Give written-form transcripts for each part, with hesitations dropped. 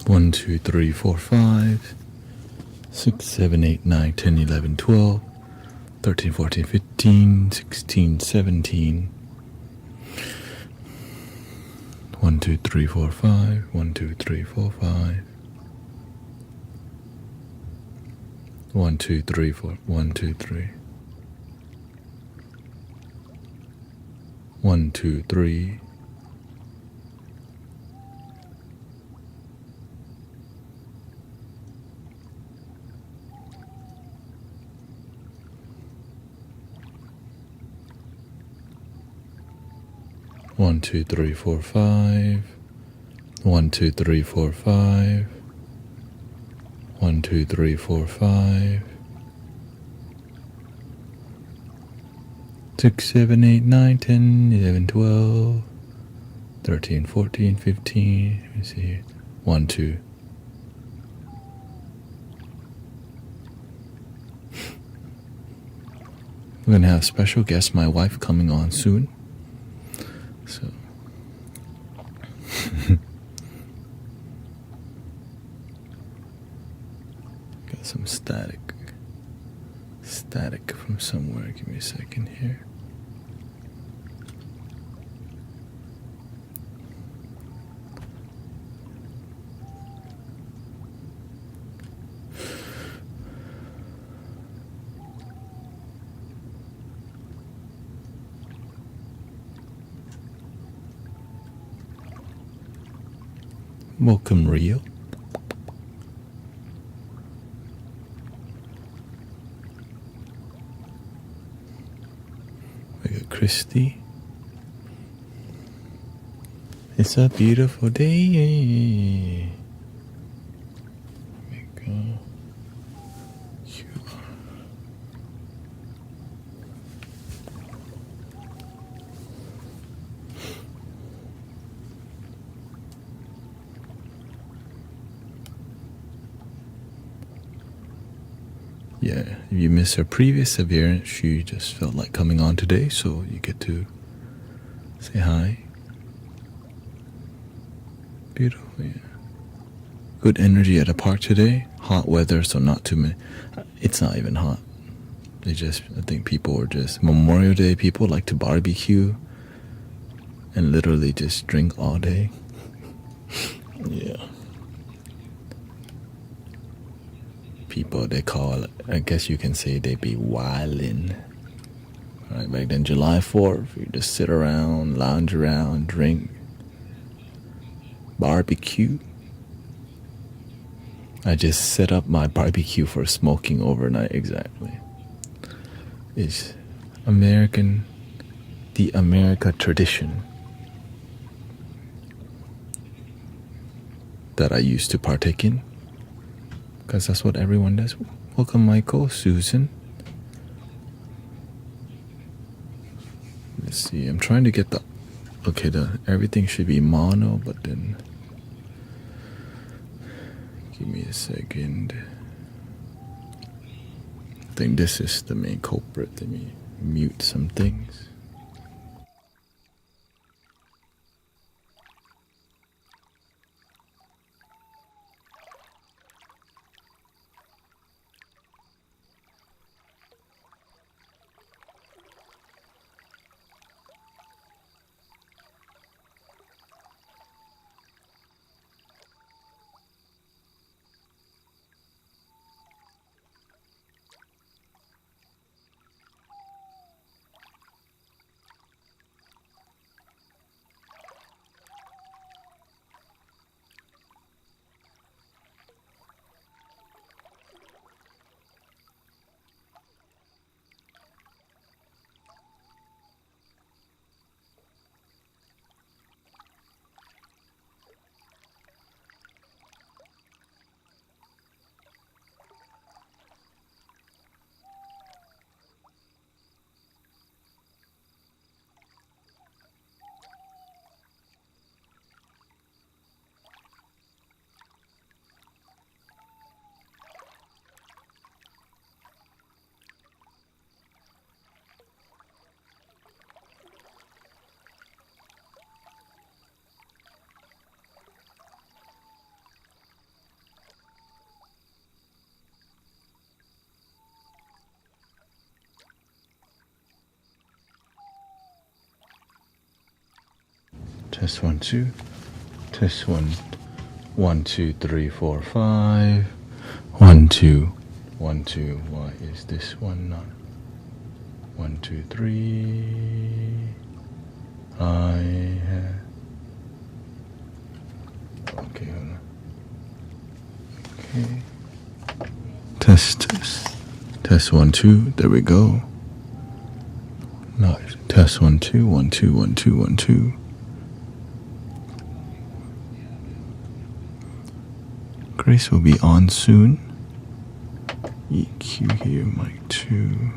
1, 2, 3, 4, 5, 6, 7, 8, 9, 10, 11, 12, 13, 14, 15, 16, 17. 1, 2, 3, 4, 5. 1, 2, 3, 4, 5. 1, 2, 3, 4. 1, 2, 3. 1, 2, 3. 1, 2, 3, 4, 5. 1, 2, 3, 4, 5. 1, 2, 3, 4, 5. 6, 7, 8, 9, 10, 11, 12, 13, 14, 15. Let me see here. 1, 2. We're going to have special guest, my wife, coming on soon. So. Got some static from somewhere. Give me a second here. Welcome, Rio. We got Christy. It's a beautiful day. There we go. You are. Yeah, if you missed her previous appearance, she just felt like coming on today, so you get to say hi. Beautiful, yeah. Good energy at the park today. Hot weather, so not too many. It's not even hot. I think people are just, Memorial Day, people like to barbecue and literally just drink all day. Yeah. People, they call, I guess you can say they be wildin'. Right, back then, July 4th, you just sit around, lounge around, drink, barbecue. I just set up my barbecue for smoking overnight, exactly. It's the America tradition that I used to partake in, because that's what everyone does. Welcome, Michael, Susan. Let's see, I'm trying to get everything should be mono, but then, give me a second. I think this is the main culprit. Let me mute some things. Test 1 2. Test 1 1 2 3 4 5. 1 2 1 2. Why is this one not? 1 2 3. Okay, hold on. Okay. Test. Test 1 2. There we go. Nice. Test 1 2 1 2 1 2 1 2. Grace will be on soon. EQ here, mic 2.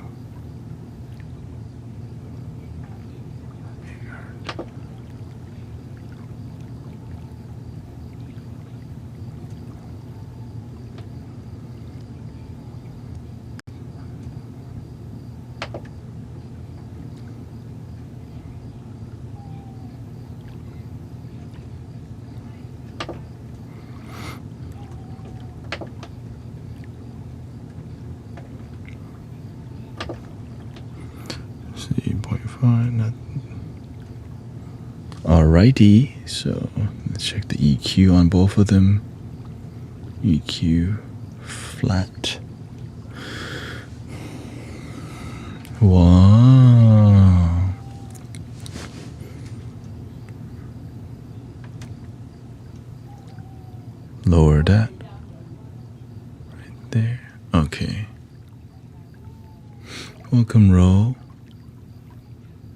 Alrighty, so let's check the EQ on both of them. EQ flat. Wow. Lower that. Right there. Okay. Welcome, Ro.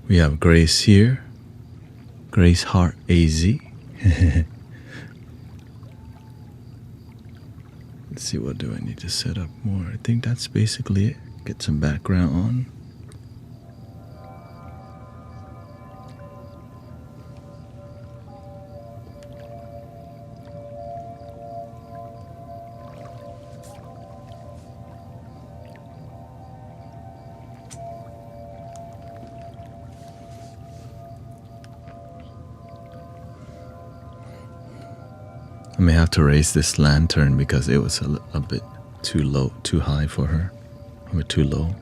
We have Grace here. Grace Heart AZ. Let's see, what do I need to set up more? I think that's basically it. Get some background on. I may have to raise this lantern because it was a bit too low, too high for her, or too low.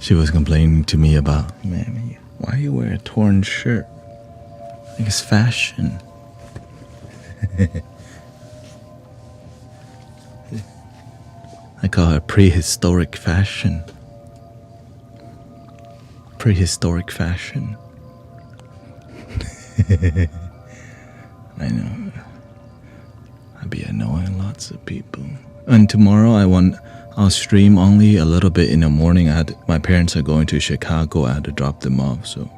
She was complaining to me about, man, why you wear a torn shirt? Like it's fashion. I call her prehistoric fashion. Prehistoric fashion. I know. I'd be annoying lots of people. And tomorrow I'll stream only a little bit in the morning. My parents are going to Chicago. I had to drop them off, so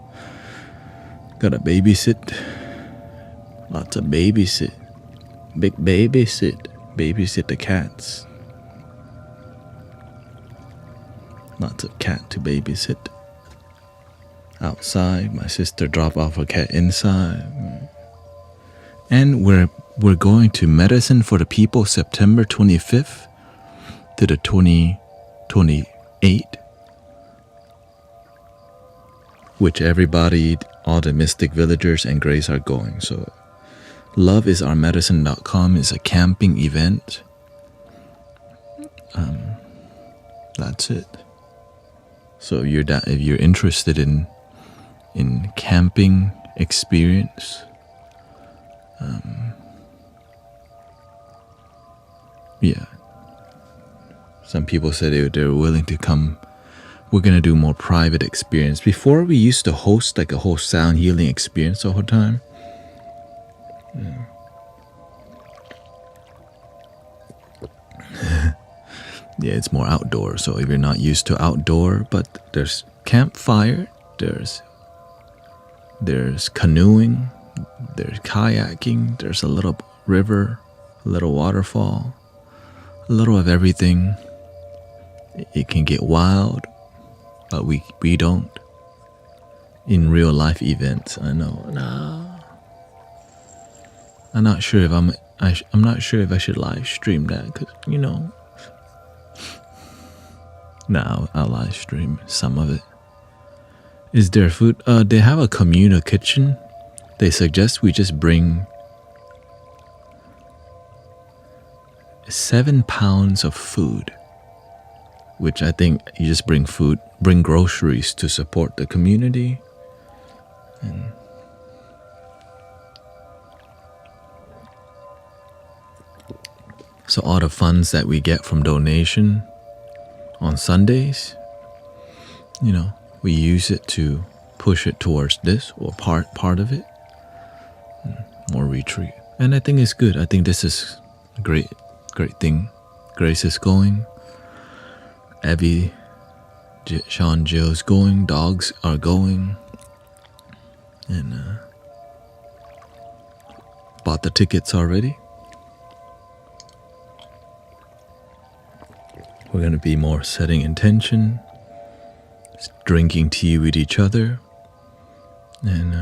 gotta babysit. Lots of babysit. Big babysit. Babysit the cats. Lots of cat to babysit. Outside, my sister dropped off a cat inside. And we're going to Medicine for the People September 25th to the 28th, which everybody, all the Mystic Villagers and Grace are going. So loveisOurmedicine.com is a camping event. That's it. So if you're interested in camping experience, yeah. Some people said they were willing to come. We're gonna do more private experience. Before we used to host like a whole sound healing experience the whole time. Yeah. Yeah, it's more outdoor. So if you're not used to outdoor, but there's campfire, there's canoeing, there's kayaking, there's a little river, a little waterfall, a little of everything. It can get wild, but we don't. In real life events, I know. Nah, I'm not sure if I'm not sure if I should live stream that, because Nah, I'll live stream some of it. Is there food? They have a communal kitchen. They suggest we just bring 7 pounds of food, which I think you just bring groceries to support the community. And so all the funds that we get from donation on Sundays, we use it to push it towards this, or part of it, more retreat. And I think it's good. I think this is a great thing. Grace is going. Abby, Sean, Jill's going. Dogs are going. And bought the tickets already. We're going to be more setting intention, drinking tea with each other, and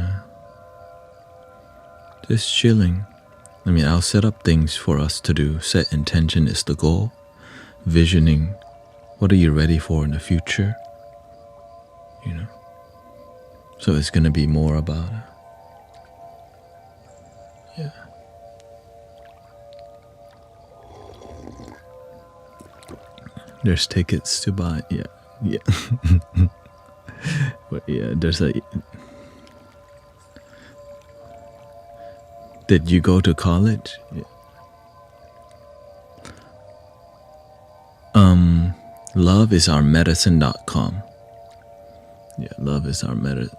just chilling. I mean, I'll set up things for us to do. Set intention is the goal. Visioning, what are you ready for in the future? So it's going to be more about yeah. There's tickets to buy. Yeah. But yeah, there's a. Did you go to college? Yeah. LoveisOurmedicine.com. Yeah, love is our medicine.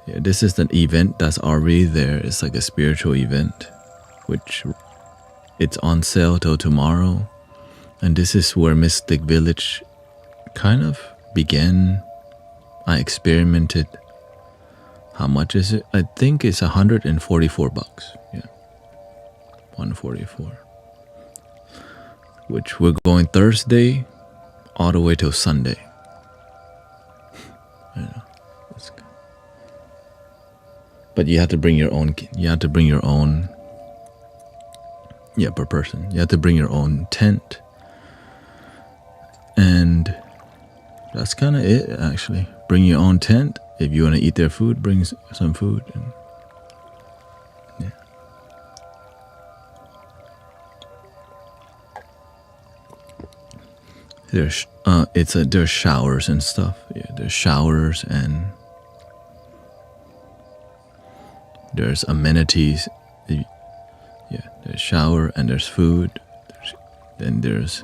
Yeah, this is an event that's already there. It's like a spiritual event, which it's on sale till tomorrow. And this is where Mystic Village kind of began. I experimented. How much is it? I think it's $144. Yeah, 144. Which we're going Thursday all the way till Sunday. I know. That's good. But you have to bring your own. Yeah, per person. You have to bring your own tent. And that's kind of it, actually. Bring your own tent. If you want to eat their food, bring some food. And yeah. There's showers and stuff. Yeah, there's showers and there's amenities. Yeah, there's shower and there's food. Then there's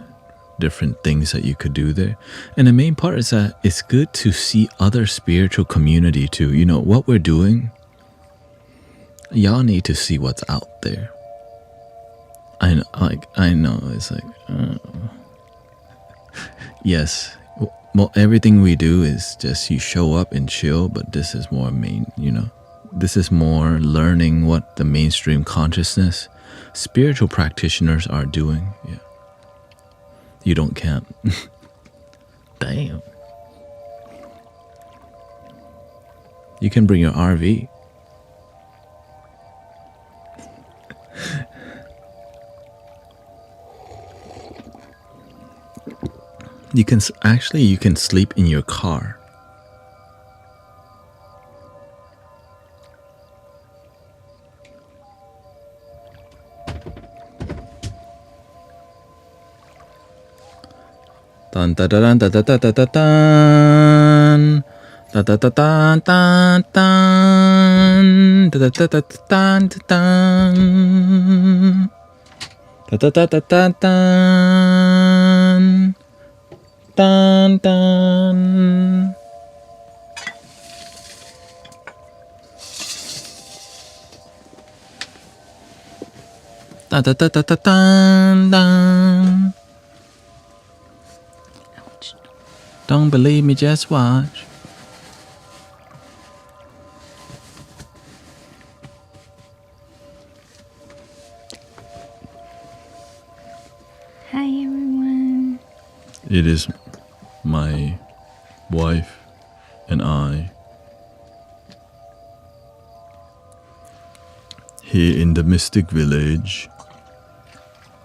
different things that you could do there. And the main part is that it's good to see other spiritual community too. What we're doing, y'all need to see what's out there. I know it's like yes, well, everything we do is just you show up and chill, but this is more this is more learning what the mainstream consciousness spiritual practitioners are doing. Yeah. You don't camp. Damn. You can bring your RV. You can sleep in your car. Dun da da dun da da da da da dun da da da dun dun dun da da da da dun dun da da da da dun dun dun dun da da da da da dun dun. Don't believe me, just watch. It is my wife and I here in the Mystic Village,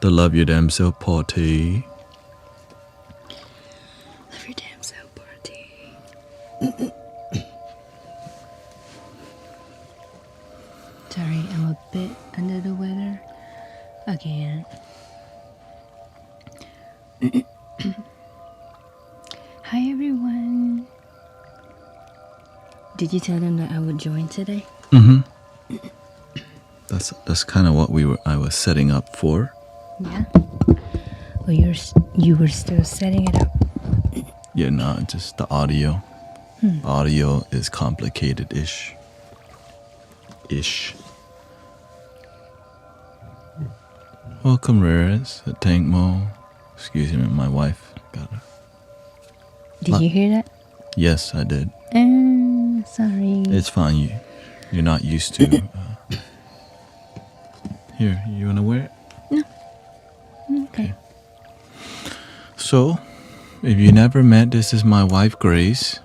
the Love Your Damn Self party. Love Your Damn Self party. Sorry, I'm a bit under the weather again. Hi everyone. Did you tell them that I would join today? Mm-hmm. That's kind of what I was setting up for. Yeah. Well, you were still setting it up. Yeah, no, just the audio. Audio is complicated-ish. Welcome, Rares, at Tank Mo. Excuse me, my wife got it. Did you hear that? Yes, I did. Sorry. It's fine. You're not used to. Here, you wanna wear it? No. Okay. So, if you never met, this is my wife, Grace.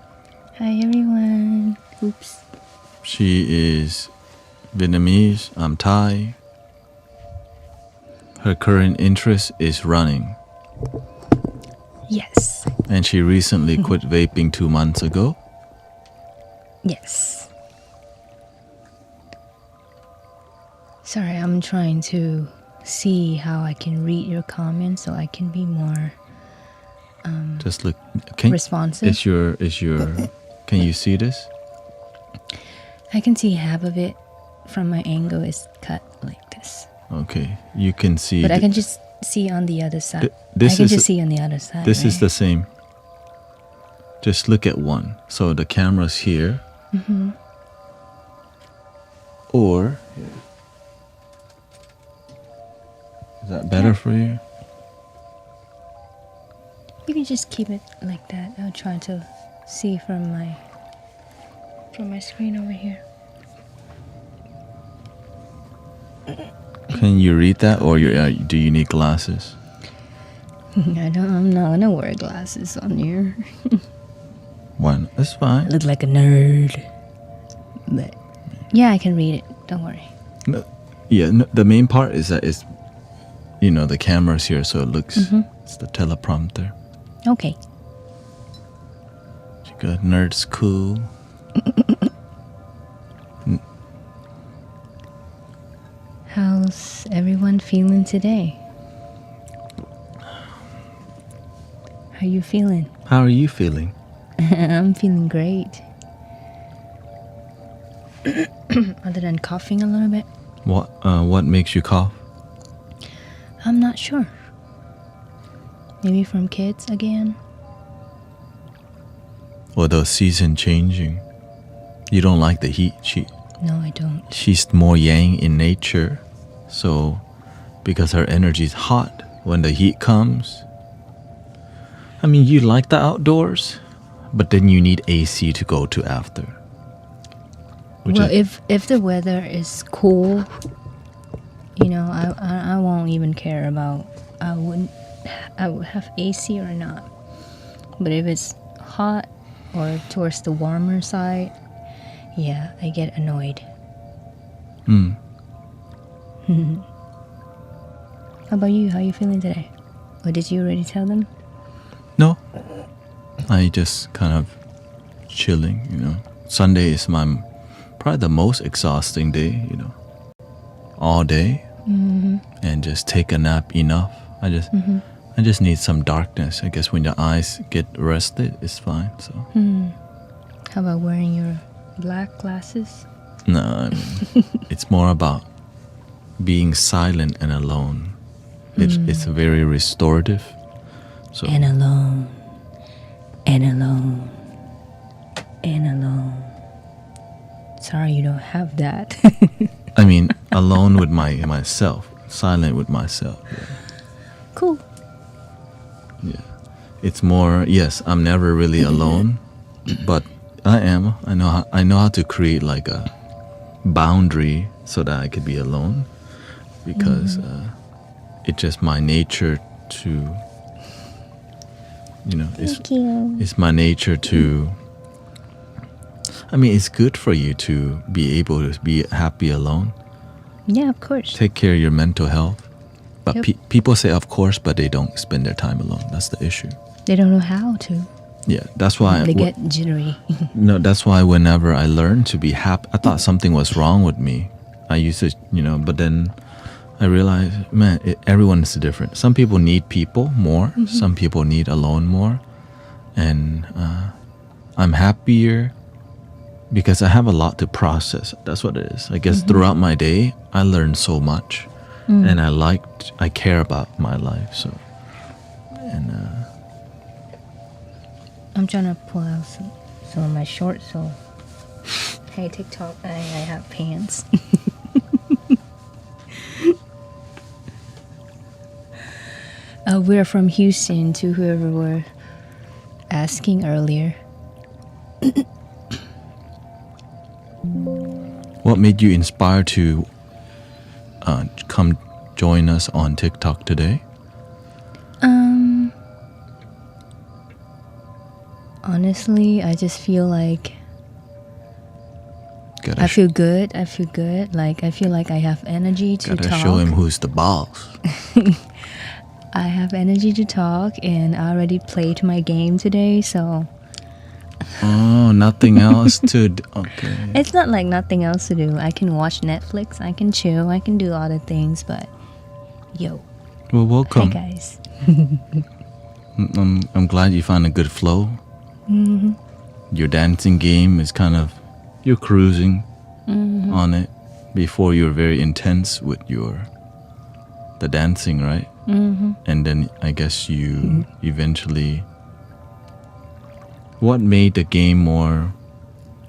Hi everyone. Oops. She is Vietnamese. I'm Thai. Her current interest is running. Yes. And she recently quit vaping 2 months ago. Yes. Sorry, I'm trying to see how I can read your comments so I can be more Just look. responsive. Is your? Can you see this? I can see half of it from my angle is cut like this. Okay, you can see. But I can just see on the other side. This I can is just see on the other side. This is right? the same. Just look at one. So the camera's here. Mm-hmm. Or is that better for you? You can just keep it like that. I'll try to see from my screen over here. Can you read that, or do you need glasses? I'm not gonna wear glasses on here. One, that's fine. I look like a nerd. But yeah, I can read it. Don't worry. No, yeah, no, the main part is that it's, the camera's here, so it looks. It's the teleprompter. Okay. You got nerd's cool. How's everyone feeling today? How you feeling? How are you feeling? I'm feeling great. Other than coughing a little bit. What makes you cough? I'm not sure. Maybe from kids again. Or the season changing. You don't like the heat. No, I don't. She's more yang in nature. So, because her energy is hot, when the heat comes, I mean, you like the outdoors, but then you need AC to go to after. Well, if the weather is cool, I won't even care about I would have AC or not. But if it's hot or towards the warmer side, yeah, I get annoyed. How about you? How you feeling today? Or did you already tell them? No, I just kind of chilling. Sunday is probably the most exhausting day, all day, and just take a nap enough. I just need some darkness. I guess when your eyes get rested, it's fine. So. How about wearing your black glasses? No, I mean, it's more about being silent and alone. It's very restorative. So. And alone. And alone. And alone. Sorry you don't have that. I mean, alone with myself. Silent with myself. Yeah. Cool. Yeah. It's more, yes, I'm never really alone, but I am. I know how to create like a boundary so that I could be alone, because it's just my nature to Thank you. it's my nature to. I mean, it's good for you to be able to be happy alone. Yeah, of course. Take care of your mental health. But Yep. people say, of course, but they don't spend their time alone. That's the issue. They don't know how to. Yeah, that's why. They get jittery. No, that's why whenever I learned to be happy, I thought something was wrong with me. I used to, but then I realized, man, everyone is different. Some people need people more. Some people need alone more. And I'm happier because I have a lot to process. That's what it is. I guess throughout my day, I learned so much. And I care about my life. So, and I'm trying to pull out some of my shorts. So, hey, TikTok, I have pants. We're from Houston, to whoever were asking earlier. what made you inspired to come join us on TikTok today? Honestly, I just feel like Gotta I feel good. Like I feel like I have energy to gotta talk. show him who's the boss. I have energy to talk, and I already played my game today, so Oh, nothing else to do. Okay. it's not like nothing else to do. I can watch Netflix, I can chill, I can do other things, but yo, Well, hi welcome. guys. I'm glad you found a good flow. Your dancing game is kind of, you're cruising on it. Before you were very intense with the dancing, right? And then I guess you eventually, what made the game more,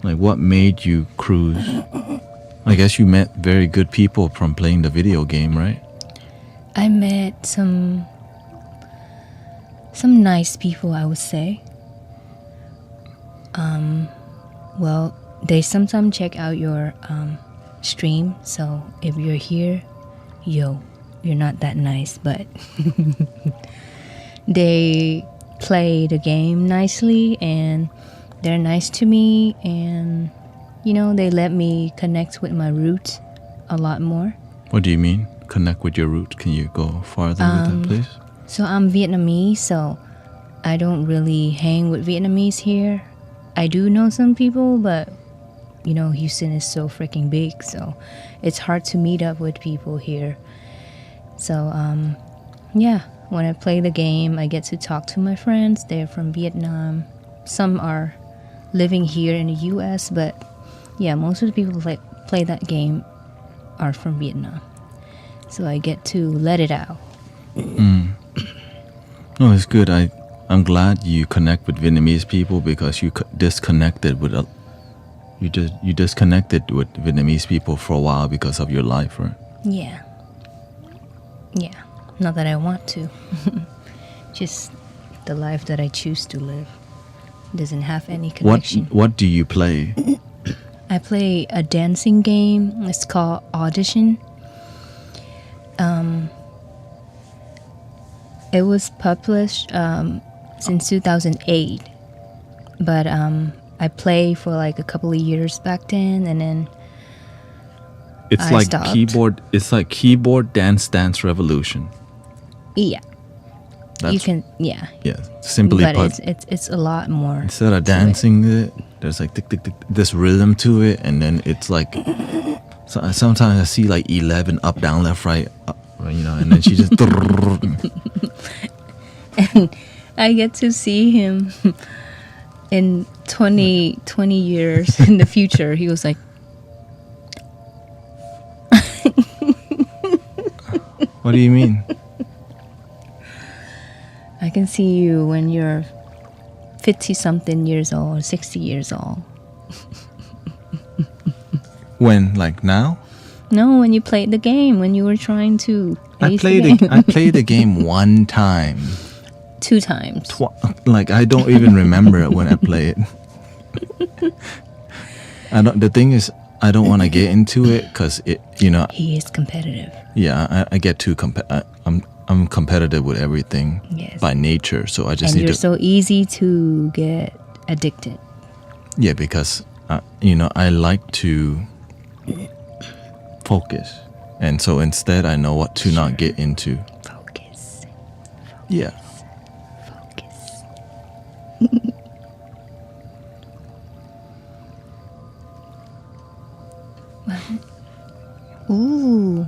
like what made you cruise? I guess you met very good people from playing the video game, right? I met some nice people, I would say. Well, they sometimes check out your stream, so if you're here, yo, you're not that nice, but they play the game nicely and they're nice to me, and they let me connect with my roots a lot more. What do you mean? Connect with your roots? Can you go farther with that, please? So I'm Vietnamese, so I don't really hang with Vietnamese here. I do know some people, but Houston is so freaking big, so it's hard to meet up with people here. So yeah, when I play the game, I get to talk to my friends. They're from Vietnam. Some are living here in the US, but yeah, most of the people who play that game are from Vietnam. So I get to let it out. No, it's good. I'm glad you connect with Vietnamese people because you disconnected with you disconnected with Vietnamese people for a while because of your life, right? Yeah. Not that I want to. Just the life that I choose to live doesn't have any connection. What do you play? I play a dancing game. It's called Audition. It was published since 2008, but I played for like a couple of years back then, and then It's I like stopped. keyboard. It's like keyboard dance revolution. Yeah, That's, you can, yeah, yeah. Simply but put, it's a lot more. instead of to it. dancing, there's like tick, tick, tick, this rhythm to it, and then it's like. So sometimes I see like 11 up, down, left, right, up, and then she just. And I get to see him in 20 years in the future. He was like, What do you mean? I can see you when you're 50-something years old, 60 years old. When, like now? No, when you played the game, when you were trying to I ace played the game. I played the game one time. 2 times. Like I don't even remember it when I play it. The thing is, I don't want to get into it because it, He is competitive. yeah, I get too I'm competitive with everything Yes. by nature, so I just And need you're to. so easy to get addicted. Yeah, because I like to focus, and so instead I know what to not get into. Focus. Yeah. Focus. Ooh.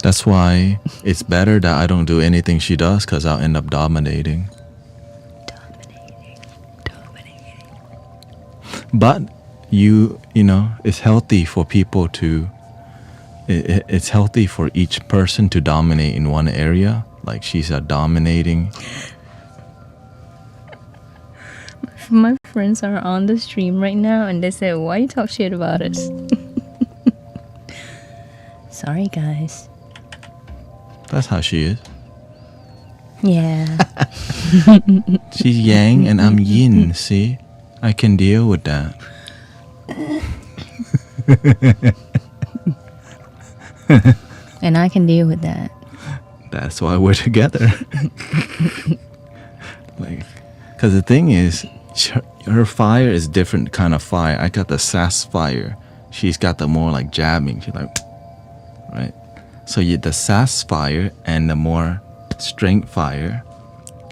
That's why it's better that I don't do anything she does, because I'll end up dominating. Dominating. But it's healthy for people to. It's healthy for each person to dominate in one area. Like she's dominating. My friends are on the stream right now and they said, why you talk shit about us? Sorry, guys. That's how she is. Yeah. She's yang and I'm yin. See, I can deal with that. And I can deal with that. That's why we're together. Because the thing is, her fire is different kind of fire. I got the sass fire. She's got the more like jabbing. She's like, right? So the sass fire and the more strength fire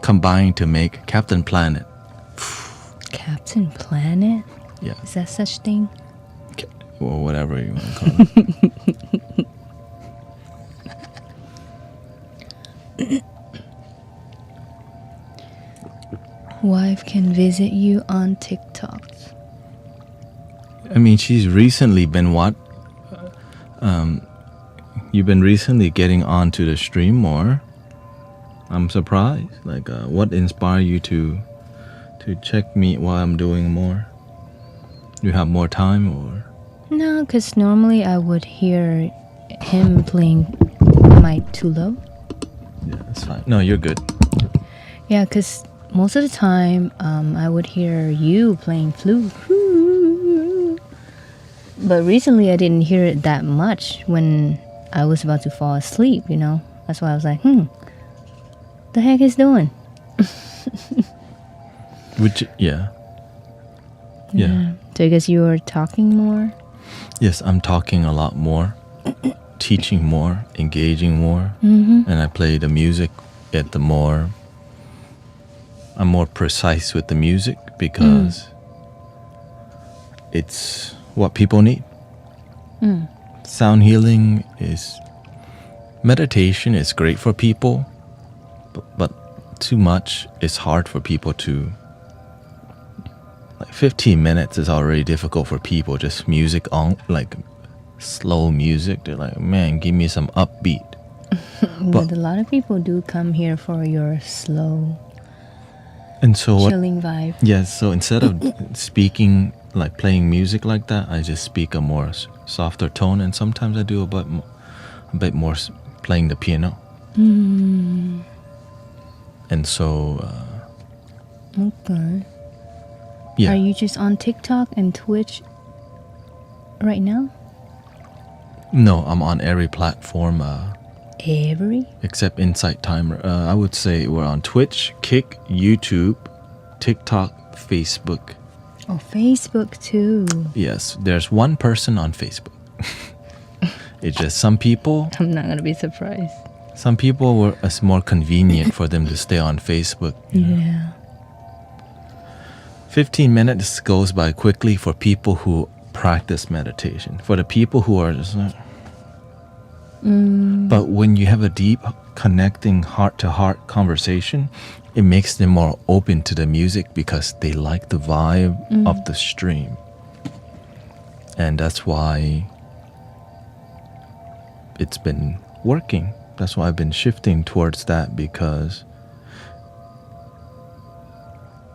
combine to make Captain Planet. Captain Planet? Yeah. Is that such thing? Or whatever you want to call it. Wife can visit you on TikTok. I mean, she's recently been you've been recently getting onto the stream more. I'm surprised. Like, what inspired you to check me while I'm doing more? You have more time, or? No, because normally I would hear him playing my too low. Yeah, that's fine. No, you're good. Yeah, because most of the time I would hear you playing flute. But recently I didn't hear it that much when I was about to fall asleep, you know? That's why I was like, the heck is doing? Yeah. So I guess you were talking more? Yes, I'm talking a lot more, teaching more, engaging more, Mm-hmm. and I play the music at I'm more precise with the music because it's what people need. Sound healing meditation is great for people, but too much is hard for people to. Like 15 minutes is already difficult for people. Just music on, like slow music. They're like, man, give me some upbeat. But a lot of people do come here for your slow, and so chilling vibe. Yeah, so instead of speaking, like playing music like that, I just speak a more softer tone, and sometimes I do a bit more playing the piano. And so, Okay. yeah. Are you just on TikTok and Twitch right now? No, I'm on every platform Every? except Insight Timer. I would say we're on Twitch, Kick, YouTube, TikTok, Facebook. Oh, Facebook too. Yes, there's one person on Facebook. It's just some people I'm not gonna be surprised. it's more convenient for them to stay on Facebook. You know? Yeah. 15 minutes goes by quickly for people who practice meditation. For the people who are just like, But when you have a deep, connecting heart-to-heart conversation, it makes them more open to the music because they like the vibe of the stream. And that's why it's been working. That's why I've been shifting towards that, because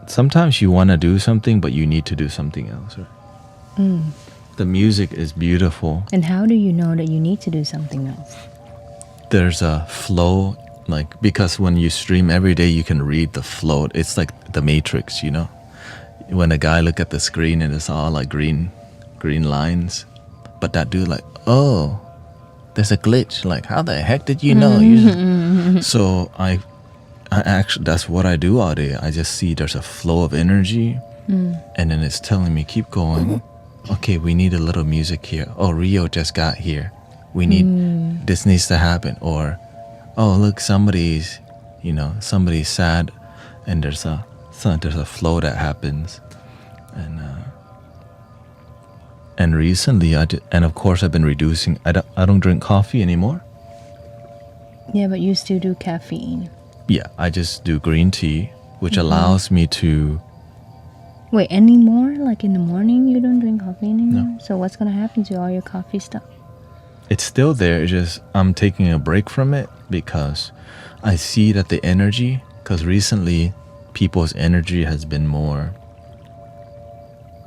sometimes you want to do something, but you need to do something else, right? The music is beautiful. And how do you know that you need to do something else? There's a flow, like, because when you stream every day, you can read the flow. It's like the Matrix, you know? When a guy look at the screen and it's all like green lines. But that dude like, oh, there's a glitch. Like, how the heck did you know? So I actually, that's what I do all day. I just see there's a flow of energy, and then it's telling me, keep going. Okay, we need a little music here. Oh, Rio just got here. We need, this needs to happen. Or, oh, look, somebody's sad, and there's a flow that happens. And recently, and of course, I've been reducing. I don't drink coffee anymore. Yeah, but you still do caffeine. Yeah, I just do green tea, which allows me to. Wait, anymore? Like in the morning, you don't drink coffee anymore? No. So what's gonna happen to all your coffee stuff? It's still there. It's just I'm taking a break from it because I see that the energy. Because recently, people's energy has been more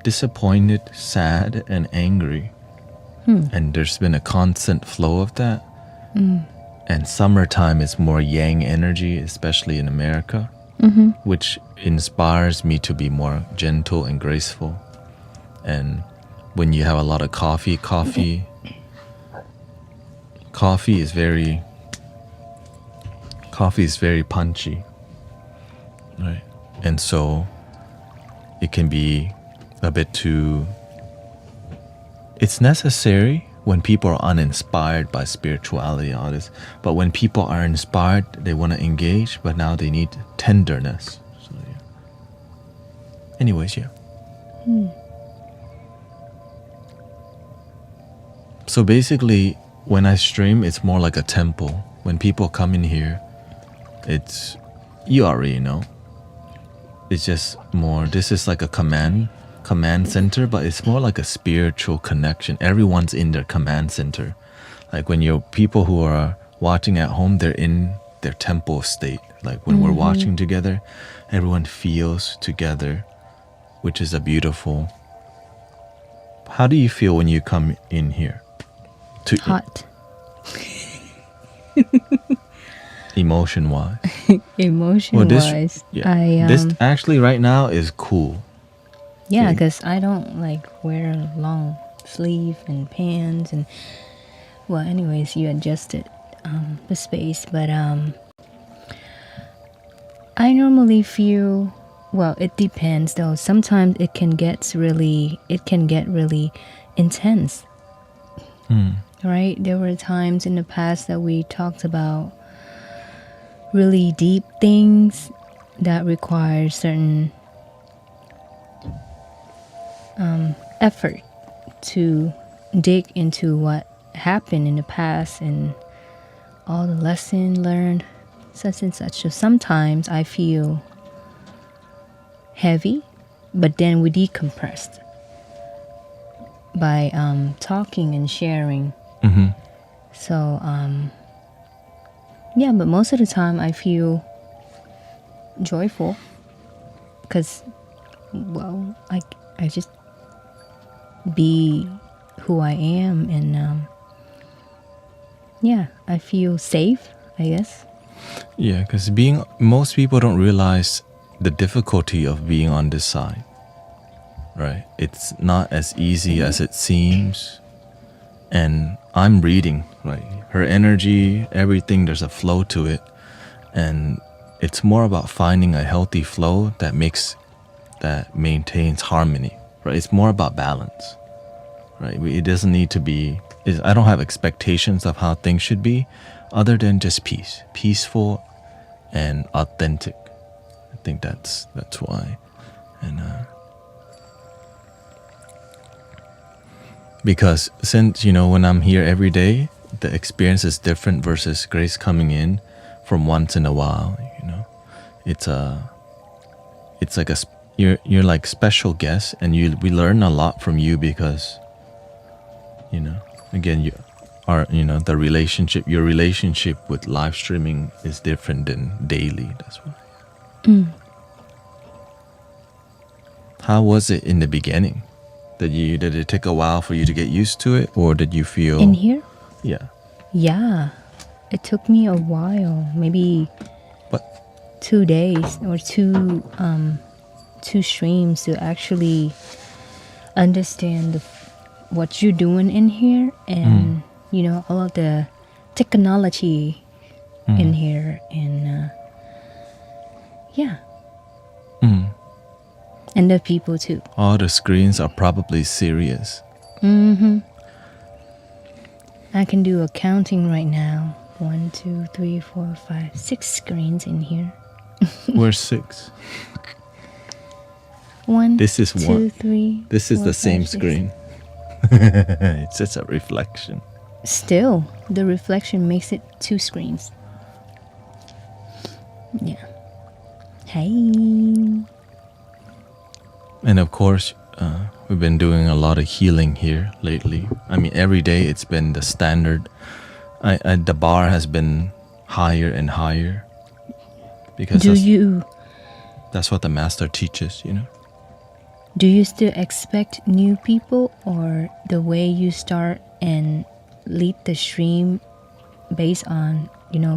disappointed, sad, and angry. And there's been a constant flow of that. And summertime is more yang energy, especially in America, which inspires me to be more gentle and graceful. And when you have a lot of coffee is very punchy, right? And so it can be a bit too. It's necessary when people are uninspired by spirituality and all this, but when people are inspired, they want to engage, but now they need tenderness. So yeah. Anyways, yeah. So basically, when I stream, it's more like a temple. When people come in here, it's, you already know, it's just more, this is like a command center, but it's more like a spiritual connection. Everyone's in their command center. Like when you're people who are watching at home, they're in their temple state. Like when we're watching together, everyone feels together, which is a beautiful. How do you feel when you come in here? Hot. Emotion-wise. Emotion-wise, this actually right now is cool. Yeah, because I don't like wear long sleeve and pants and, well, anyways, you adjusted the space, but I normally feel, well, it depends though. Sometimes it can get really intense. Right? There were times in the past that we talked about really deep things that require certain effort to dig into what happened in the past and all the lessons learned, such and such. So sometimes I feel heavy, but then we decompressed by talking and sharing. So yeah, but most of the time I feel joyful because, well, I just be who I am, and yeah, I feel safe, I guess. Yeah, because most people don't realize the difficulty of being on this side, right? It's not as easy as it seems. And I'm reading, right? Her energy, everything, there's a flow to it. And it's more about finding a healthy flow that maintains harmony, right? It's more about balance, right? It doesn't need to be, I don't have expectations of how things should be other than just peaceful and authentic. I think that's why. And because since, when I'm here every day, the experience is different versus Grace coming in from once in a while, It's like you're like special guest, and we learn a lot from you because, again, the relationship, your relationship with live streaming is different than daily. That's why. How was it in the beginning? Did it take a while for you to get used to it, or did you feel in here? Yeah. Yeah, it took me a while, maybe 2 days or two streams to actually understand what you're doing in here, and all of the technology in here, and yeah, and the people too. All the screens are probably serious. I can do a counting right now. 1, 2, 3, 4, 5, 6 screens in here. Where's 6? 1, This is 2, one. 3. This is 4, the 5, same 6. screen. It's just a reflection. Still, the reflection makes it 2 screens. Yeah. Hey. And of course, we've been doing a lot of healing here lately. I mean, every day it's been the standard. The bar has been higher and higher. Because that's what the master teaches, Do you still expect new people, or the way you start and lead the stream based on,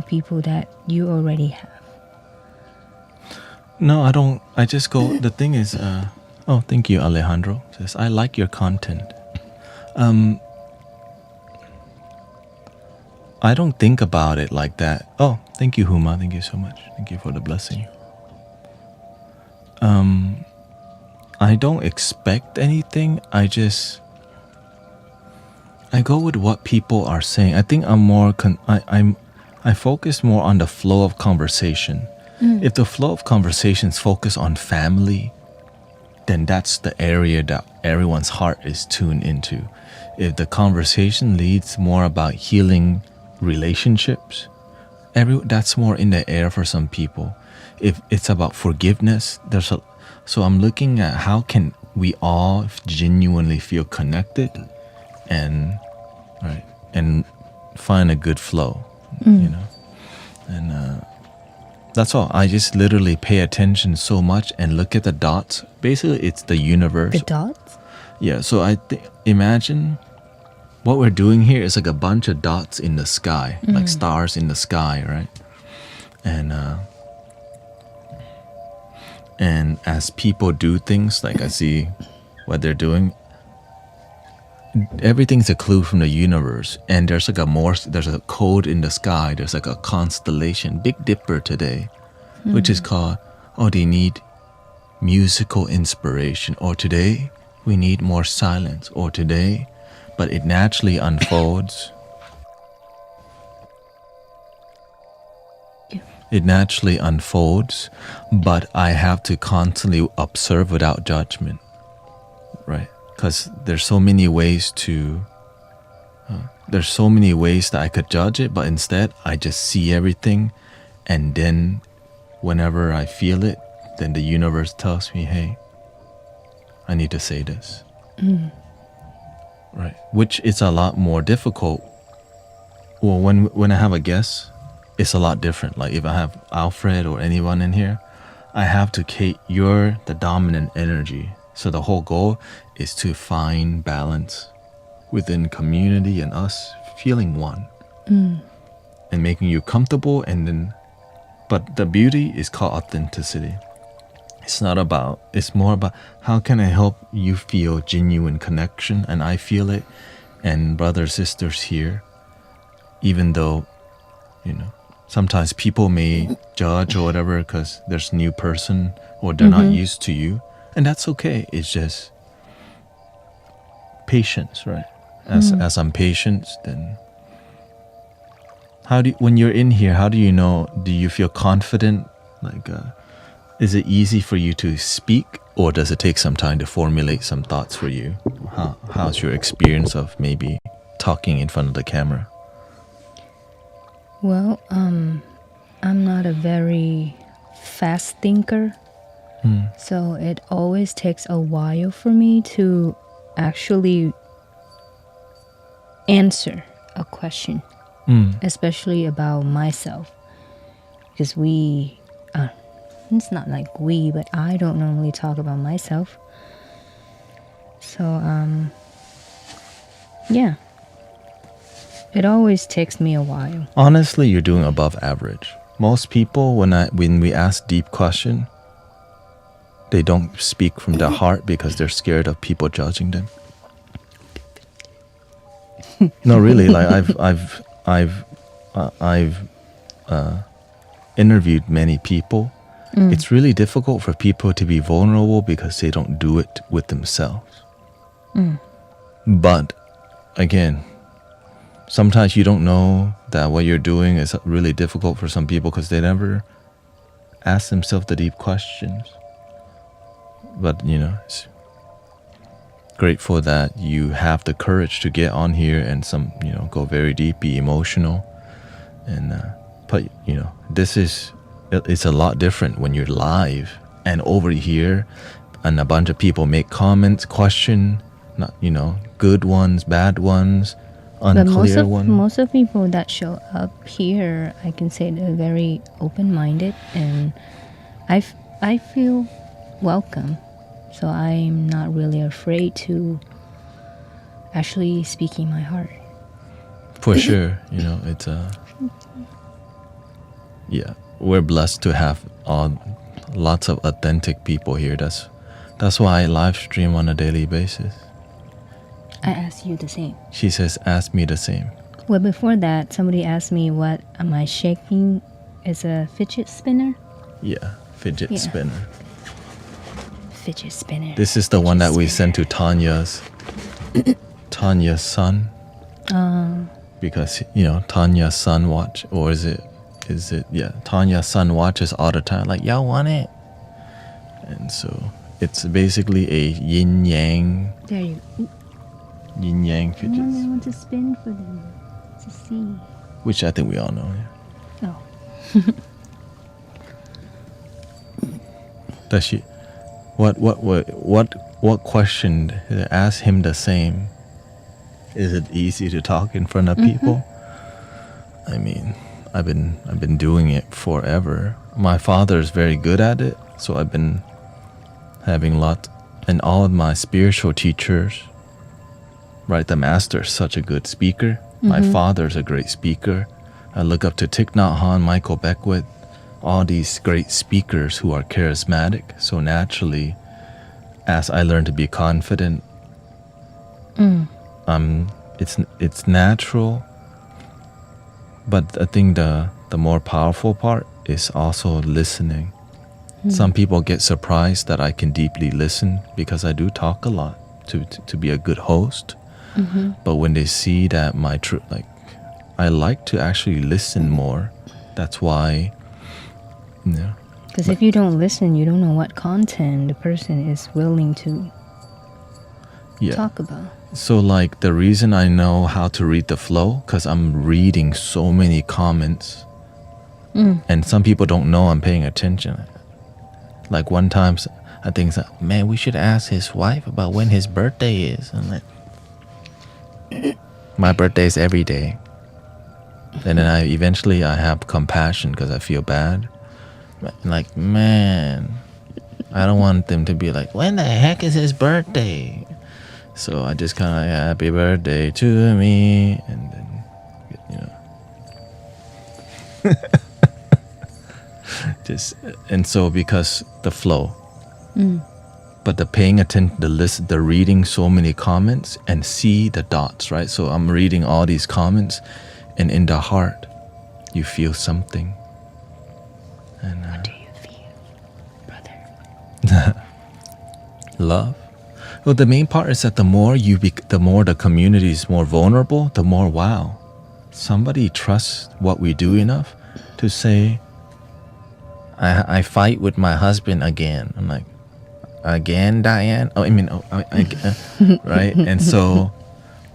people that you already have? No, I don't. I just go. The thing is, oh, thank you, Alejandro. Says, I like your content. I don't think about it like that. Oh, thank you, Huma. Thank you so much. Thank you for the blessing. I don't expect anything. I go with what people are saying. I think I'm more. I focus more on the flow of conversation. If the flow of conversations focus on family, then that's the area that everyone's heart is tuned into. If the conversation leads more about healing relationships, that's more in the air for some people. If it's about forgiveness, so I'm looking at how can we all genuinely feel connected and find a good flow, and that's all. I just literally pay attention so much and look at the dots. Basically, it's the universe. The dots? Yeah, so imagine what we're doing here is like a bunch of dots in the sky, like stars in the sky, right? And as people do things, like I see what they're doing, everything's a clue from the universe. And there's like there's a code in the sky. There's like a constellation, Big Dipper today, which is called, they need musical inspiration, or today we need more silence, or today, but it naturally unfolds. It naturally unfolds, but I have to constantly observe without judgment, right? Because there's so many ways that I could judge it, but instead I just see everything, and then whenever I feel it, then the universe tells me, hey, I need to say this. Right? Which is a lot more difficult. Well, when I have a guest, it's a lot different. Like if I have Alfred or anyone in here, I have to, Kate, you're the dominant energy. So the whole goal is to find balance within community and us feeling one and making you comfortable. But the beauty is called authenticity. It's more about how can I help you feel genuine connection, and I feel it, and brothers, sisters here, even though, sometimes people may judge or whatever because there's a new person or they're not used to you, and that's okay. It's just patience, right? As I'm patient, then when you're in here, how do you know? Do you feel confident? Like, is it easy for you to speak, or does it take some time to formulate some thoughts for you? How's your experience of maybe talking in front of the camera? Well, I'm not a very fast thinker, so it always takes a while for me to actually answer a question, especially about myself, because it's not like but I don't normally talk about myself. So, yeah. It always takes me a while. Honestly, you're doing above average. Most people, when we ask deep question, they don't speak from their heart because they're scared of people judging them. No, really, like I've interviewed many people. It's really difficult for people to be vulnerable because they don't do it with themselves. But again, sometimes you don't know that what you're doing is really difficult for some people because they never ask themselves the deep questions. But it's grateful that you have the courage to get on here and go very deep, be emotional, and but it's a lot different when you're live and over here, and a bunch of people make comments, question, not good ones, bad ones, unclear ones. Most of people that show up here, I can say they're very open-minded, and I feel welcome. So I'm not really afraid to actually speaking my heart. For sure, it's yeah, we're blessed to have lots of authentic people here. That's why I live stream on a daily basis. I asked you the same. She says, ask me the same. Well, before that, somebody asked me what am I shaking is a fidget spinner? Yeah, fidget spinner. Fidget spinner. This is the one that we sent to Tanya's son. Because, Tanya's son watch, or is it, Tanya's son watches all the time, like, y'all want it? And so it's basically a yin-yang. There you go. Yin-yang fidget. I want to spin for them to see. Which I think we all know, yeah. Oh. Does she? What question? Ask him the same. Is it easy to talk in front of people? I mean, I've been doing it forever. My father is very good at it, so I've been having and all of my spiritual teachers. Right, the master is such a good speaker. My father's a great speaker. I look up to Thich Nhat Hanh, Michael Beckwith, all these great speakers who are charismatic. So naturally, as I learn to be confident, it's natural. But I think the more powerful part is also listening. Some people get surprised that I can deeply listen because I do talk a lot to be a good host. But when they see that I like to actually listen more. That's why, Because if you don't listen, you don't know what content the person is willing to talk about. So the reason I know how to read the flow, because I'm reading so many comments, and some people don't know I'm paying attention. Like one time, I think, man, we should ask his wife about when his birthday is. I'm like, my birthday is every day. And then I eventually have compassion because I feel bad. Like, man, I don't want them to be like, when the heck is his birthday? So I just kind of, happy birthday to me, and then, and so because the flow, but the paying attention, the reading so many comments and see the dots, right? So I'm reading all these comments, and in the heart, you feel something. And, what do you feel, brother? Love. Well, the main part is that the more the community is more vulnerable, the more, wow, somebody trusts what we do enough to say, I fight with my husband again. I'm like, again, Diane? Oh, I mean, right? And so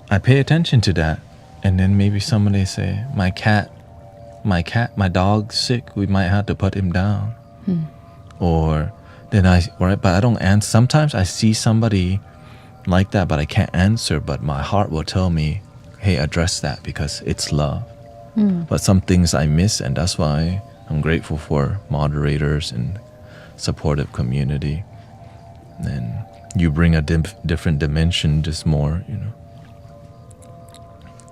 I pay attention to that. And then maybe somebody say, my dog's sick, we might have to put him down. Or then but I don't answer. Sometimes I see somebody like that, but I can't answer, but my heart will tell me, hey, address that because it's love. But some things I miss, and that's why I'm grateful for moderators and supportive community. And you bring a different dimension, just more,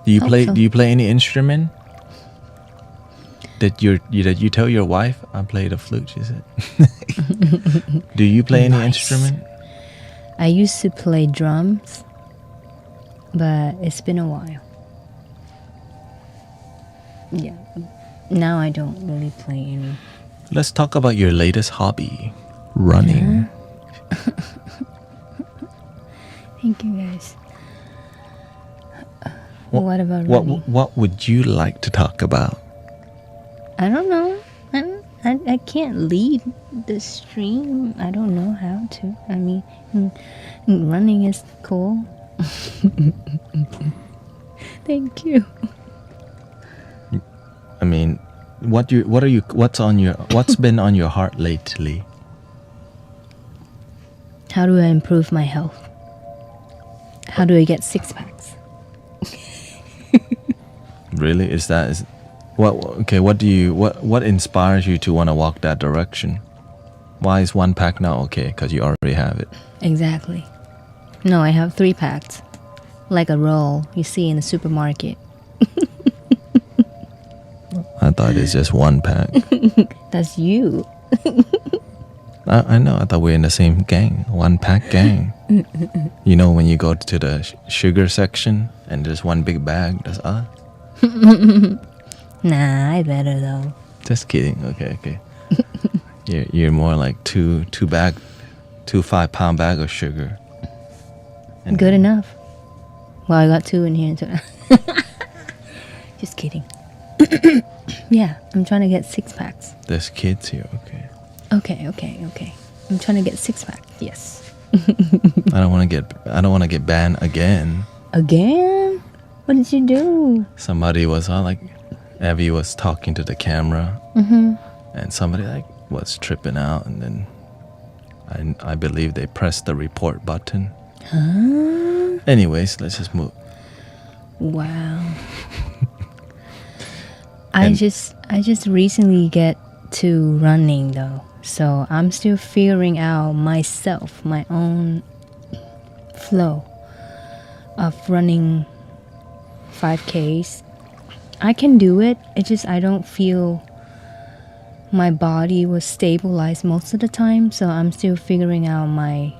Do you play any instrument? Did you tell your wife I play the flute? She said. Do you play any instrument? I used to play drums, but it's been a while. Yeah. Now I don't really play any. Let's talk about your latest hobby, running. Thank you guys. What about running? What would you like to talk about? I don't know. I can't lead the stream. I don't know how to. I mean, running is cool. Thank you. I mean, what's been on your heart lately? How do I improve my health? How do I get 6-packs? Really? What inspires you to want to walk that direction? Why is 1 pack not okay? Because you already have it. Exactly. No, I have 3 packs. Like a roll you see in the supermarket. I thought it's just 1 pack. That's you. I know. I thought we were in the same gang. 1 pack gang. You know when you go to the sugar section and there's one big bag, that's us. Nah, I better though. Just kidding. Okay. You're more like two 5-pound bag of sugar. And Good enough. Well, I got 2 in here too. Just kidding. Yeah, I'm trying to get 6-packs. There's kids here. Okay. Okay. I'm trying to get 6-pack. Yes. I don't want to get banned again. Again? What did you do? Somebody was like, Evie was talking to the camera, and somebody like was tripping out, and then I believe they pressed the report button. Huh? Anyways, let's just move. Wow. I just recently get to running though, so I'm still figuring out myself, my own flow of running 5Ks. I can do it. It's just I don't feel my body was stabilized most of the time, so I'm still figuring out my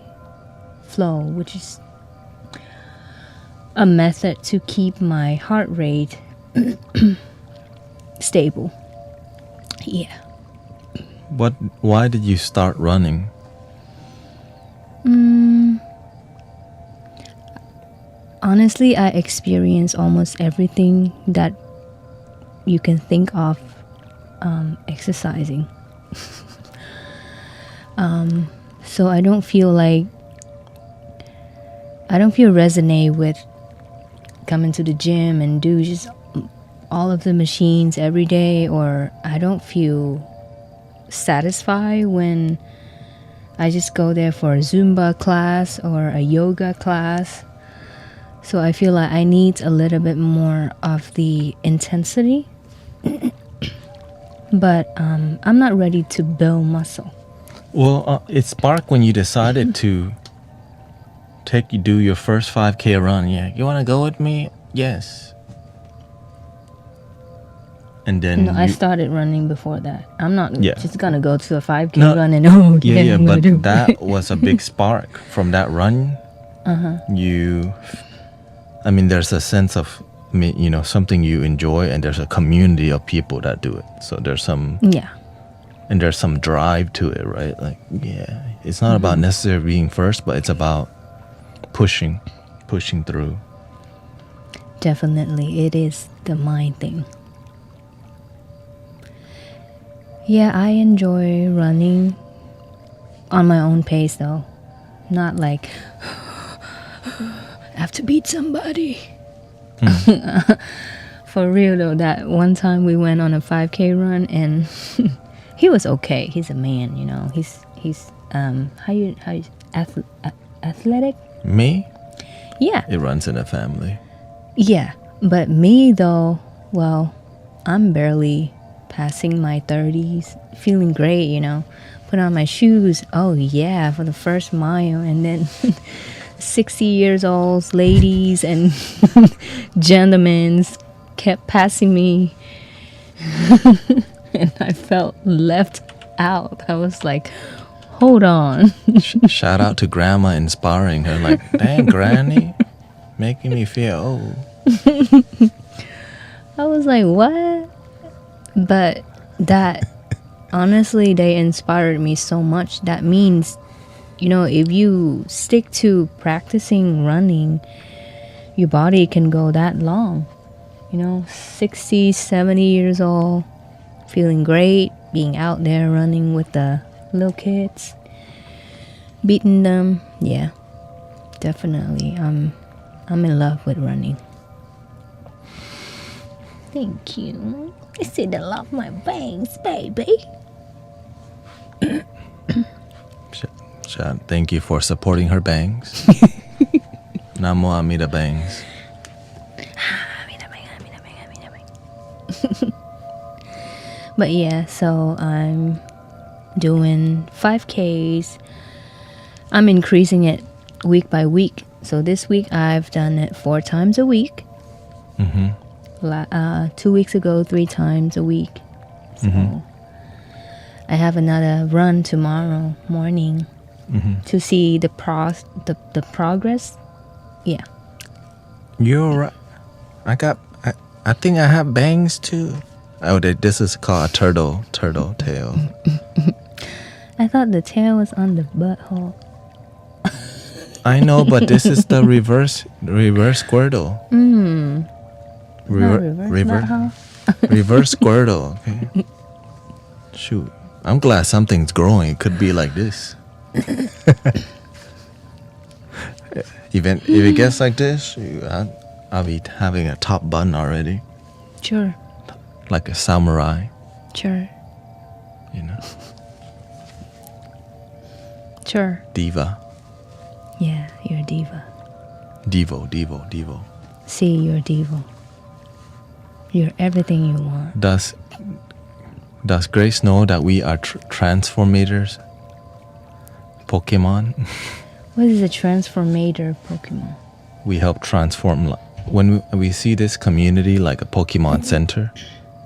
flow, which is a method to keep my heart rate stable. Yeah. Why did you start running? Honestly, I experience almost everything that you can think of exercising. So I don't feel resonate with coming to the gym and do just all of the machines every day, or I don't feel satisfied when I just go there for a Zumba class or a yoga class. So I feel like I need a little bit more of the intensity. But I'm not ready to build muscle. Well, it sparked when you decided to do your first 5K run. Yeah, you want to go with me? Yes. And then I started running before that. I'm not just gonna go to a 5K run and yeah, but that was a big spark from that run. There's a sense of something you enjoy, and there's a community of people that do it. So there's some and there's some drive to it, right? Like it's not about necessarily being first, but it's about pushing through. Definitely, it is the mind thing. Yeah, I enjoy running on my own pace though. Not like I have to beat somebody. For real though, that one time we went on a 5K run and he was okay. He's a man, He's athletic? Me? Yeah. It runs in a family. Yeah, but me though, well, I'm barely passing my 30s, feeling great, Put on my shoes, oh yeah, for the first mile, and then 60 years old ladies and gentlemen kept passing me. And I felt left out. I was like, hold on. Shout out to grandma inspiring her, like, dang, granny, making me feel old. I was like, what? But that, honestly, they inspired me so much. That means, if you stick to practicing running, your body can go that long. 60, 70 years old, feeling great, being out there running with the little kids, beating them. Yeah, definitely. I'm in love with running. Thank you. I said I love my bangs, baby. Thank you for supporting her bangs. Namo Amida bangs. But yeah, so I'm doing 5Ks. I'm increasing it week by week. So this week I've done it 4 times a week. 2 weeks ago, 3 times a week. So I have another run tomorrow morning to see the progress. Yeah. You're right. I think I have bangs too. Oh, this is called a turtle tail. I thought the tail was on the butthole. I know, but this is the reverse Squirtle. Reverse Squirtle. Okay. Shoot, I'm glad something's growing. It could be like this. If it gets like this, I'll be having a top bun already. Sure. Like a samurai. Sure. Sure. Diva. Yeah, you're a diva. Devo. See, you're a diva. You're everything you want. Does Grace know that we are transformators? Pokemon? What is a transformator Pokemon? We help transform. When we see this community like a Pokemon center.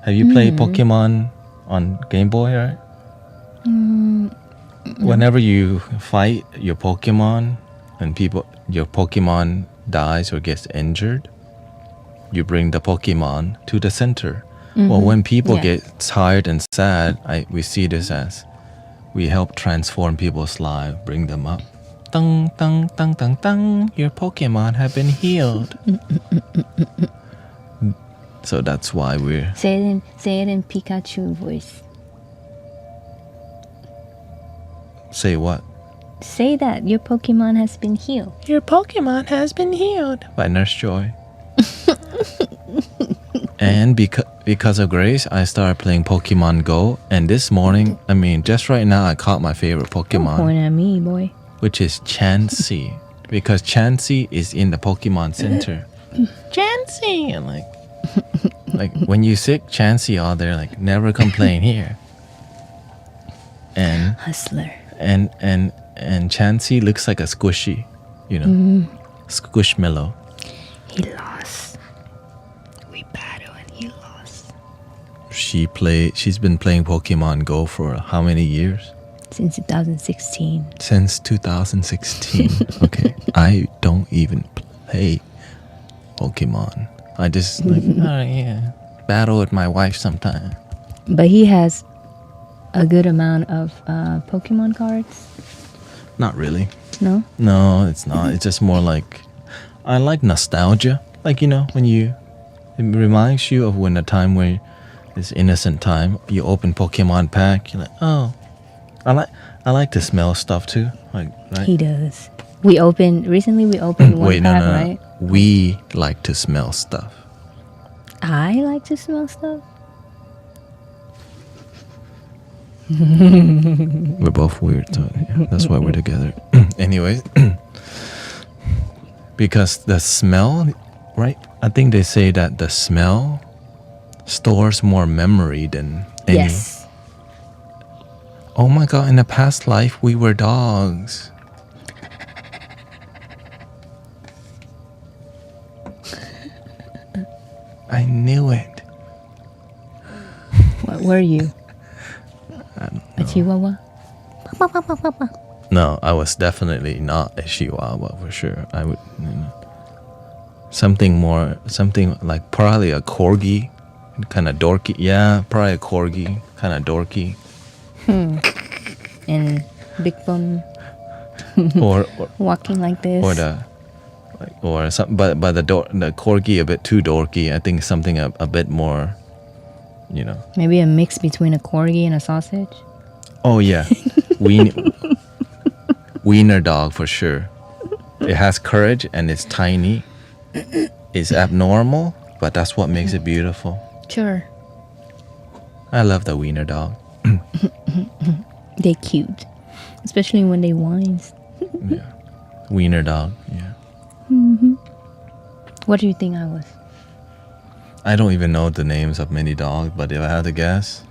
Have you played Pokemon on Game Boy, right? Whenever you fight your Pokemon and your Pokemon dies or gets injured, you bring the Pokemon to the center. Well, when people get tired and sad, we see this as we help transform people's lives, bring them up. Dang, dang, dang, dang, dang, your Pokemon have been healed. So that's why we're... Say it in Pikachu voice. Say what? Say that your Pokemon has been healed. Your Pokemon has been healed. By Nurse Joy. And because of Grace, I started playing Pokemon Go. And this morning, just right now, I caught my favorite Pokemon. Don't point at me, boy. Which is Chansey. Because Chansey is in the Pokemon Center. Chansey! And like when you sick, Chansey all there, like never complain here. And hustler. And Chansey looks like a squishy, squishmallow. He lost. We battle and he lost. She's been playing Pokemon Go for how many years? Since 2016. Since 2016. Okay. I don't even play Pokemon. I just battle with my wife sometime. But he has a good amount of Pokemon cards. Not really. No? No, it's not. It's just more like I like nostalgia. Like, when it reminds you of when a time where it's innocent time. You open Pokemon pack, you're like, oh. I like to smell stuff too. Like, right? He does. Recently we opened one pack, right? We like to smell stuff. I like to smell stuff? We're both weird, so that's why we're together. Anyways, because the smell, right? I think they say that the smell stores more memory than any. Yes. Oh my God, in a past life, we were dogs. I knew it. What were you? A Chihuahua? No, I was definitely not a Chihuahua for sure. I would, something like probably a Corgi. kind of dorky. Yeah, probably a corgi, kind of dorky. And big bum or walking like this. or some, but the corgi a bit too dorky. I think something a bit more, Maybe a mix between a corgi and a sausage. Oh yeah, wiener dog for sure. It has courage and it's tiny. It's abnormal, but that's what makes it beautiful. Sure. I love the wiener dog. They cute, especially when they whines. Yeah, wiener dog. Yeah. What do you think I was? I don't even know the names of many dogs, but if I had to guess,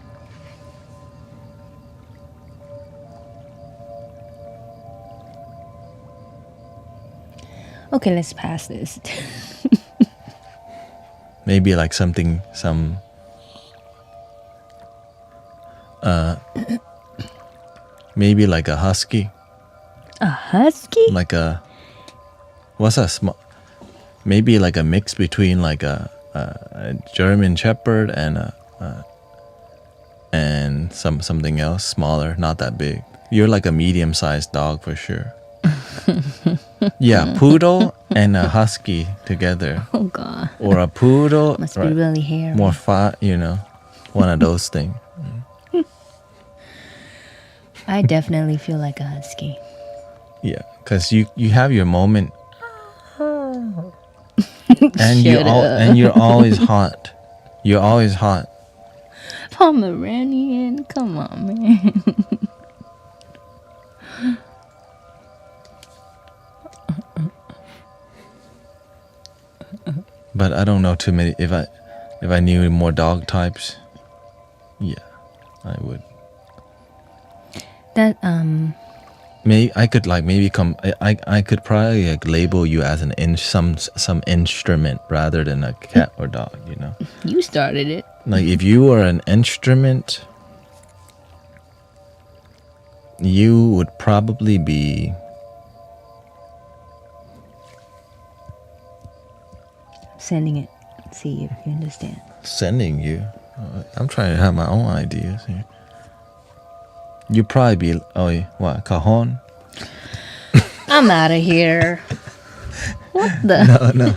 Okay, let's pass this. maybe like maybe like a husky, A husky? like a what's a small, maybe like a mix between like a German Shepherd and something else smaller, not that big. You're like a medium-sized dog for sure. Yeah, poodle and a husky together, Oh god. or a poodle, Must be right, really hairy. more fat, one of those things. I definitely feel like a husky. Yeah, because you have your moment, and you're always hot. You're always hot. Pomeranian, come on, man. But I don't know too many. If I knew more dog types, yeah, I would. That Maybe I could I could probably like label you as some instrument rather than a cat or dog. you started it. Like if you were an instrument, you would probably be Sending it. See if you understand. sending you. I'm trying to have my own ideas here. You'd probably be what, cajon? I'm out of here. What the? No.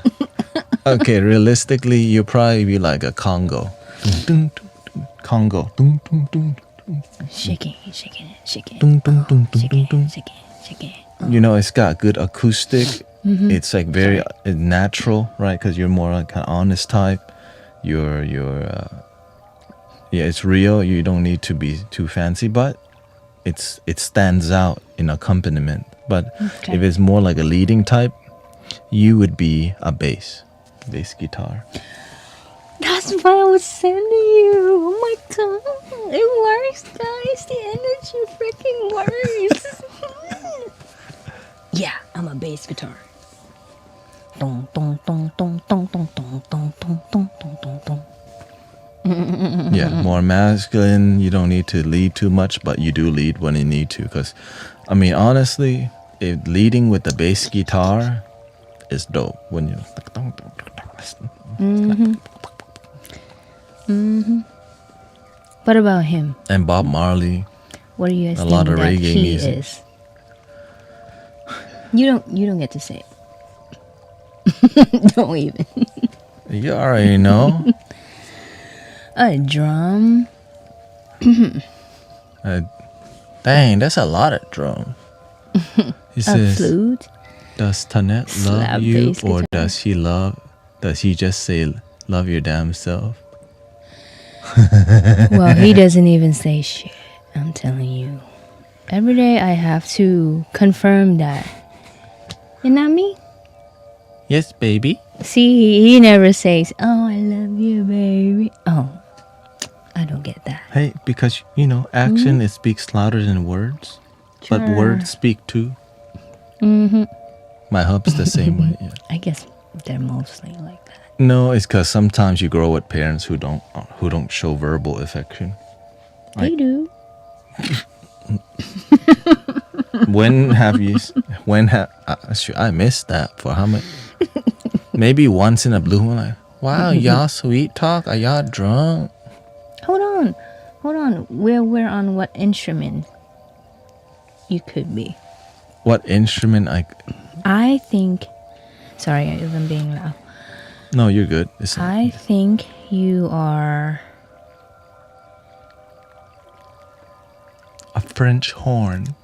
Okay, realistically, you'll probably be like a Congo. Congo. Shaking it. Shaking it. It's got good acoustic. It's like very natural, right? Because you're more like an honest type. You're it's real. You don't need to be too fancy, but it stands out in accompaniment. But if it's more like a leading type, you would be a bass guitar. That's what I was sending you. Oh my god. It works, guys. The energy freaking works. Yeah, I'm a bass guitar. Dong, dong, dong, dong, dong, dong, dong, dong, dong, dong, dong, dong, dong. Yeah, more masculine. You don't need to lead too much, but you do lead when you need to. Because, I mean, honestly, if leading with the bass guitar is dope. When you What about him? and Bob Marley, What do you guys A think lot of that reggae he music. is? You don't get to say it. Don't even. you already know. A drum. Dang, that's a lot of drums. He A says, flute. does Thanet love Slap you, bass or guitar. does he just say, love your damn self? Well, he doesn't even say shit. I'm telling you. Every day I have to confirm that. Isn't that me? Yes, baby. See, he never says, oh, I love you, baby. Oh, I don't get that. Hey, because, action, it speaks louder than words. But Sure. words speak too. My hub's the same way, yeah. I guess they're mostly like that. No, it's because sometimes you grow with parents who don't show verbal affection. They do. I missed that for how much? Maybe once in a blue moon, like, Wow, y'all sweet talk. Are y'all drunk? Hold on. We're on what instrument you could be. What instrument I think. Sorry, I'm being loud. No, you're good. I think you are a French horn.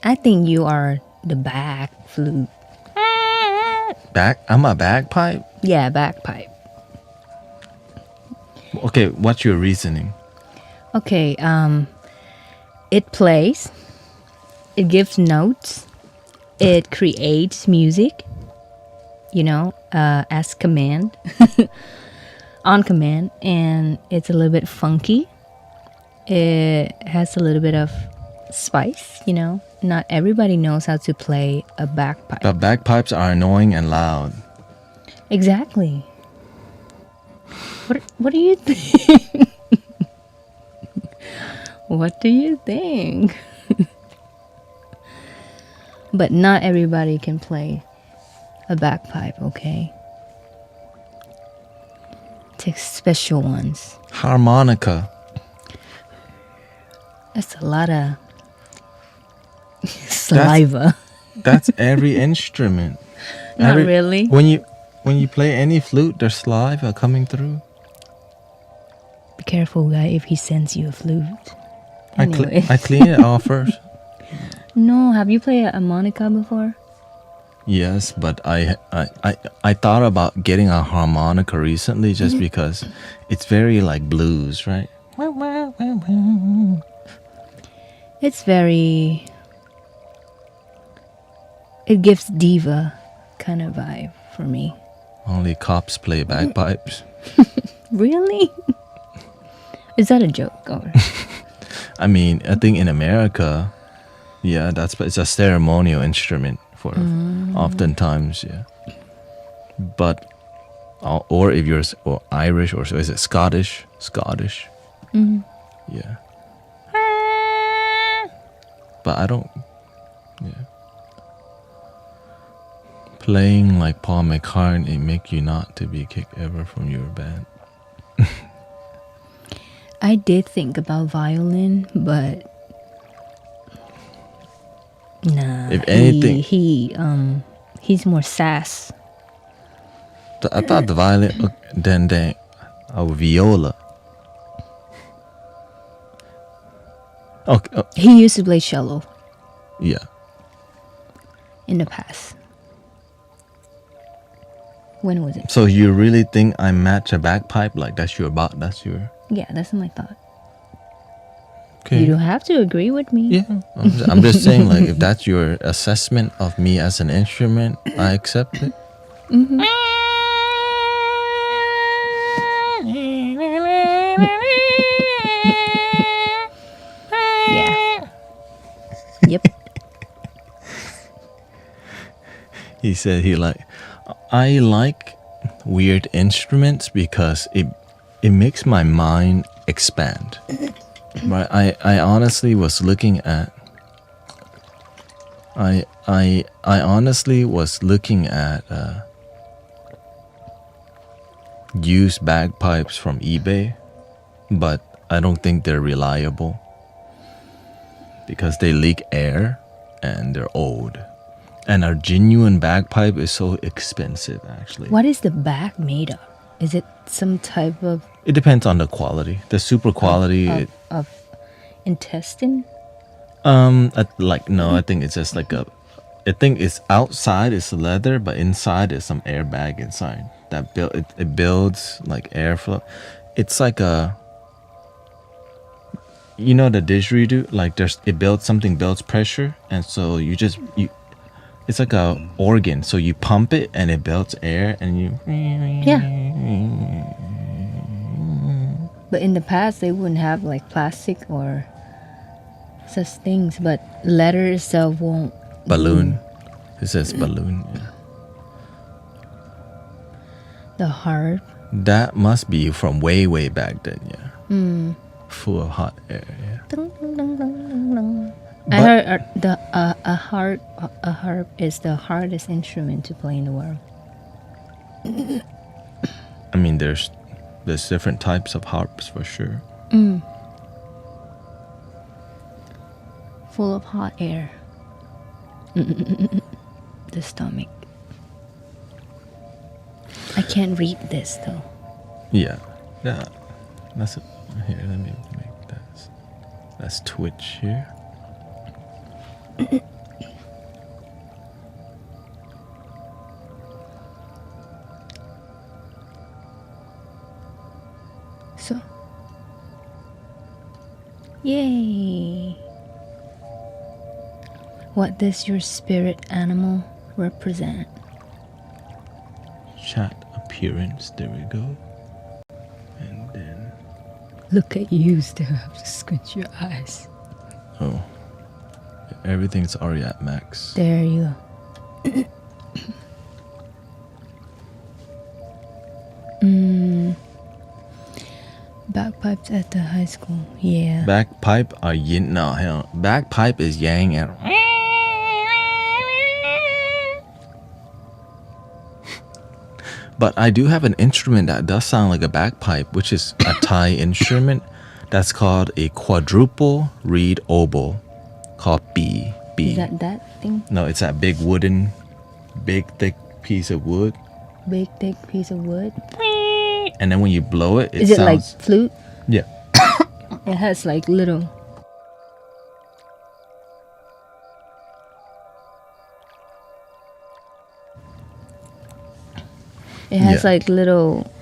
I think you are the back flute. I'm a bagpipe? Yeah, bagpipe. Okay, what's your reasoning? Okay, it plays, it gives notes, it creates music, as command, on command, and it's a little bit funky. It has a little bit of spice, Not everybody knows how to play a bagpipe. But bagpipes are annoying and loud. Exactly. What do you think? What do you think? But not everybody can play a bagpipe, okay? It takes special ones. Harmonica. That's a lot of saliva. That's every instrument. Not really. When you play any flute, there's saliva coming through. Be careful, guy, if he sends you a flute. Anyway. I clean it off first. No, have you played a harmonica before? Yes, but I thought about getting a harmonica recently just because it's very like blues, right? It's very... It gives diva kind of vibe for me. Only cops play bagpipes. Really? Is that a joke? Or? I mean, I think in America, yeah, it's a ceremonial instrument for oftentimes, yeah. But or if you're Irish or so, is it Scottish? Scottish. Yeah. But I don't. Yeah. Playing like Paul McCartney make you not to be kicked ever from your band. I did think about violin, but nah. If anything, he's more sass. I thought the violin, then viola. Okay. He used to play cello. Yeah. In the past. When was it? So you really think I match a bagpipe? Like that's your. Yeah, that's my thought. Okay. You don't have to agree with me. Yeah. I'm just saying, like, if that's your assessment of me as an instrument, I accept it. Yeah. Yep. He said I like weird instruments because it makes my mind expand. Right? I honestly was looking at used bagpipes from eBay, but I don't think they're reliable because they leak air and they're old. And our genuine bagpipe is so expensive, actually. What is the bag made of? Is it some type of... It depends on the quality. The super quality... Of intestine? No, I think it's just like I think it's outside it's leather, but inside is some airbag inside. It builds like airflow. It's like a... You know the didgeridoo? Like something builds pressure, and so it's like a organ, so you pump it and it builds air and you... Yeah. But in the past, they wouldn't have like plastic or such things, but leather itself won't... Balloon. It says balloon, yeah. The harp. That must be from way, way back then, yeah. Full of hot air, yeah. Dun, dun, dun, dun, dun, dun. I heard a harp is the hardest instrument to play in the world. I mean, there's different types of harps for sure. Full of hot air. The stomach. I can't read this though. Yeah. That's it. Here, let me make that. That's Twitch here. So. Yay! What does your spirit animal represent? Chat appearance. There we go. And then. Look at you, still have to squint your eyes. Oh. Everything's already at max. There you go. Bagpipes at the high school. Yeah. Bagpipe are yin. No, hell. Bagpipe is yang and. But I do have an instrument that does sound like a bagpipe, which is a Thai instrument that's called a quadruple reed oboe, called B. Is that thing? No, it's that big wooden, big thick piece of wood. Big thick piece of wood. And then when you blow it, Is it sounds like flute? Yeah. It has like little. It has like little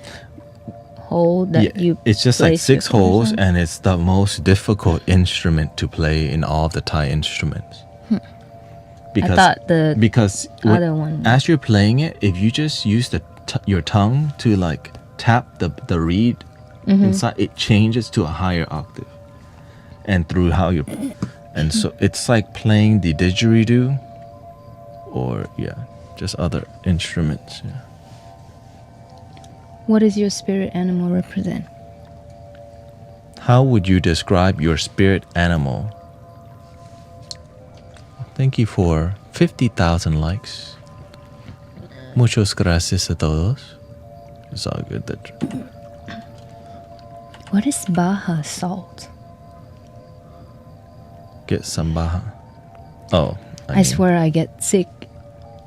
hole that you. It's just like place 6 it or holes, something? and it's the most difficult instrument to play in all the Thai instruments. Because, thought the because other one. as you're playing it, if you just use your tongue to like tap the reed inside, it changes to a higher octave, and through how you, and so it's like playing the didgeridoo, or just other instruments. Yeah. What does your spirit animal represent? How would you describe your spirit animal? Thank you for 50,000 likes. Muchos gracias a todos. It's all good. What is Baja salt? Get some Baja. Oh. I swear I get sick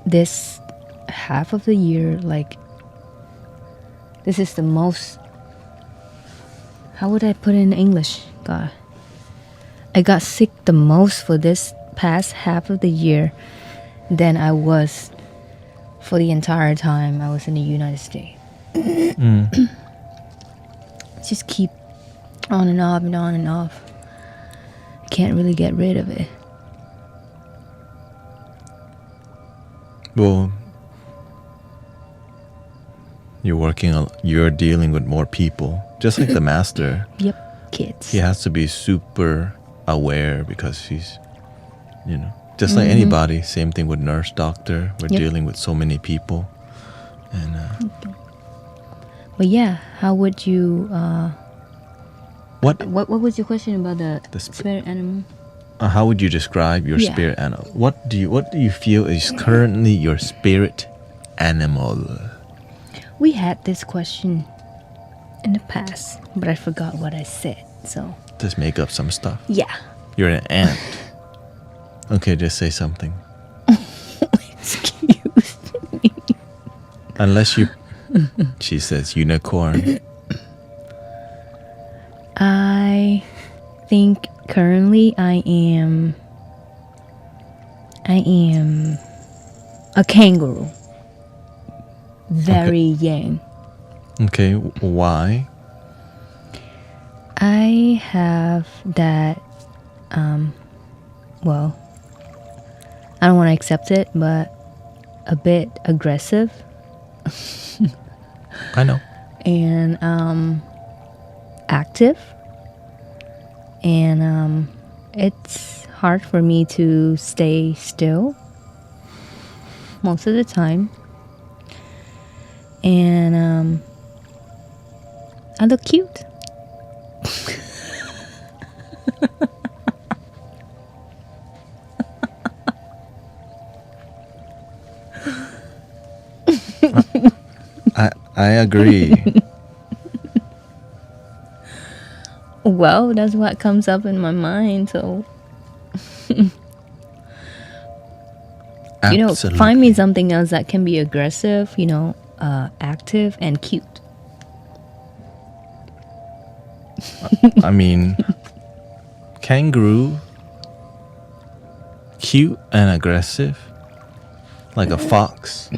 this half of the year. Like, this is the most. How would I put it in English? God. I got sick the most for this past half of the year than I was for the entire time I was in the United States. Just keep on and off and on and off. Can't really get rid of it. Well, you're dealing with more people. Just like the master. Yep, kids. He has to be super aware because he's, just like anybody. Same thing with nurse, doctor. We're dealing with so many people. And but yeah, how would you what was your question about the spirit animal? How would you describe your spirit animal? What do you feel is currently your spirit animal? We had this question in the past, but I forgot what I said. So just make up some stuff. Yeah. You're an ant. Okay, just say something. Excuse me. Unless you, she says unicorn. I think currently I am a kangaroo. Very yang. Okay, why? I have that, well, I don't want to accept it, but a bit aggressive. I know. And active. And it's hard for me to stay still most of the time. And I look cute. I agree. Well, that's what comes up in my mind. So, Absolutely. find me something else that can be aggressive, active and cute. I mean, kangaroo, cute and aggressive, like a fox.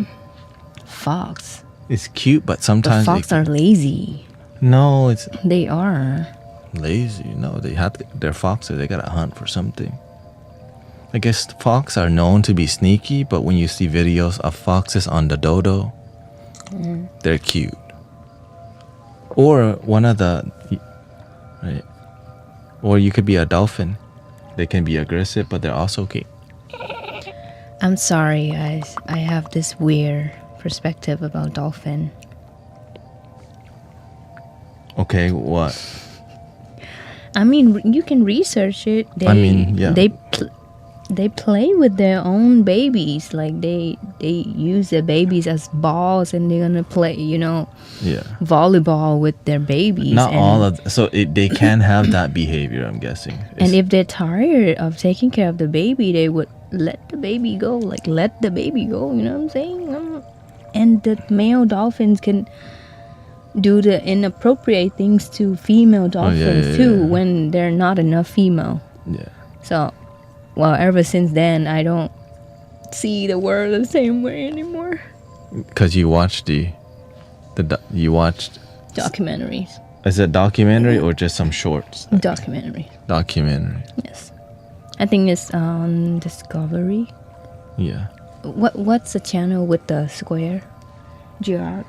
Fox. It's cute, but But sometimes fox are lazy. no, it's They are. lazy. No, they're foxes. They gotta hunt for something. I guess fox are known to be sneaky, but when you see videos of foxes on the dodo, they're cute. Or one of the, right? Or you could be a dolphin. They can be aggressive, but they're also cute. I'm sorry, guys. I have this weird perspective about dolphin. Okay, what? I mean, you can research it. Yeah. They play with their own babies. Like they use their babies as balls, and they're gonna play, Yeah. volleyball with their babies. Not and, all of so they can have that behavior. I'm guessing. And if they're tired of taking care of the baby, they would let the baby go. Like let the baby go. You know what I'm saying? And the male dolphins can do the inappropriate things to female dolphins too when there are not enough female. Yeah. So, well, ever since then, I don't see the world the same way anymore. Because you watched you watched. Documentaries. Is it documentary or just some shorts? Documentary. Documentary. Yes. I think it's on Discovery. Yeah. What's the channel with the square? GR.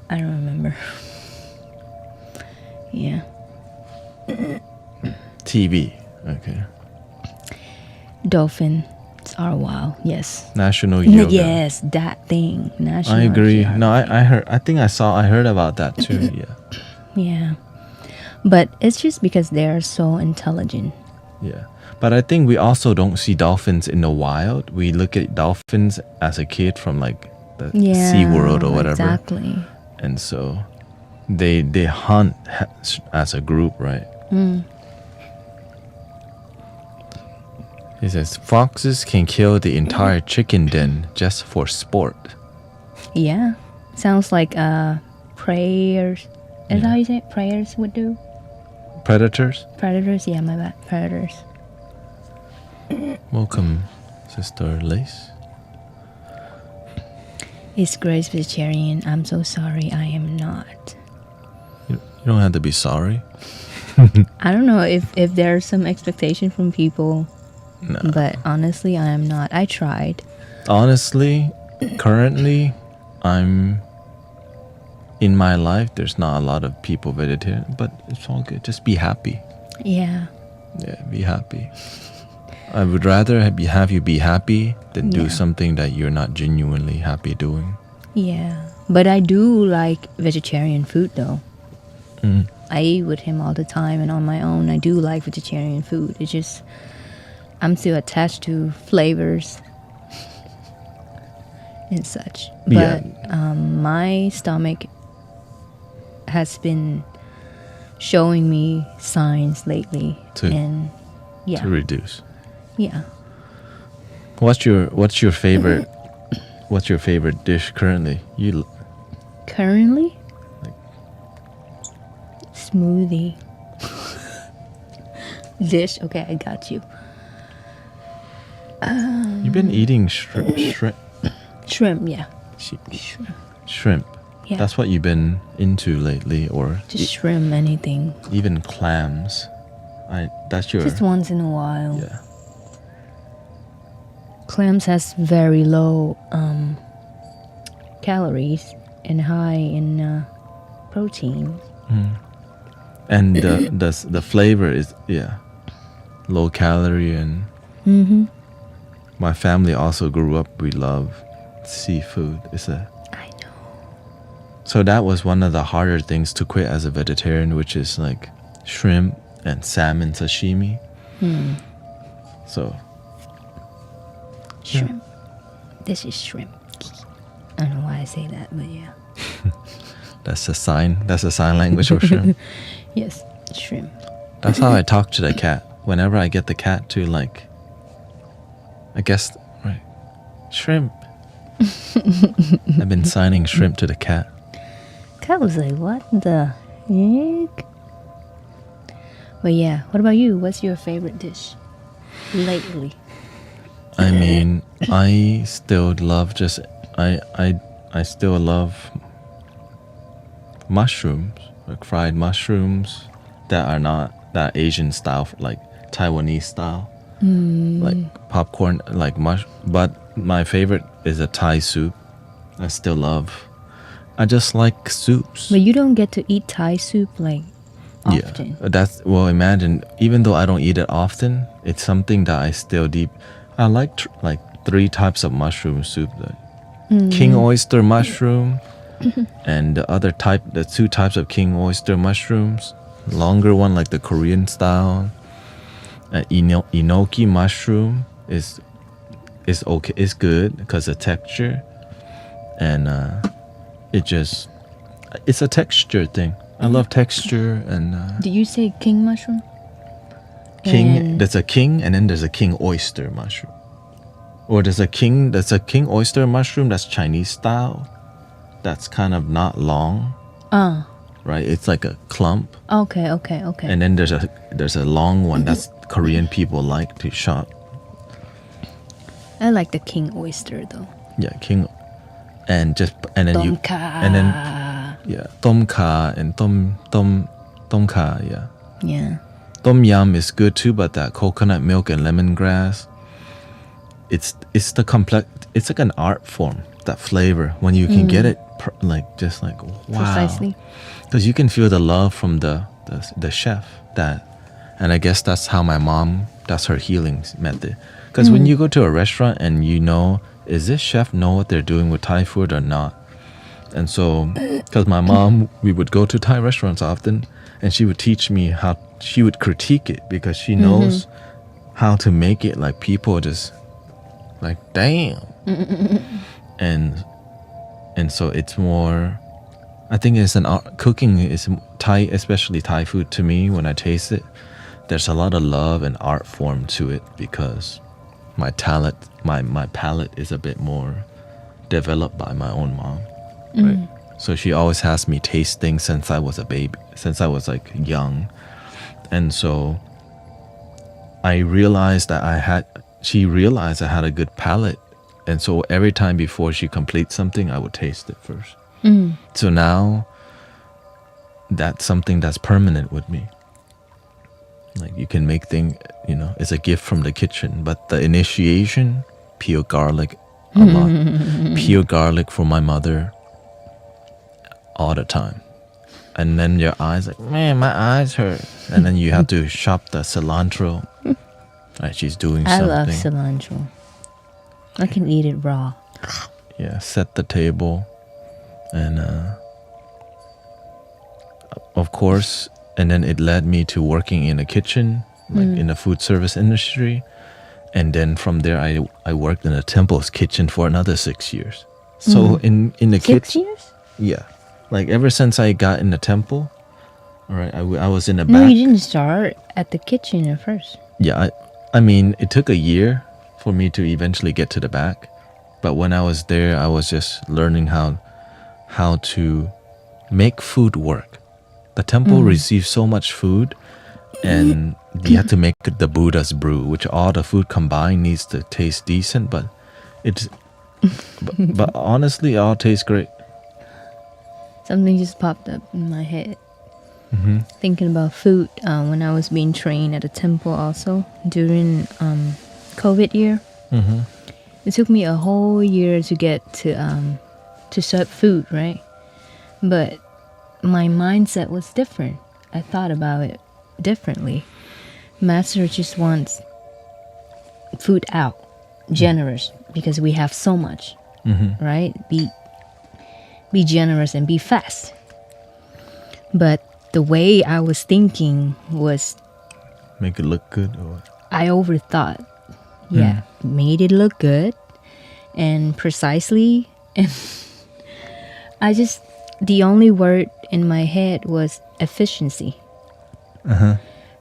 I don't remember. Yeah. TV. Okay. Dolphins are wild. Yes. National Yoga. Yes, that thing. National I agree. Geographic. No, I heard. I heard about that too. Yeah. Yeah. But it's just because they are so intelligent. Yeah. But I think we also don't see dolphins in the wild. We look at dolphins as a kid from like the SeaWorld or whatever. Exactly. And so they hunt as a group, right? He says foxes can kill the entire chicken den just for sport. Yeah. Sounds like prayers. Is that how you say it? Prayers would do? Predators? Predators? Yeah, my bad. Predators. Welcome, Sister Lace. Is Grace vegetarian? I'm so sorry, I am not. You don't have to be sorry. I don't know if there's some expectation from people, No. but honestly, I am not. I tried. Honestly, currently, I'm in my life. There's not a lot of people vegetarian, but it's all good. Just be happy. Yeah. Yeah, be happy. I would rather have you be happy than do something that you're not genuinely happy doing. Yeah. But I do like vegetarian food though. I eat with him all the time, and on my own, I do like vegetarian food. It's just, I'm still attached to flavors and such. But my stomach has been showing me signs lately. To reduce. Yeah. What's your favorite dish currently? Currently? Smoothie. Dish? Okay, I got you. You've been eating shrimp. Shrimp, yeah. Shrimp. Yeah. That's what you've been into lately, or Just shrimp, anything. even clams. That's your. Just once in a while. Yeah. Clams has very low calories and high in protein. And the flavor is low calorie, and my family also grew up. We love seafood. I know. So that was one of the harder things to quit as a vegetarian, which is like shrimp and salmon sashimi. So Shrimp. This is shrimp. I don't know why I say that, but yeah. That's a sign language for shrimp. Yes, shrimp. That's how I talk to the cat. Whenever I get the cat to like, I guess, right, shrimp. I've been signing shrimp to the cat. Cat was like, what the heck? But yeah, what about you? What's your favorite dish lately? I mean, I still love I still love mushrooms, like fried mushrooms that are not that Asian style, like Taiwanese style, like popcorn, like mush. But my favorite is a Thai soup. I still love. I just like soups. But you don't get to eat Thai soup like often. Yeah, that's well. Imagine, even though I don't eat it often, it's something that I still deep. I like like 3 types of mushroom soup: the king oyster mushroom, and the 2 types of king oyster mushrooms. Longer one like the Korean style. Enoki mushroom is okay. It's good because the texture, and it's a texture thing. I love texture and Did you say king mushroom? king. And- There's a king, and then there's a king oyster mushroom, or there's a king oyster mushroom that's Chinese style. That's kind of not long, right? It's like a clump. Okay. And then there's a long one that's Korean people like to shop. I like the king oyster though. Yeah, king, and then Tomka. and then yeah, tom kha and tom kha, yeah. Yeah. Tom yum is good too, but that coconut milk and lemongrass, it's the complex. It's like an art form. That flavor when you can get it just like wow. Precisely. Because you can feel the love from the chef and I guess that's how my mom, that's her healing method. Because when you go to a restaurant and is this chef know what they're doing with Thai food or not? And so, because my mom, we would go to Thai restaurants often, and she would teach me how, she would critique it because she knows how to make it like people just like, damn. And so it's more, I think it's an art. Cooking is Thai, especially Thai food to me. When I taste it, there's a lot of love and art form to it because my palate is a bit more developed by my own mom, right? So she always has me taste things since I was a baby, since I was like young, and so I realized that she realized I had a good palate. And so every time before she completes something, I would taste it first. So now that's something that's permanent with me. Like you can make things, it's a gift from the kitchen. But the initiation, peel garlic a lot. Peel garlic for my mother all the time. And then your eyes like, man, my eyes hurt. And then you have to chop the cilantro. Right, she's doing I something. love cilantro. I can eat it raw. Yeah, set the table. And of course, and then it led me to working in a kitchen, like in the food service industry. And then from there, I worked in a temple's kitchen for another 6 years. So in the kitchen. 6 years? Yeah. Like ever since I got in the temple, all right, I was in the No, back. you didn't start at the kitchen at first. Yeah, I mean, it took a year for me to eventually get to the back. But when I was there, I was just learning how to make food work. The temple receives so much food, and you have to make the Buddha's brew, which all the food combined needs to taste decent, but but honestly, it all tastes great. Something just popped up in my head. Thinking about food when I was being trained at a temple also during COVID year. It took me a whole year to get to serve food, right? But my mindset was different. I thought about it differently. Master just wants food out, generous, because we have so much, right? Be generous and be fast. But the way I was thinking was, Make it look good, or I overthought. Yeah, made it look good and precisely, The only word in my head was efficiency.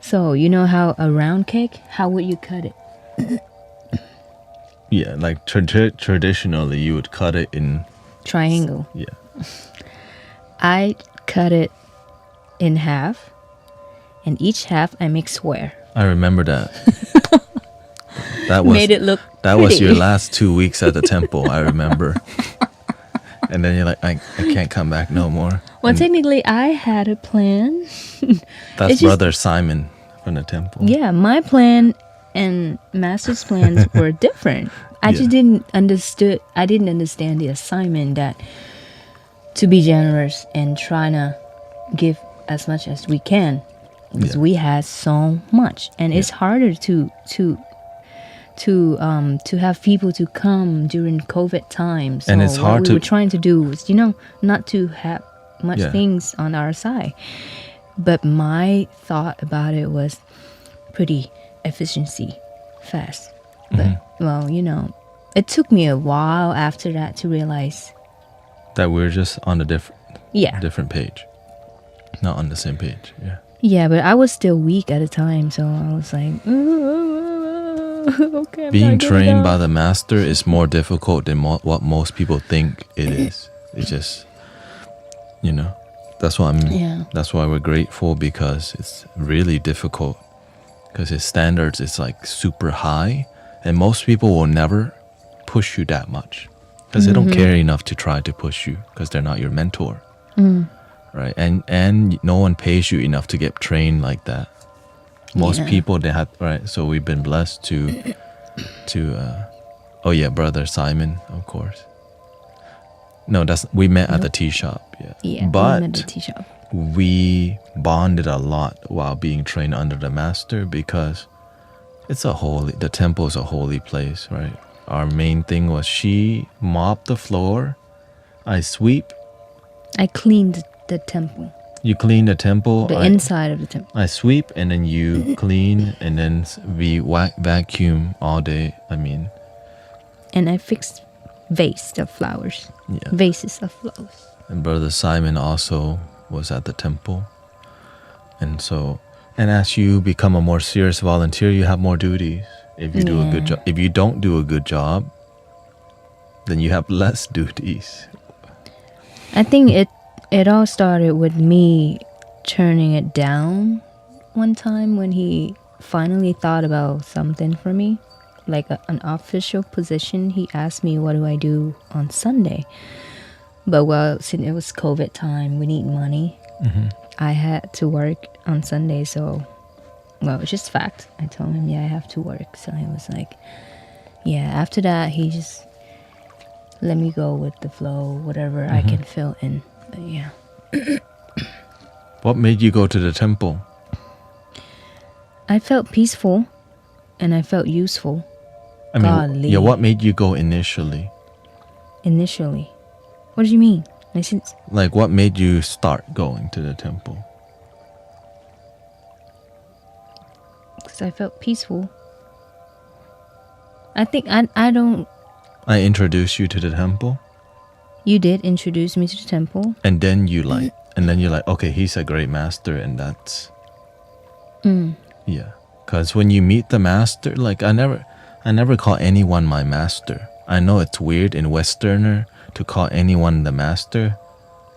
So you know how a round cake, how would you cut it? Yeah, like traditionally you would cut it in... Triangle. Yeah. I cut it in half, and each half I make square. I remember that. That was Made it look that was your pretty. last 2 weeks at the temple, I remember. And then you're like, I can't come back no more. Well, And technically, I had a plan. that's it's just- Brother Simon from the temple. Yeah, my plan and Master's plans were different. I just didn't understand the assignment that to be generous and trying to give as much as we can, because we had so much, and it's harder to have people to come during COVID times. So And it's hard what to- we were trying to do was, not to have much things on our side. But my thought about it was pretty efficiency fast. But well, it took me a while after that to realize That we're just on a different page. Not on the same page. Yeah. Yeah, but I was still weak at the time, so I was like, okay. I'm Being not gonna trained go. by the master is more difficult than what most people think it is. It's just, that's why that's why we're grateful, because it's really difficult, because his standards is like super high, and most people will never push you that much because they don't care enough to try to push you, because they're not your mentor. Right? And no one pays you enough to get trained like that. Most people, they have, right? So we've been blessed to Brother Simon, of course. No, we met at the tea shop. Yeah, But we met at the tea shop. we bonded a lot while being trained under the master, because the temple is a holy place, right? Our main thing was she mopped the floor, I sweep. I cleaned the temple, You clean the temple. the inside of the temple. I sweep, and then you clean, and then we vacuum all day. And I fixed vases of flowers. Yeah. Vases of flowers. And Brother Simon also was at the temple. And as you become a more serious volunteer, you have more duties. If you do a good job, if you don't do a good job, then you have less duties. I think it all started with me turning it down one time when he finally thought about something for me, like an official position. He asked me, what do I do on Sunday? But since it was COVID time, we need money. I had to work on Sunday, so it's just fact. I told him, I have to work. So he was like, after that, he just let me go with the flow, whatever I can fill in. But What made you go to the temple? I felt peaceful and I felt useful. Godly. What made you go initially? Initially. What do you mean? Like, what made you start going to the temple? Because I felt peaceful. I think I don't... I introduced you to the temple? You did introduce me to the temple. And then you're like, okay, he's a great master, and that's... Yeah. Because when you meet the master, like, I never call anyone my master. I know it's weird in Westerner to call anyone the master,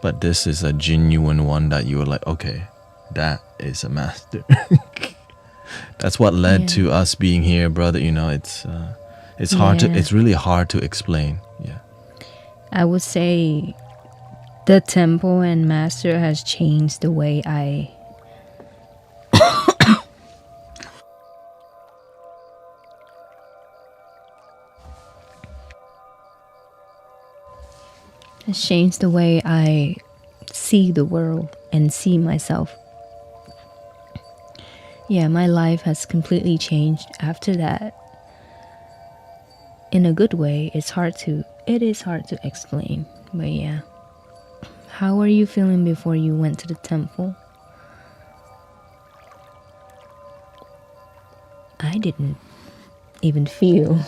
but this is a genuine one that you were like, okay, that is a master. That's what led to us being here, brother. It's hard to, it's really hard to explain. Yeah. I would say the temple and master has changed the way I see the world and see myself. Yeah, my life has completely changed after that. In a good way. It is hard to explain. But yeah. How were you feeling before you went to the temple? I didn't even feel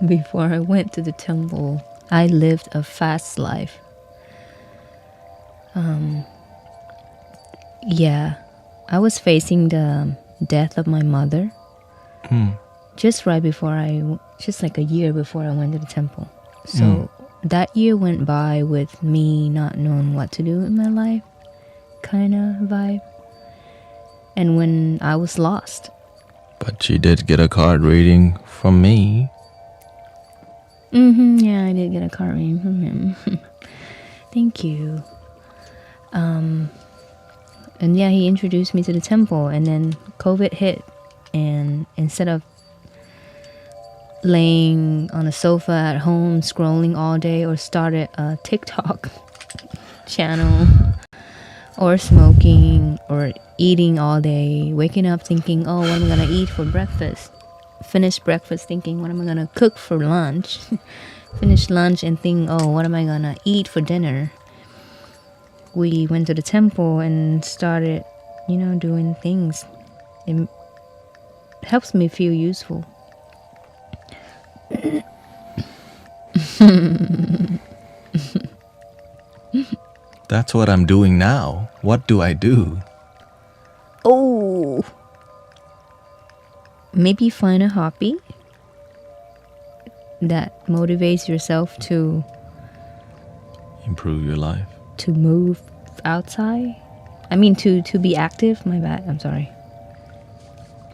before I went to the temple. I lived a fast life. Yeah, I was facing the death of my mother just right before just like a year before I went to the temple. So that year went by with me not knowing what to do in my life, kind of vibe. And when I was lost. But she did get a card reading from me. Yeah, I did get a card reading from him. Thank you. And yeah, he introduced me to the temple, and then COVID hit, and instead of laying on a sofa at home scrolling all day or started a TikTok channel or smoking or eating all day, waking up thinking, oh, what am I gonna eat for breakfast? Finish breakfast thinking, what am I gonna cook for lunch? Finish lunch and think, oh, what am I gonna eat for dinner? We went to the temple and started, doing things. It helps me feel useful. That's what I'm doing now. What do I do? Oh, maybe find a hobby that motivates yourself to Improve your life. to move outside. I mean, to be active. My bad. I'm sorry.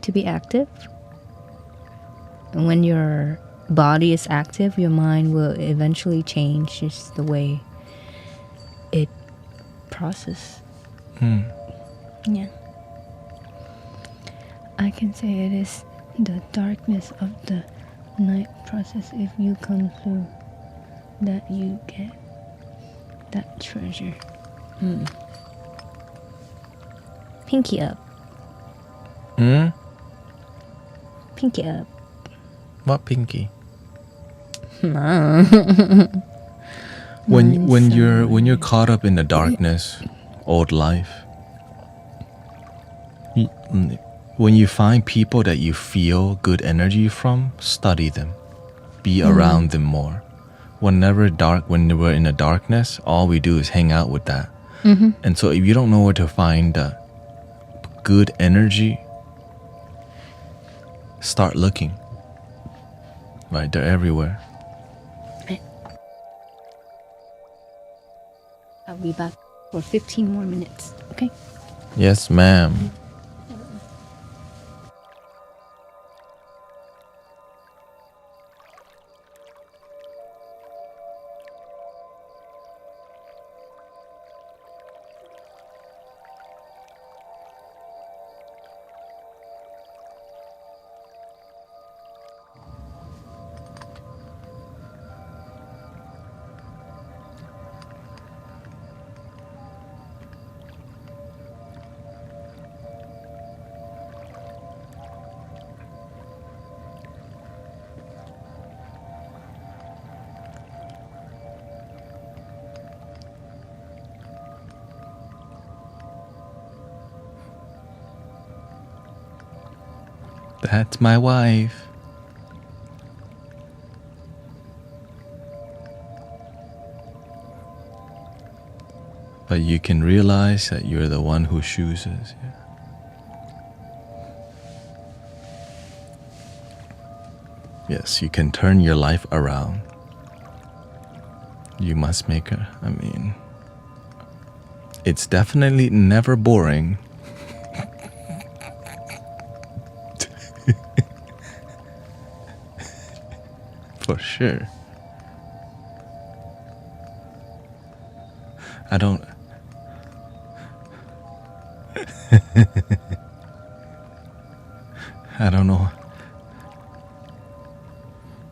To be active. And when your body is active, your mind will eventually change just the way it processes. Yeah. I can say it is the darkness of the night process. If you come through, that you get that treasure. Pinky up. Pinky up. What pinky? No. When you're caught up in the darkness, old life, when you find people that you feel good energy from, study them, be around them more. When we're in the darkness, all we do is hang out with that. And so if you don't know where to find good energy, start looking. Right, they're everywhere. I'll be back for 15 more minutes, okay? Yes, ma'am. That's my wife. But you can realize that you're the one who chooses. Yeah. Yes, you can turn your life around. You must make her. I mean, it's definitely never boring. For sure. I don't know.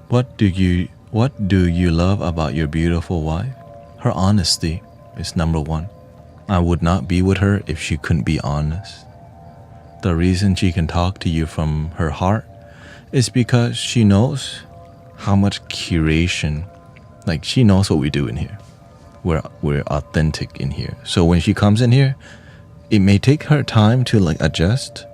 What do you love about your beautiful wife? Her honesty is number one. I would not be with her if she couldn't be honest. The reason she can talk to you from her heart is because she knows how much curation, like she knows what we do in here. We're authentic in here. So when she comes in here, it may take her time to like adjust,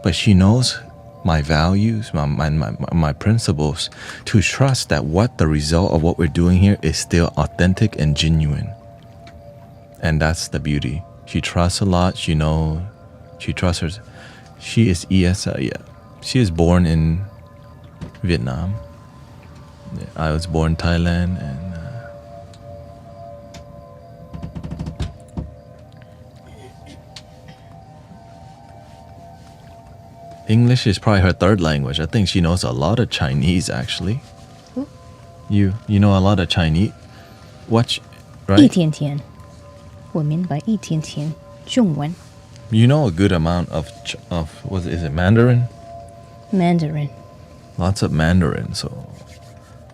but she knows my values, my principles, to trust that what the result of what we're doing here is still authentic and genuine. And that's the beauty. She trusts a lot. She trusts her. She is ESL, yeah. She is born in Vietnam. I was born in Thailand, and English is probably her third language. I think she knows a lot of Chinese, actually. Who? You know a lot of Chinese. What? 一 Right? 天天，我明白一天天中文 You know a good amount of is it Mandarin? Mandarin. Lots of Mandarin. So,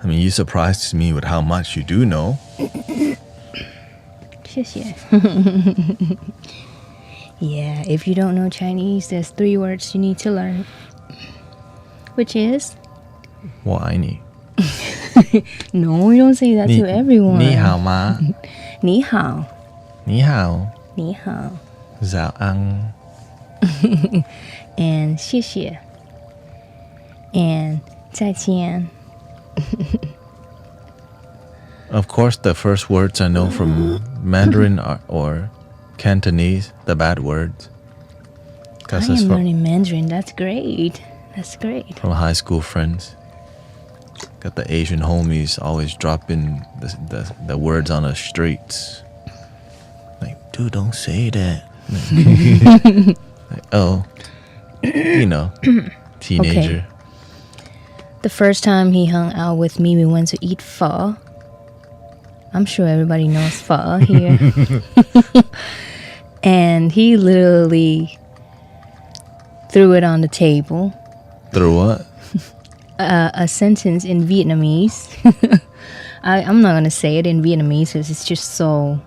I mean, you surprised me with how much you do know. 谢谢 Yeah, if you don't know Chinese, there's 3 words you need to learn, which is 我爱你. no, we don't say that to everyone. 你好吗?你好你好.你好早安. and 谢谢 and 再见 Of course, the first words I know from Mandarin or Cantonese, the bad words. I Because am it's learning Mandarin. That's great. from high school friends. Got the Asian homies always dropping the words on the streets. Like, dude, don't say that. Like, oh, teenager. Okay. The first time he hung out with me, we went to eat pho. I'm sure everybody knows pho here. And he literally threw it on the table. Through what? A sentence in Vietnamese. I'm not going to say it in Vietnamese because it's just so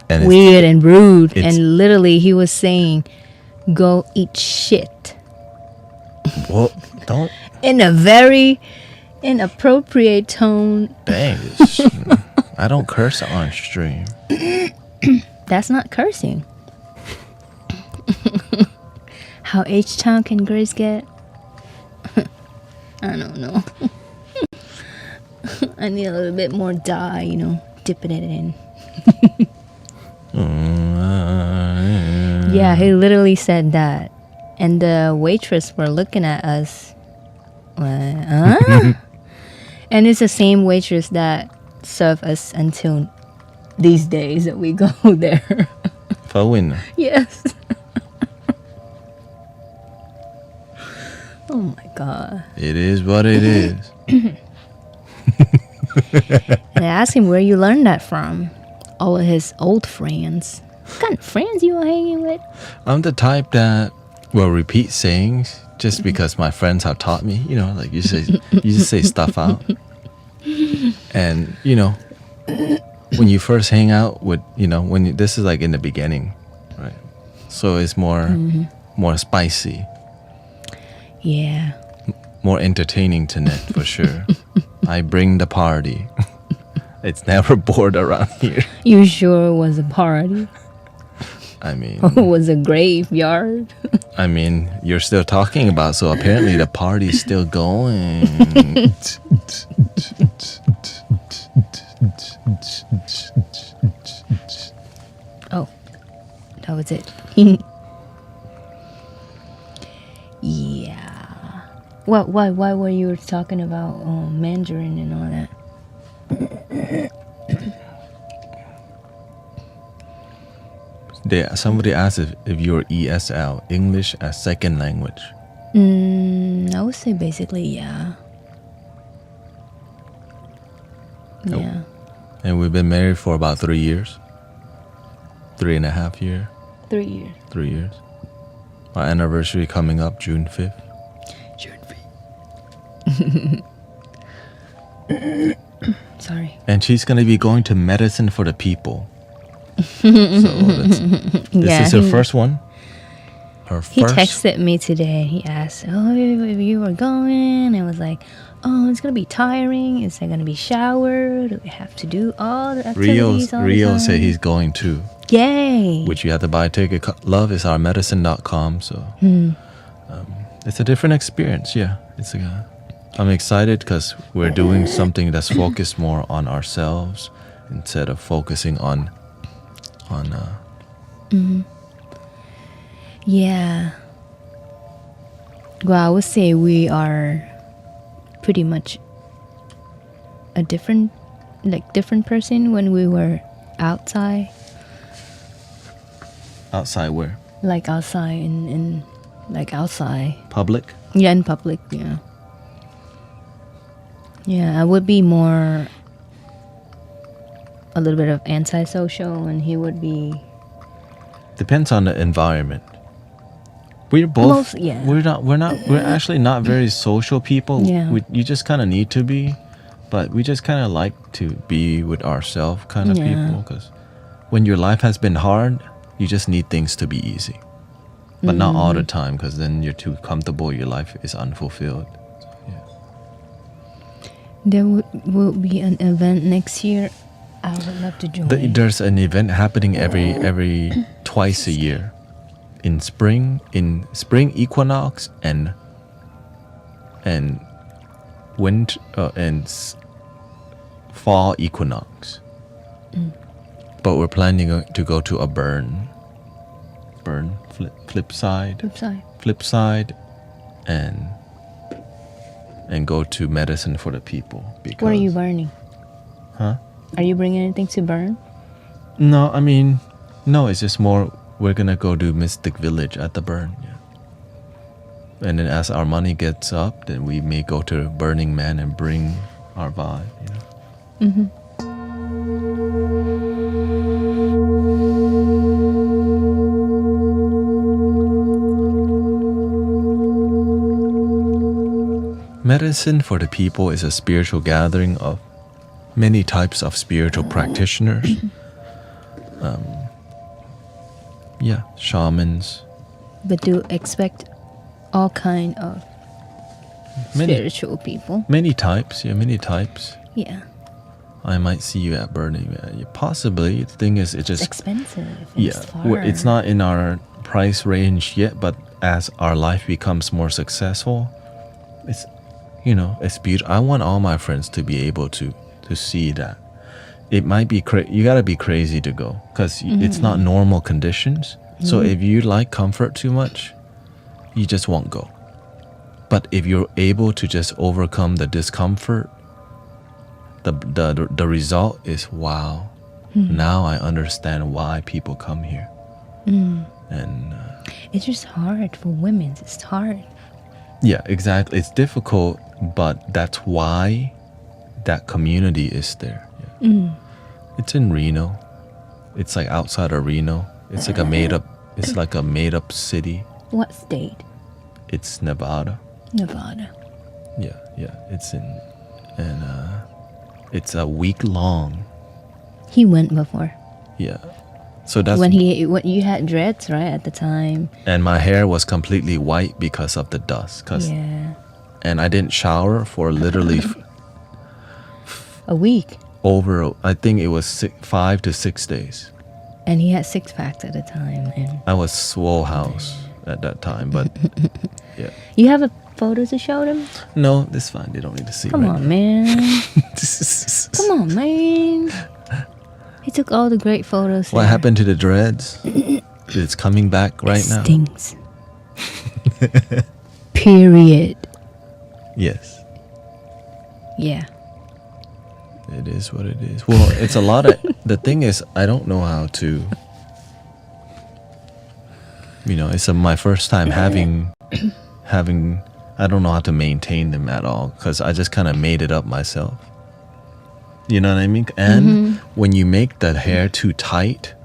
And weird and rude. it's- And literally he was saying, go eat shit. Well, don't. In a very inappropriate tone. Dang. I don't curse on stream. That's not cursing. How H-Town can girls get? I don't know. I need a little bit more dye, dipping it in. Yeah, he literally said that. And the waitress were looking at us. Huh? And it's the same waitress that serve us until these days that we go there. Phawin. Yes. Oh my god. It is what it is. And I asked him where you learned that from. All of his old friends. What kind of friends you are hanging with? I'm the type that will repeat sayings just because my friends have taught me. Like you just say stuff out. And when you first hang out with, this is like in the beginning, right? So it's more spicy, Yeah. more entertaining to net for sure. I bring the party. It's never bored around here. You sure it was a party? I mean, It was a graveyard? you're still talking about, so apparently the party's still going. Oh, that was it. Yeah. Why were you talking about Mandarin and all that? Somebody asked if you're ESL, English as second language. I would say basically, yeah. Oh. Yeah. And we've been married for about 3 years. 3.5 years. 3 years. 3 years. Our anniversary coming up June 5th. Sorry. And she's going to be going to Medicine for the People. So this is her first one. Her He first. texted me today. He asked, "Oh, if you were going," and I was like, "Oh, it's gonna be tiring. Is there gonna be shower? Do we have to do all the activities all the Rio time?" said he's going too, Yay! which you have to buy a ticket. Love is our medicine.com. So it's a different experience. Yeah, I'm excited because we're doing something that's focused more on ourselves instead of focusing on on Yeah. Well, I would say we are pretty much a different person when we were outside. outside where? Like outside in like outside. Public? Yeah, in public, yeah. Yeah, I would be more a little bit of antisocial and he would be Depends on the environment. We're both yeah. we're actually not very social people. Yeah. You just kind of need to be, but we just kind of like to be with ourselves kind of Yeah. people, because when your life has been hard, you just need things to be easy, but not all the time, because then you're too comfortable, your life is unfulfilled. There will be an event next year. I would love to join. There's an event happening every twice a year, in spring equinox and winter fall equinox. But we're planning to go to a flip side, and go to medicine for the people. Because, What are you burning? Huh? Are you bringing anything to burn? No, I mean, no, it's just more, we're gonna go do Mystic Village at the burn, yeah. And then as our money gets up, then we may go to Burning Man and bring our vibe, you know. Medicine for the People is a spiritual gathering of many types of spiritual practitioners. Shamans. But do expect all kind of spiritual people. Many types. Yeah. I might see you at Burning Man. Yeah, possibly. The thing is, it's just expensive. It's not in our price range yet, but as our life becomes more successful, it's beautiful. I want all my friends to be able to see that. It might be you gotta be crazy to go, because it's not normal conditions. So if you like comfort too much, you just won't go. But if you're able to just overcome the discomfort, the result is wow. Now I understand why people come here. And it's just hard for women. It's hard. Yeah, exactly. It's difficult, but that's why that community is there. Yeah. It's in Reno. It's like outside of Reno. It's like a made up city. What state? It's Nevada. Nevada. Yeah. It's it's a week long. He went before. Yeah. So that's when you had dreads, right, at the time. And my hair was completely white because of the dust. And I didn't shower for literally a week. I think it was 5 to 6 days. And he had 6 packs at the time. And I was swole house at that time, but yeah. You have a photo to show them? No, it's fine. They don't need to see. Come on, man. Come on, man. He took all the great photos. What happened to the dreads? It's coming back right now. Stings. Period. Yes. Yeah. It is what it is. Well, it's a lot of... The thing is, I don't know how to... it's my first time having... I don't know how to maintain them at all, because I just kind of made it up myself. You know what I mean? And when you make the hair too tight,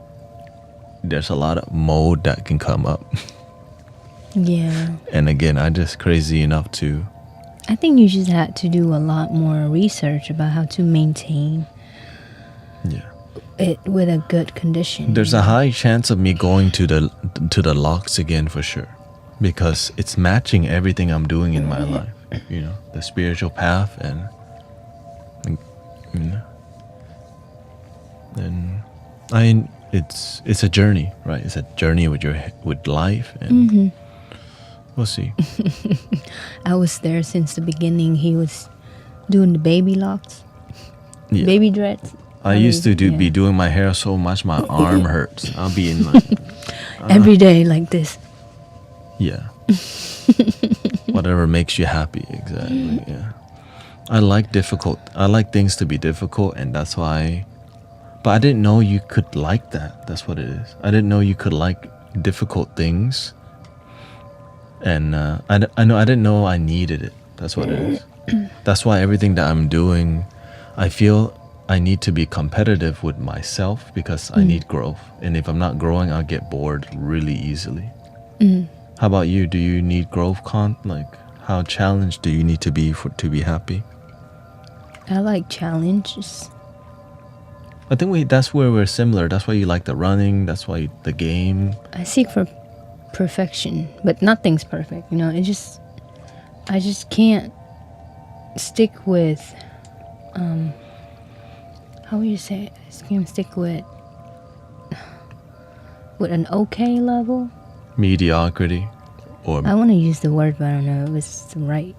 there's a lot of mold that can come up. Yeah. And again, I'm just crazy enough to... I think you just had to do a lot more research about how to maintain it with a good condition. There's a high chance of me going to the locks again for sure, because it's matching everything I'm doing in my life. The spiritual path and it's a journey, right? It's a journey with life, and we'll see. I was there since the beginning. He was doing the baby locks, Yeah. baby dreads. I used to be doing my hair so much my arm hurts. I'll be in like every day like this. yeah. Whatever makes you happy, exactly. Yeah. I like things to be difficult, and that's why. But I didn't know you could like that. That's what it is. I didn't know you could like difficult things, and I didn't know I needed it. That's what it is. That's why everything that I'm doing, I feel I need to be competitive with myself because I need growth. And if I'm not growing, I'll get bored really easily. How about you? Do you need growth? Like, how challenged do you need to be to be happy? I like challenges. I think that's where we're similar. That's why you like the running. That's why the game. I seek for perfection, but nothing's perfect. You know, I just can't stick with, how would you say it? I just can't stick with an okay level. Mediocrity, or I want to use the word, but I don't know if it's the right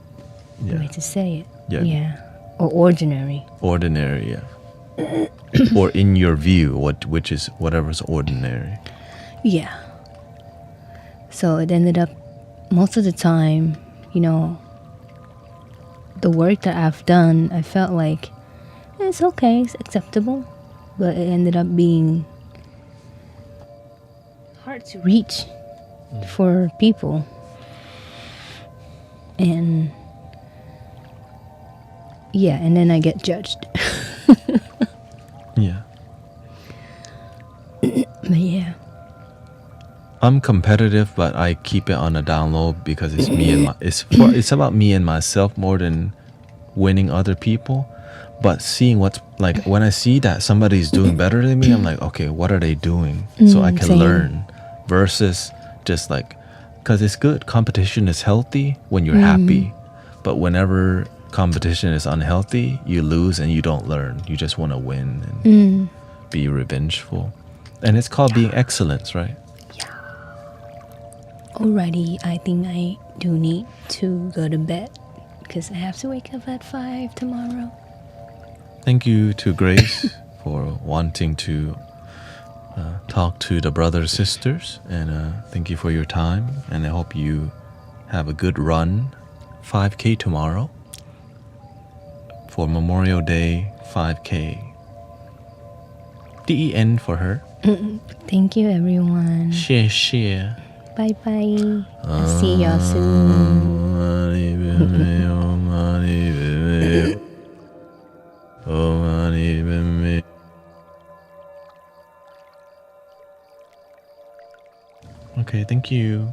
way to say it. Yeah. Or ordinary. Ordinary, yeah. Or in your view, which is whatever's ordinary. Yeah. So it ended up, most of the time, you know, the work that I've done, I felt like it's okay, it's acceptable, but it ended up being hard to reach for people. And yeah, and then I get judged. Yeah. But yeah. I'm competitive, but I keep it on a down low because it's me and it's about me and myself more than winning other people. But seeing what's like, when I see that somebody's doing better than me, I'm like, okay, what are they doing? So I can learn, versus just like, because it's good. Competition is healthy when you're happy, but whenever competition is unhealthy, you lose and you don't learn. You just want to win and be revengeful. And it's called being excellence, right? Alrighty, I think I do need to go to bed because I have to wake up at 5 tomorrow. Thank you to Grace for wanting to talk to the brothers sisters, and thank you for your time, and I hope you have a good run. 5K tomorrow for Memorial Day 5K. DEN for her. Thank you, everyone. Share. Bye bye. I'll see y'all soon. Okay, thank you.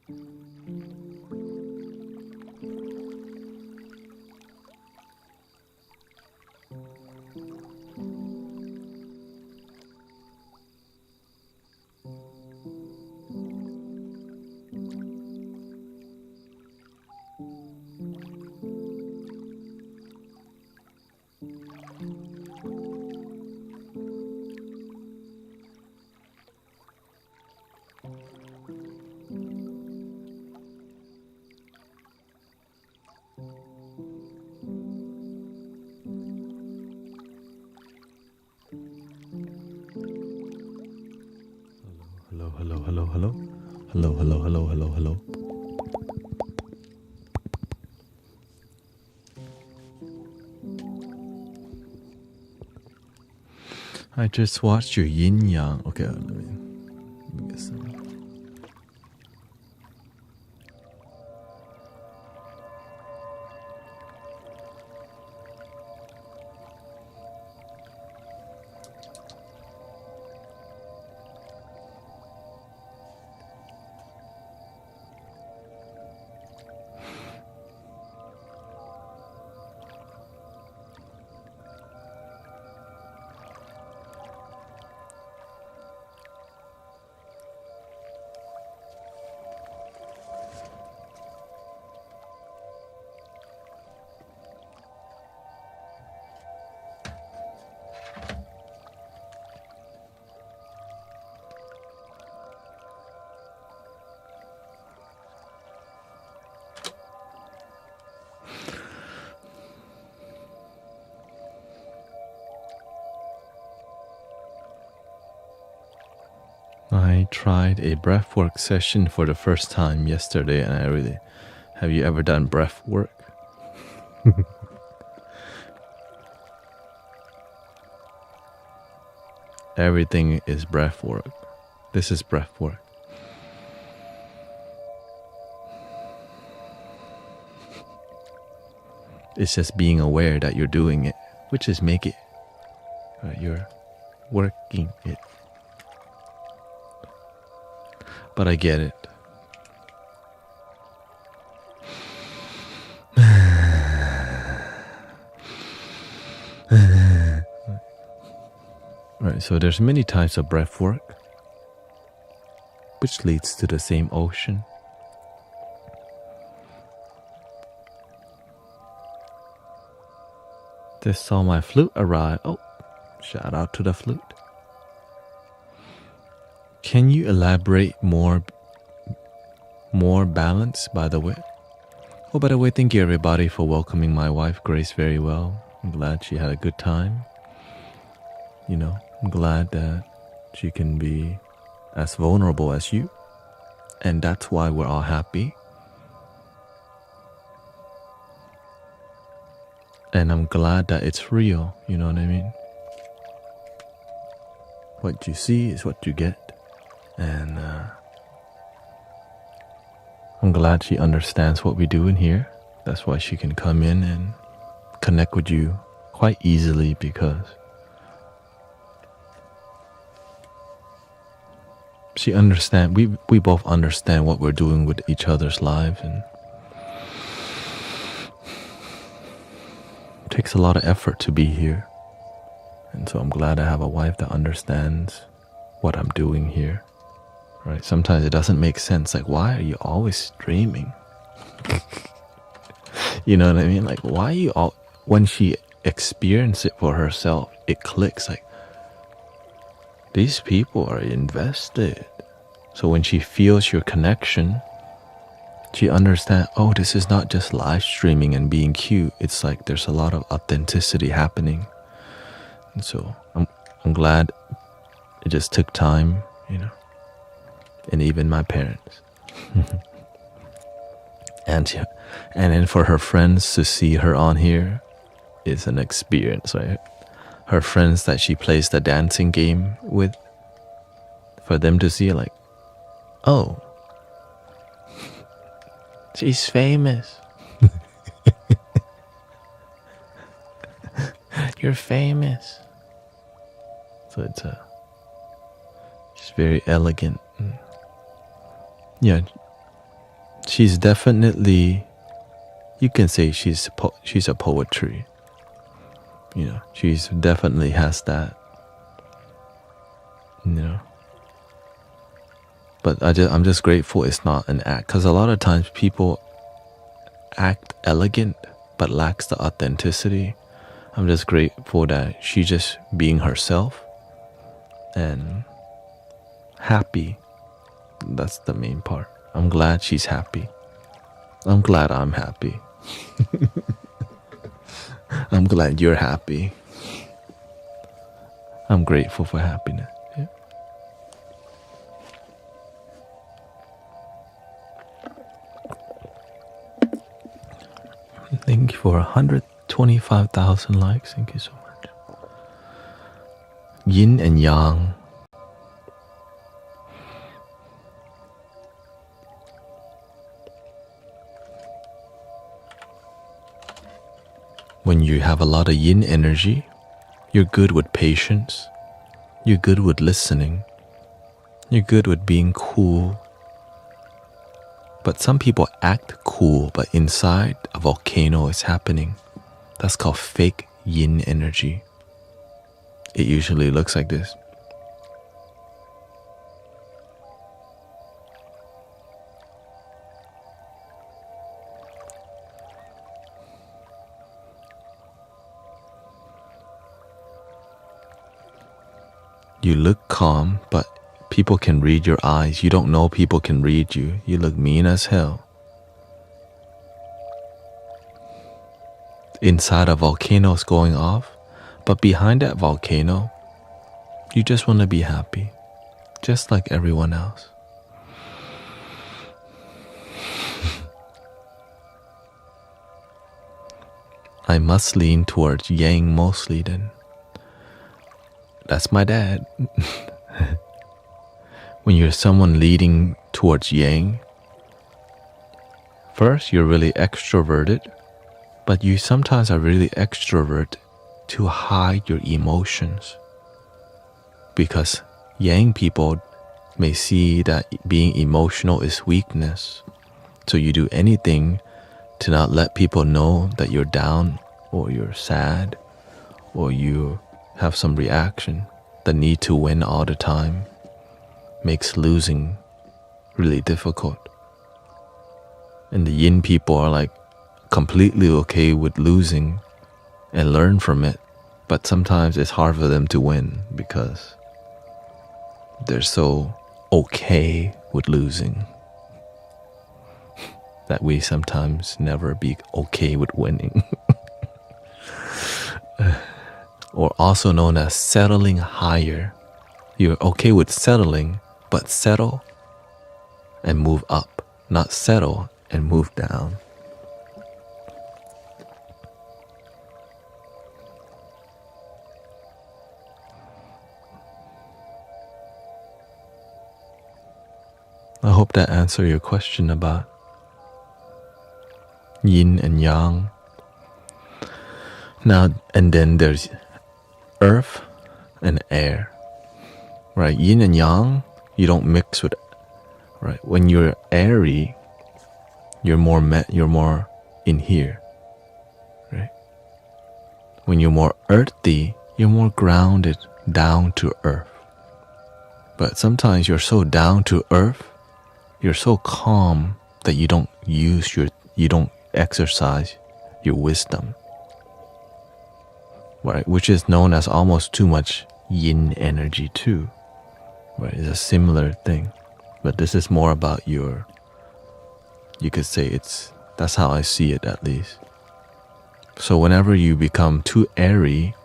Hello, hello, hello, hello. Hello, hello, hello, hello, hello. I just watched your yin yang. Okay, let me get some. I tried a breathwork session for the first time yesterday, and I really... Have you ever done breathwork? Everything is breathwork. This is breathwork. It's just being aware that you're doing it, which is make it. Right, you're working it. But I get it. Right, so there's many types of breath work, which leads to the same ocean. Just saw my flute arrive. Oh, shout out to the flute. Can you elaborate more balance, by the way? Oh, by the way, thank you everybody for welcoming my wife, Grace, very well. I'm glad she had a good time. You know, I'm glad that she can be as vulnerable as you. And that's why we're all happy. And I'm glad that it's real, you know what I mean? What you see is what you get. And I'm glad she understands what we do in here. That's why she can come in and connect with you quite easily, because she understands, we both understand what we're doing with each other's lives, and it takes a lot of effort to be here. And so I'm glad I have a wife that understands what I'm doing here. Right? Sometimes it doesn't make sense. Like, why are you always streaming? You know what I mean? Like, why are you all... When she experiences it for herself, it clicks. Like, these people are invested. So when she feels your connection, she understands, oh, this is not just live streaming and being cute. It's like there's a lot of authenticity happening. And so I'm glad it just took time, you know. And even my parents. And then for her friends to see her on here is an experience, right? Her friends that she plays the dancing game with, for them to see, like, oh, she's famous. You're famous. So it's very elegant. Yeah, she's definitely, you can say she's a poetry. You know, she's definitely has that. You know, but I'm just grateful it's not an act, because a lot of times people act elegant but lacks the authenticity. I'm just grateful that she's just being herself and happy. That's the main part. I'm glad she's happy. I'm glad I'm happy. I'm glad you're happy. I'm grateful for happiness. Yeah. Thank you for 125,000 likes. Thank you so much. Yin and Yang. When you have a lot of yin energy, you're good with patience, you're good with listening, you're good with being cool. But some people act cool, but inside a volcano is happening. That's called fake yin energy. It usually looks like this. You look calm, but people can read your eyes. You don't know people can read you. You look mean as hell. Inside a volcano is going off, but behind that volcano, you just want to be happy, just like everyone else. I must lean towards yang mostly then. That's my dad. When you're someone leading towards yang, first you're really extroverted, but you sometimes are really extrovert to hide your emotions. Because yang people may see that being emotional is weakness. So you do anything to not let people know that you're down or you're sad or you have some reaction. The need to win all the time makes losing really difficult. And the yin people are like completely okay with losing and learn from it. But sometimes it's hard for them to win because they're so okay with losing that we sometimes never be okay with winning. Or also known as settling higher. You're okay with settling, but settle and move up, not settle and move down. I hope that answered your question about yin and yang. Now, and then there's earth and air, right? Yin and yang, you don't mix with, right? When you're airy, you're more in here, right? When you're more earthy, you're more grounded, down to earth. But sometimes you're so down to earth, you're so calm that you don't exercise your wisdom, right? Which is known as almost too much yin energy too, right? It's a similar thing, but this is more about you could say that's how I see it at least. So whenever you become too airy,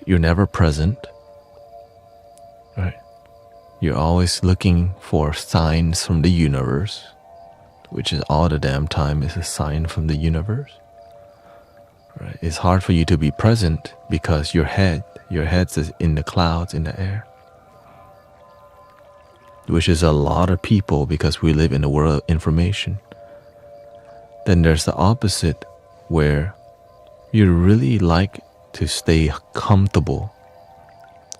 you're never present, right? You're always looking for signs from the universe, which is all the damn time is a sign from the universe. Right? It's hard for you to be present because your head's in the clouds, in the air. Which is a lot of people because we live in a world of information. Then there's the opposite where you really like to stay comfortable,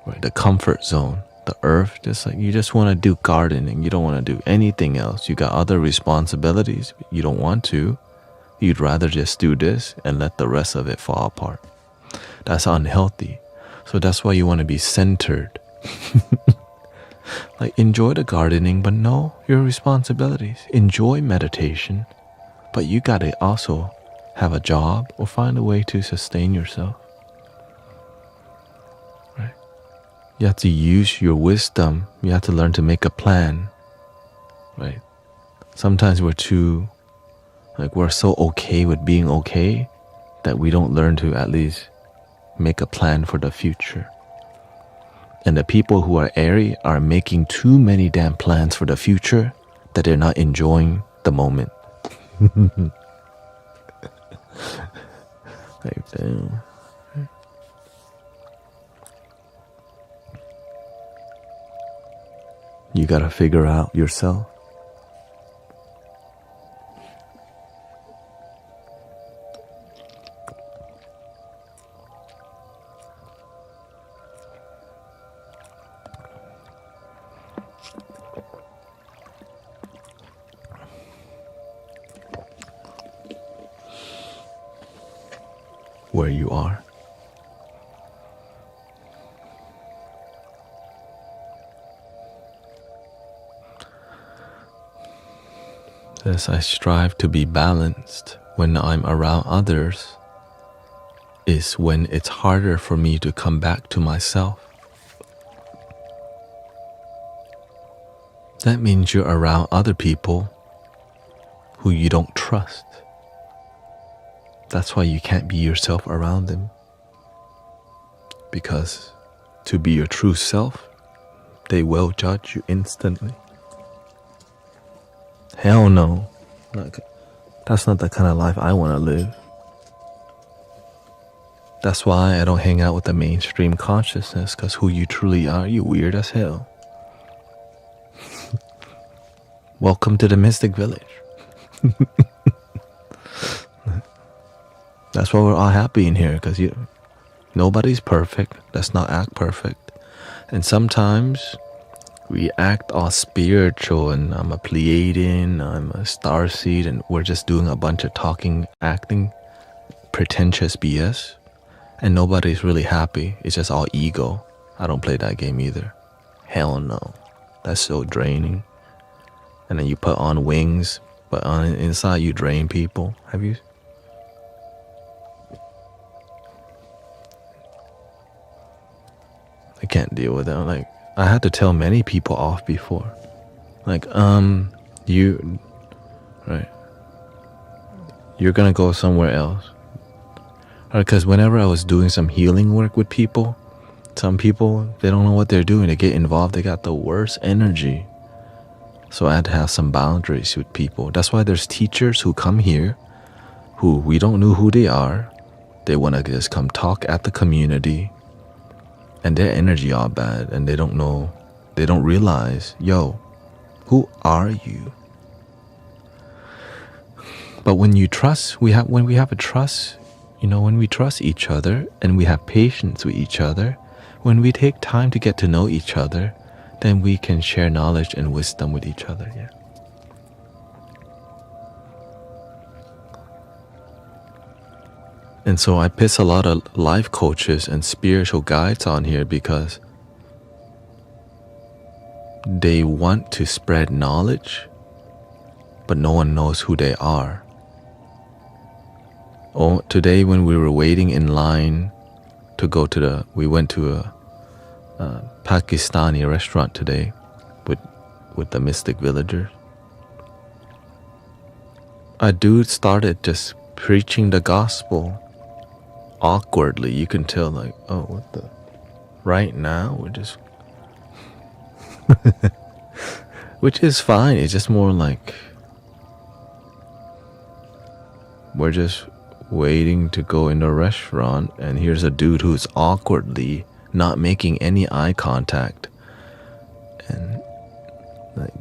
right? The comfort zone. the earth, just like you just want to do gardening, you don't want to do anything else, you got other responsibilities, you don't want to, you'd rather just do this and let the rest of it fall apart. That's unhealthy. So that's why you want to be centered. Like, enjoy the gardening, but know your responsibilities. Enjoy meditation, but you gotta also have a job or find a way to sustain yourself. Right? You have to use your wisdom. You have to learn to make a plan. Right? Sometimes we're so okay with being okay that we don't learn to at least make a plan for the future. And the people who are airy are making too many damn plans for the future that they're not enjoying the moment. Like, damn. You gotta figure out yourself. Where you are. As I strive to be balanced when I'm around others, is when it's harder for me to come back to myself. That means you're around other people who you don't trust. That's why you can't be yourself around them. Because to be your true self, they will judge you instantly. Hell no. That's not the kind of life I want to live. That's why I don't hang out with the mainstream consciousness, because who you truly are, you weird as hell. Welcome to the Mystic Village. That's why we're all happy in here, because nobody's perfect. Let's not act perfect. And sometimes we act all spiritual, and I'm a Pleiadian, I'm a starseed, and we're just doing a bunch of talking, acting, pretentious BS, and nobody's really happy. It's just all ego. I don't play that game either. Hell no. That's so draining. And then you put on wings, but on inside you drain people. Have you? I can't deal with that. Like, I had to tell many people off before. Like, you're gonna go somewhere else. Because whenever I was doing some healing work with people, some people, they don't know what they're doing. They get involved, they got the worst energy. So I had to have some boundaries with people. That's why there's teachers who come here, who we don't know who they are. They want to just come talk at the community, and their energy all bad, and they don't know, they don't realize, yo, who are you? But when you trust, when we have a trust, when we trust each other and we have patience with each other, when we take time to get to know each other, then we can share knowledge and wisdom with each other. Yeah. And so I piss a lot of life coaches and spiritual guides on here because they want to spread knowledge, but no one knows who they are. Oh, today when we were waiting in line to go to we went to a Pakistani restaurant today with the Mystic Villagers. A dude started just preaching the gospel awkwardly. You can tell, like, oh, what the, right now we're just which is fine. It's just more like we're just waiting to go in a restaurant, and here's a dude who's awkwardly not making any eye contact, and like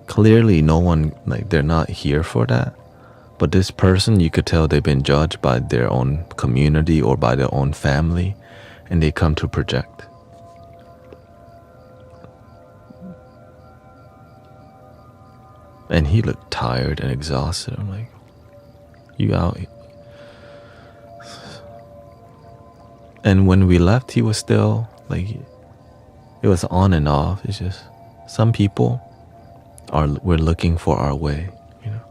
clearly no one, like, they're not here for that. But this person, you could tell they've been judged by their own community or by their own family, and they come to project. And he looked tired and exhausted. I'm like, you out? And when we left, he was still like, it was on and off. It's just some people we're looking for our way, you know.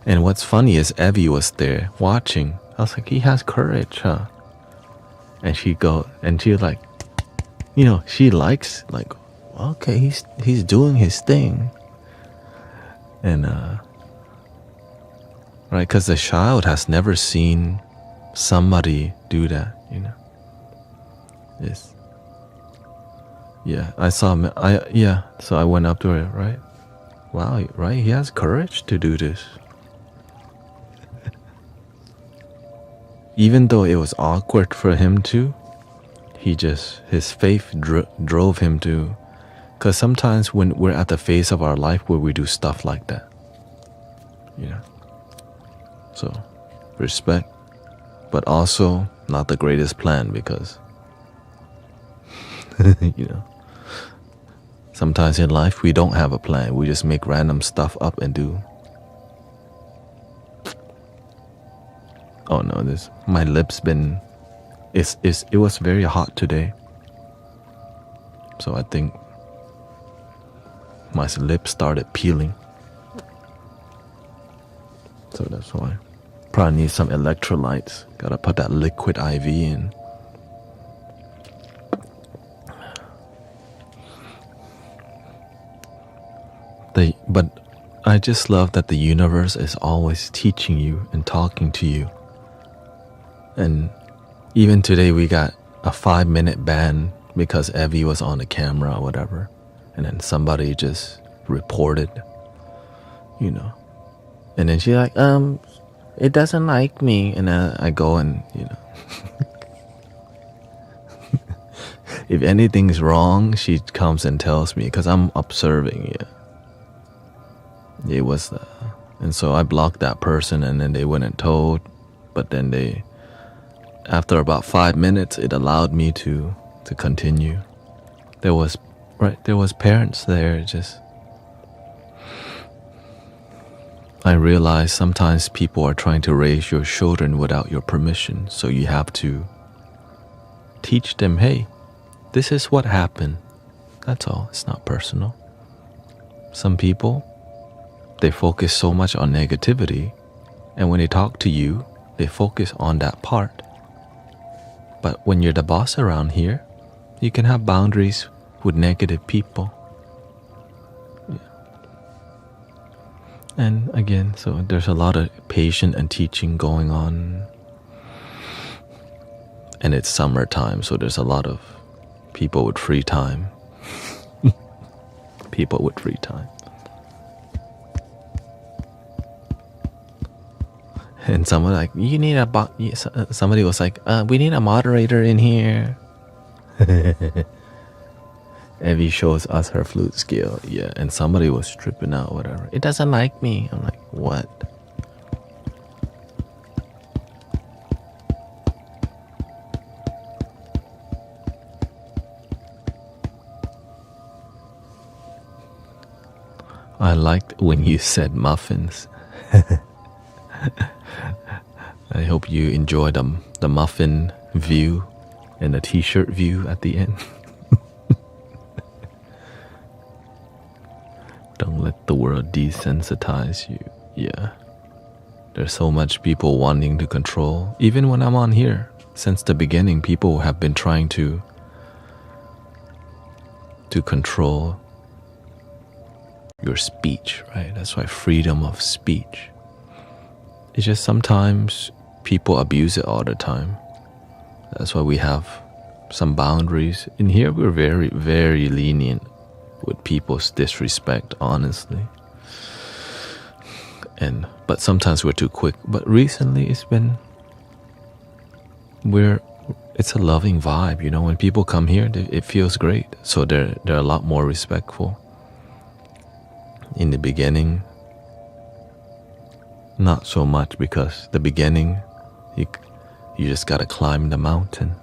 And what's funny is Evie was there watching. I was like, he has courage, huh? And she was like, you know, she likes, like, okay, he's doing his thing. And right, because the child has never seen somebody do that, you know. It's, yeah, I saw him. So I went up to her, right? Wow, right? He has courage to do this. Even though it was awkward for him too, his faith drove him to. Because sometimes when we're at the phase of our life where we do stuff like that, you know. So, respect, but also not the greatest plan because, you know, sometimes in life we don't have a plan. We just make random stuff up and do. Oh no, my lips been, it was very hot today. So I think my lips started peeling. So that's why. Probably need some electrolytes. Gotta put that liquid IV in. But I just love that the universe is always teaching you and talking to you. And even today we got a 5-minute ban because Evie was on the camera or whatever. And then somebody just reported, you know. And then she's like, it doesn't like me. And I go and, you know. If anything's wrong, she comes and tells me because I'm observing, yeah. It was, and so I blocked that person and then they went and told. But then after about 5 minutes, it allowed me to continue. There was parents there. Just, I realized sometimes people are trying to raise your children without your permission. So you have to teach them, hey, this is what happened. That's all. It's not personal. Some people, they focus so much on negativity, and when they talk to you, they focus on that part. But when you're the boss around here, you can have boundaries with negative people. Yeah. And again, so there's a lot of patience and teaching going on. And it's summertime, so there's a lot of people with free time. People with free time. And someone like, somebody was like, we need a moderator in here. Evie shows us her flute skill. Yeah, and somebody was tripping out, whatever. It doesn't like me. I'm like, what? I liked when you said muffins. I hope you enjoy the muffin view and the t-shirt view at the end. Don't let the world desensitize you. Yeah. There's so much people wanting to control. Even when I'm on here, since the beginning, people have been trying to control your speech, right? That's why freedom of speech. It's just sometimes people abuse it all the time. That's why we have some boundaries. In here, we're very, very lenient with people's disrespect, honestly. But sometimes we're too quick. But recently, it's a loving vibe, you know. When people come here, it feels great. So they're a lot more respectful. In the beginning, not so much, because the beginning, you just gotta climb the mountain.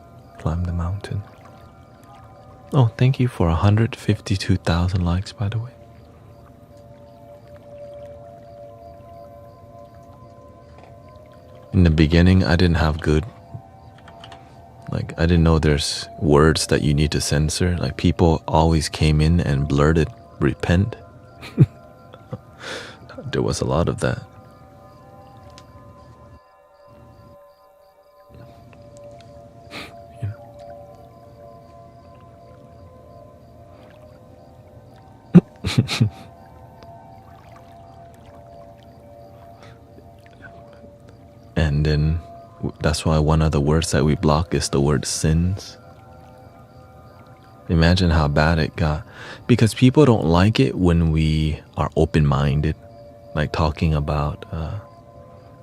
Oh, thank you for 152,000 likes, by the way. In the beginning, I didn't have good, like, I didn't know there's words that you need to censor. Like, people always came in and blurted, repent. There was a lot of that. You know? And then that's why one of the words that we block is the word sins. Imagine how bad it got. Because people don't like it when we are open-minded. Like talking about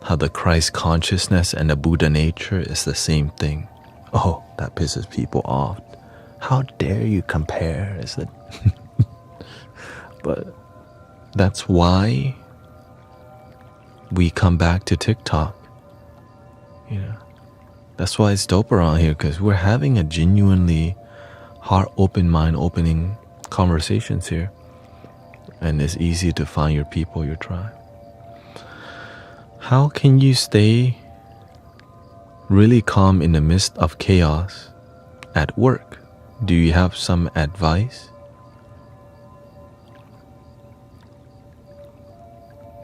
how the Christ consciousness and the Buddha nature is the same thing. Oh, that pisses people off. How dare you compare? Is it? But that's why we come back to TikTok. You know, that's why it's dope around here, because we're having a genuinely heart open, mind opening conversations here, and it's easy to find your people, your tribe. How can you stay really calm in the midst of chaos at work? Do you have some advice?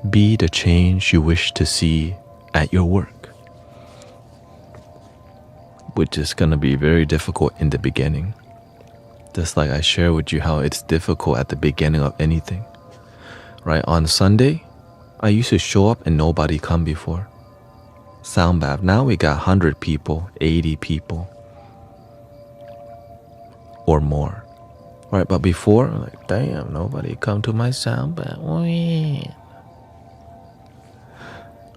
Be the change you wish to see at your work. Which is going to be very difficult in the beginning. Just like I share with you how it's difficult at the beginning of anything. Right? On Sunday, I used to show up and nobody come before. Sound bath. Now we got 100 people, 80 people, or more. Right? But before, I'm like, damn, nobody come to my sound bath.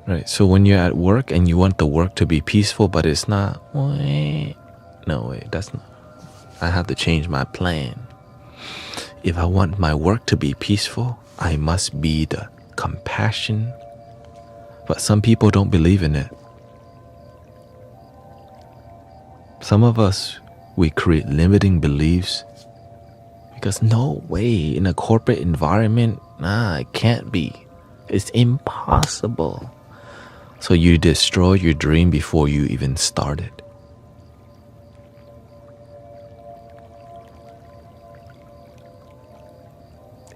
Right, so when you're at work and you want the work to be peaceful, but it's not, no way, that's not, I have to change my plan. If I want my work to be peaceful, I must be the compassion. But some people don't believe in it. Some of us, we create limiting beliefs because no way in a corporate environment, it can't be. It's impossible. So you destroy your dream before you even started.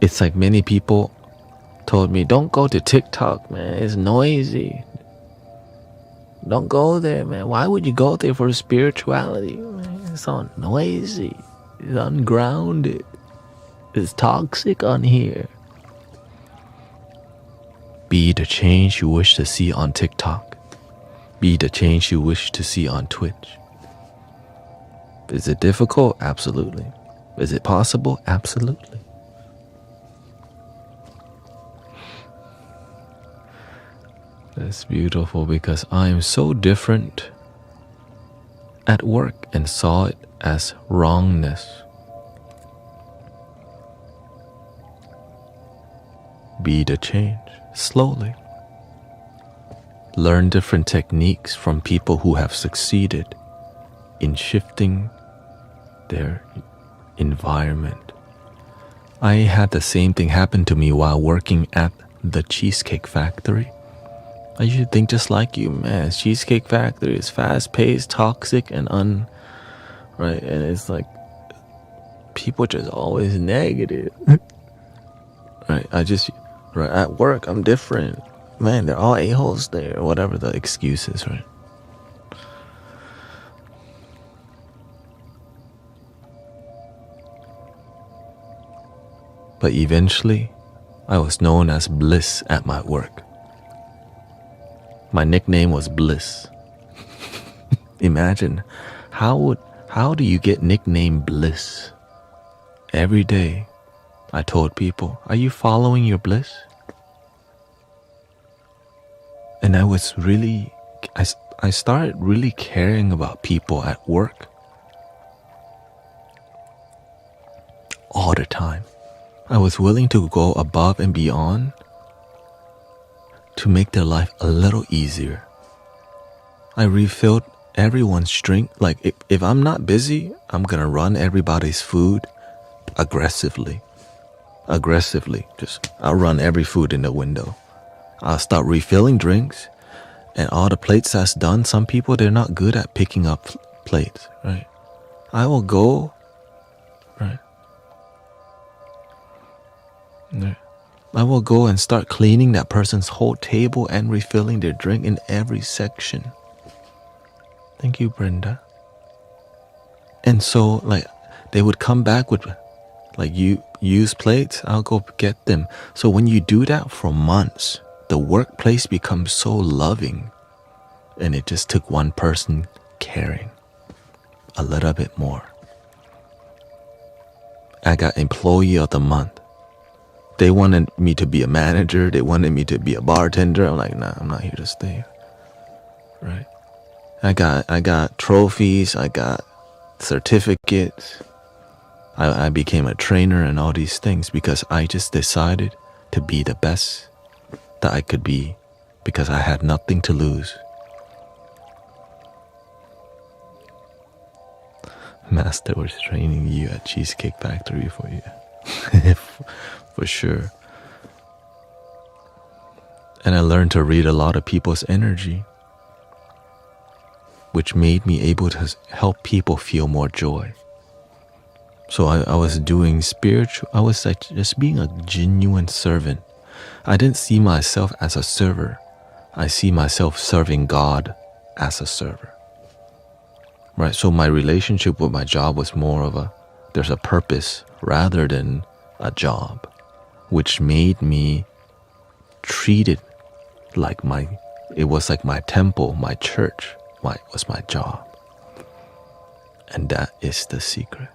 It's like many people told me, don't go to TikTok, man. It's noisy. Don't go there, man. Why would you go there for spirituality? Man, it's so noisy. It's ungrounded. It's toxic on here. Be the change you wish to see on TikTok. Be the change you wish to see on Twitch. Is it difficult? Absolutely. Is it possible? Absolutely. That's beautiful because I am so different at work and saw it as wrongness. Be the change. Slowly. Learn different techniques from people who have succeeded in shifting their environment. I had the same thing happen to me while working at the Cheesecake Factory. I used to think just like you, man. Cheesecake Factory is fast-paced, toxic, and right, and it's like people just always negative. Right, right, at work, I'm different. Man, they're all a-holes there, whatever the excuse is, right? But eventually, I was known as Bliss at my work. My nickname was Bliss. Imagine, how do you get nicknamed Bliss? Every day, I told people, are you following your bliss? And I started really caring about people at work. All the time. I was willing to go above and beyond to make their life a little easier. I refilled everyone's drink. Like if I'm not busy, I'm gonna run everybody's food aggressively. Just I'll run every food in the window. I'll start refilling drinks, And all the plates that's done, some people, they're not good at picking up plates, right? I will go, right? I will go and start cleaning that person's whole table and refilling their drink in every section. Thank you, Brenda. And so, like, they would come back with, like, you use plates, I'll go get them. So when you do that for months, the workplace becomes so loving. And it just took one person caring a little bit more. I got employee of the month. They wanted me to be a manager. They wanted me to be a bartender. I'm like, nah, I'm not here to stay. Right? I got trophies. I got certificates. I became a trainer and all these things because I just decided to be the best that I could be because I had nothing to lose. Master was training you at Cheesecake Factory for you. For sure. And I learned to read a lot of people's energy, which made me able to help people feel more joy. So I was doing spiritual, I was like just being a genuine servant. I didn't see myself as a server. I see myself serving God as a server. Right, so my relationship with my job was more of there's a purpose rather than a job, which made me treat it like it was like my temple, my church, was my job. And that is the secret.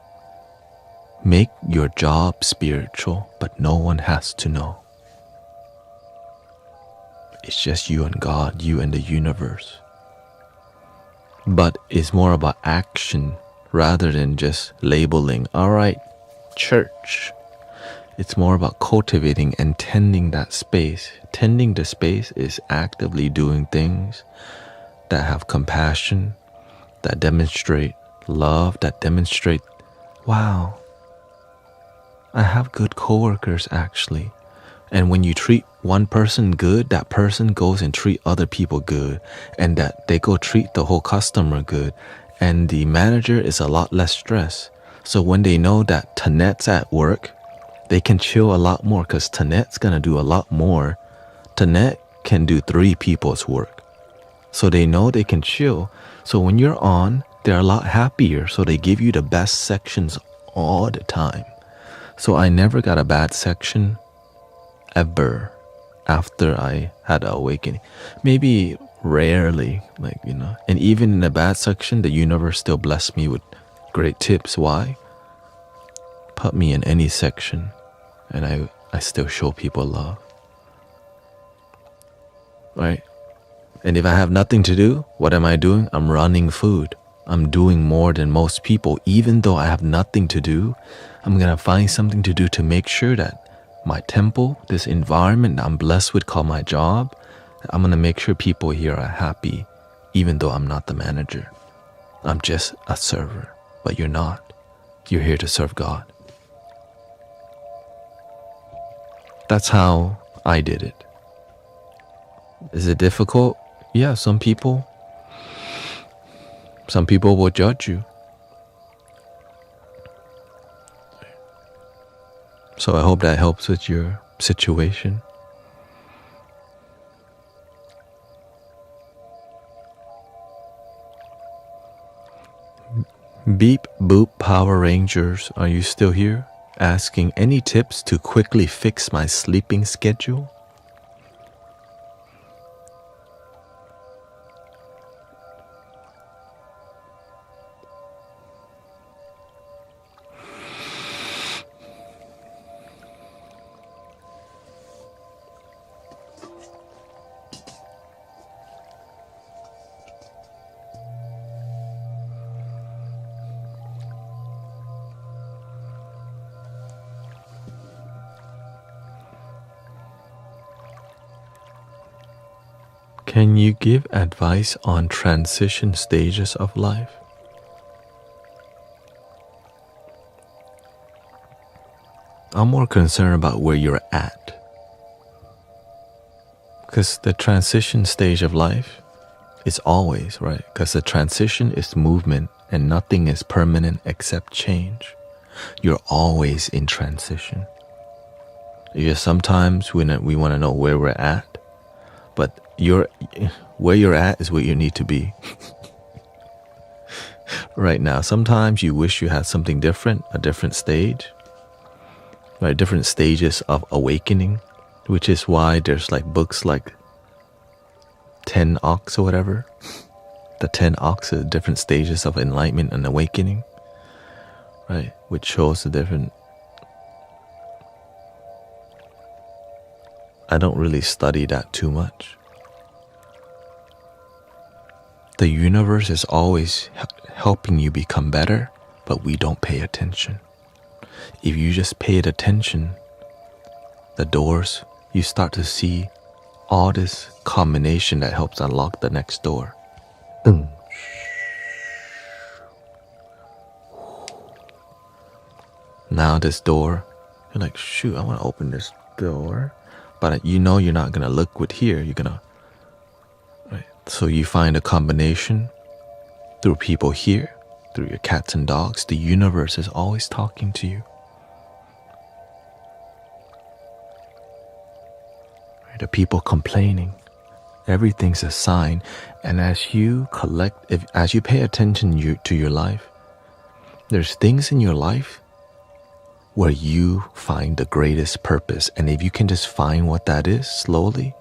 Make your job spiritual, but no one has to know. It's just you and God, you and the universe. But it's more about action rather than just labeling, all right, church. It's more about cultivating and tending that space. Tending the space is actively doing things that have compassion, that demonstrate love, that demonstrate, wow, I have good coworkers actually. And when you treat one person good, that person goes and treat other people good, and that they go treat the whole customer good, and the manager is a lot less stressed. So when they know that Thanet's at work, they can chill a lot more because Thanet's gonna do a lot more. Thanet can do 3 people's work. So they know they can chill. So when you're on, they're a lot happier. So they give you the best sections all the time. So I never got a bad section ever after I had an awakening. Maybe rarely, and even in a bad section, the universe still blessed me with great tips. Why? Put me in any section and I still show people love. Right? And if I have nothing to do, what am I doing? I'm running food. I'm doing more than most people. Even though I have nothing to do, I'm gonna find something to do to make sure that my temple, this environment that I'm blessed with called my job, I'm gonna make sure people here are happy, even though I'm not the manager. I'm just a server, but you're not. You're here to serve God. That's how I did it. Is it difficult? Yeah, some people will judge you. So I hope that helps with your situation. Beep Boop Power Rangers, are you still here? Asking any tips to quickly fix my sleeping schedule? Can you give advice on transition stages of life? I'm more concerned about where you're at. Because the transition stage of life, It's always, right? Because the transition is movement and nothing is permanent except change. You're always in transition. Just sometimes we want to know where we're at, but where you're at is where you need to be right now. Sometimes you wish you had something different, a different stage, right? Different stages of awakening, which is why there's like books like 10 Ox or whatever. The 10 Ox are different stages of enlightenment and awakening, right? Which shows the different. I don't really study that too much. The universe is always helping you become better, but we don't pay attention. If you just paid attention, the doors, you start to see all this combination that helps unlock the next door. Now this door, you're like, shoot, I want to open this door, but you know you're not gonna look with here. You're gonna, right? So you find a combination through people here, through your cats and dogs. The universe is always talking to you. Right? The people complaining, everything's a sign. And as you as you pay attention to your life, there's things in your life where you find the greatest purpose. And if you can just find what that is slowly,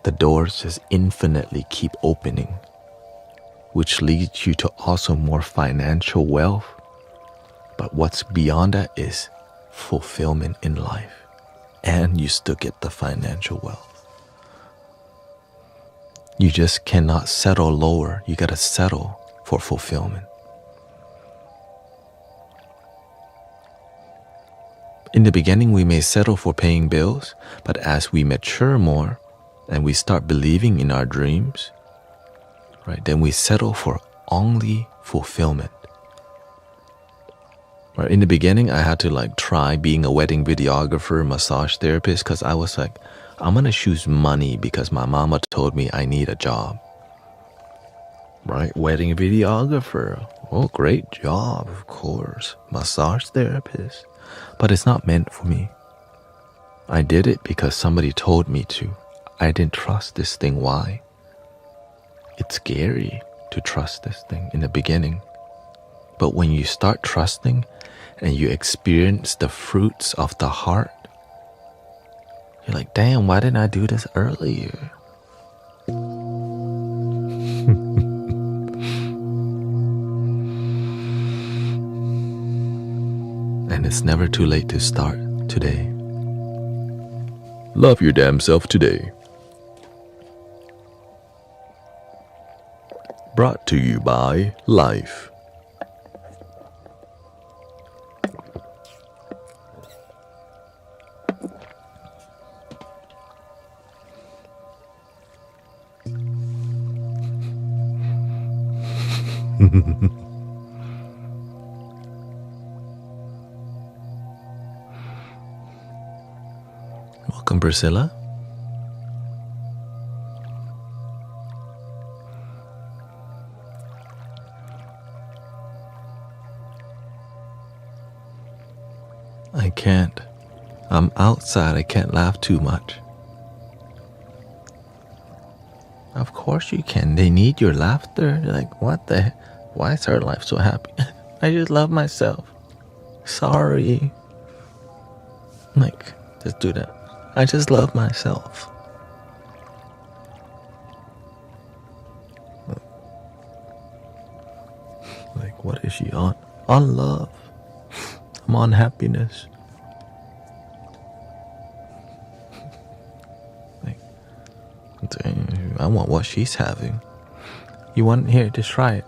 the doors just infinitely keep opening, which leads you to also more financial wealth. But what's beyond that is fulfillment in life. And you still get the financial wealth. You just cannot settle lower. You gotta settle for fulfillment. In the beginning, we may settle for paying bills, but as we mature more and we start believing in our dreams, right, then we settle for only fulfillment. Right, in the beginning, I had to try being a wedding videographer, massage therapist, because I was like, I'm gonna choose money because my mama told me I need a job. Right, wedding videographer, oh, great job, of course. Massage therapist. But it's not meant for me. I did it because somebody told me to. I didn't trust this thing. Why? It's scary to trust this thing in the beginning. But when you start trusting and you experience the fruits of the heart, you're like, damn, why didn't I do this earlier? And it's never too late to start today. Love your damn self today. Brought to you by Life. Welcome, Priscilla. I can't. I'm outside. I can't laugh too much. Of course you can. They need your laughter. They're like, what the heck? Why is her life so happy? I just love myself. Sorry. Just do that. I just love myself. What is she on? On love. I'm on happiness. I want what she's having. You want here? Just try it.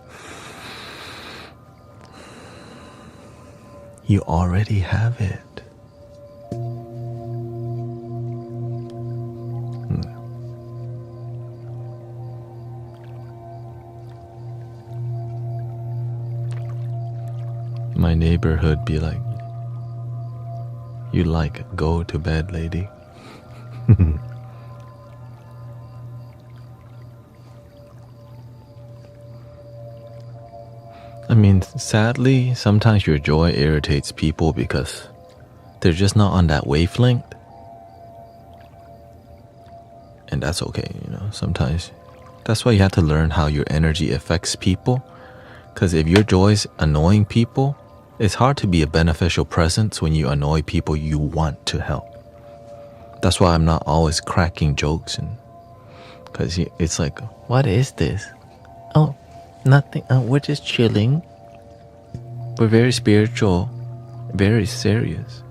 You already have it. My neighborhood be like, you go to bed, lady. I mean, sadly, sometimes your joy irritates people because they're just not on that wavelength. And that's okay, you know. Sometimes that's why you have to learn how your energy affects people. Because if your joy is annoying people, it's hard to be a beneficial presence when you annoy people you want to help. That's why I'm not always cracking jokes, and because it's like, what is this? Oh, nothing. We're just chilling. We're very spiritual, very serious.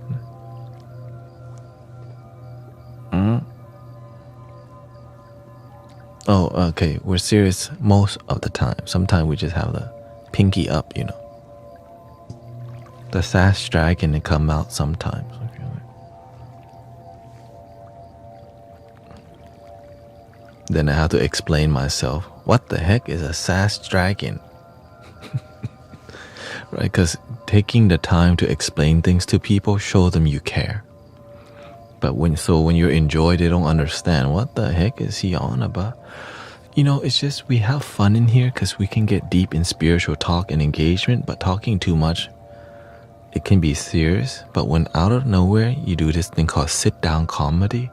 Oh, okay. We're serious most of the time. Sometimes we just have the pinky up, you know. The sass dragon to come out sometimes. Then I have to explain myself. What the heck is a sass dragon? Right? Because taking the time to explain things to people, show them you care. But when you're in joy, they don't understand. What the heck is he on about? You know, it's just we have fun in here because we can get deep in spiritual talk and engagement, but talking too much, it can be serious. But when out of nowhere, you do this thing called sit-down comedy,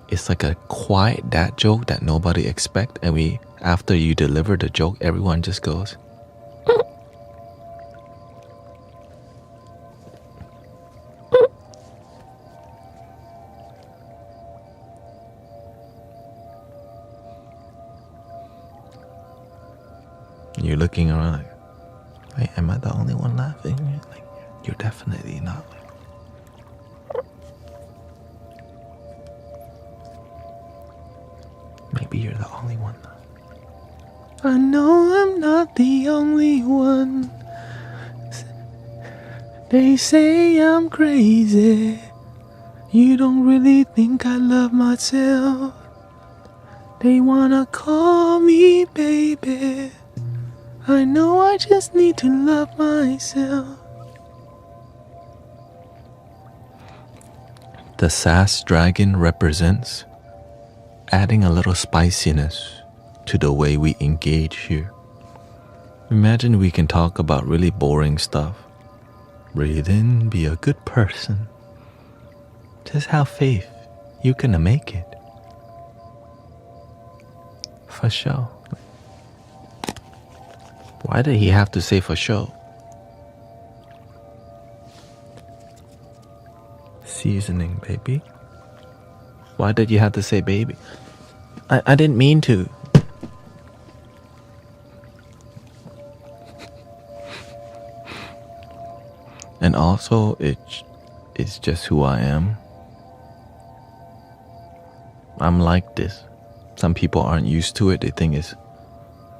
it's like a quiet dad joke that nobody expect, and after you deliver the joke, everyone just goes. You're looking around like, wait, am I the only one laughing? Like, you're definitely not. Maybe you're the only one. I know I'm not the only one. They say I'm crazy. You don't really think I love myself. They wanna call me baby. I know I just need to love myself. The sass dragon represents adding a little spiciness to the way we engage here. Imagine we can talk about really boring stuff. Breathe in, be a good person. Just have faith. You can make it. For sure. Why did he have to say for sure? Seasoning, baby. Why did you have to say baby? I didn't mean to. And also, it's just who I am. I'm like this. Some people aren't used to it. They think it's...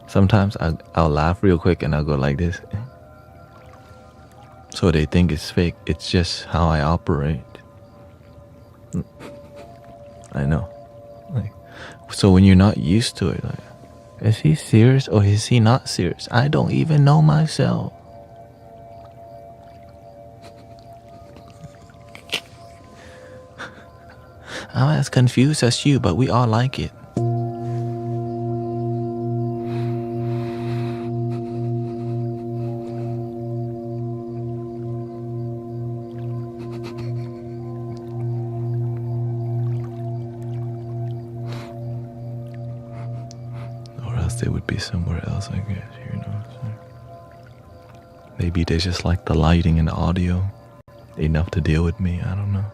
Sometimes I'll laugh real quick and I'll go like this. So they think it's fake. It's just how I operate. I know. Like, so when you're not used to it, like, is he serious or is he not serious? I don't even know myself. I'm as confused as you, but we all like it. Or else they would be somewhere else, I guess, you know. Maybe they just like the lighting and the audio enough to deal with me, I don't know.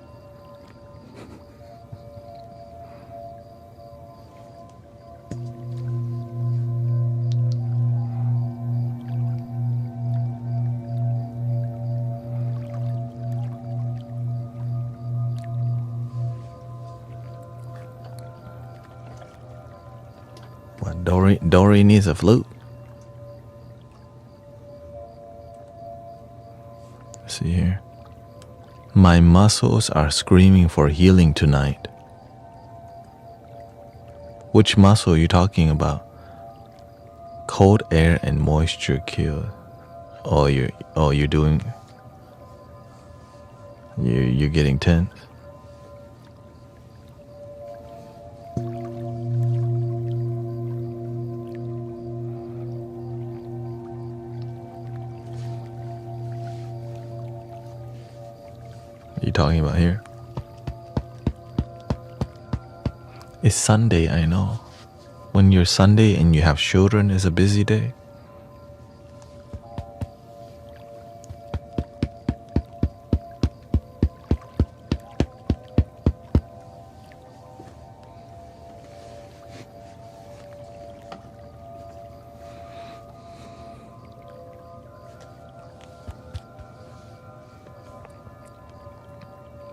What, Dory needs a flute? Let's see here. My muscles are screaming for healing tonight. Which muscle are you talking about? Cold air and moisture kill. You're getting tense. talking about here? It's Sunday, I know. When you're Sunday and you have children, it's a busy day.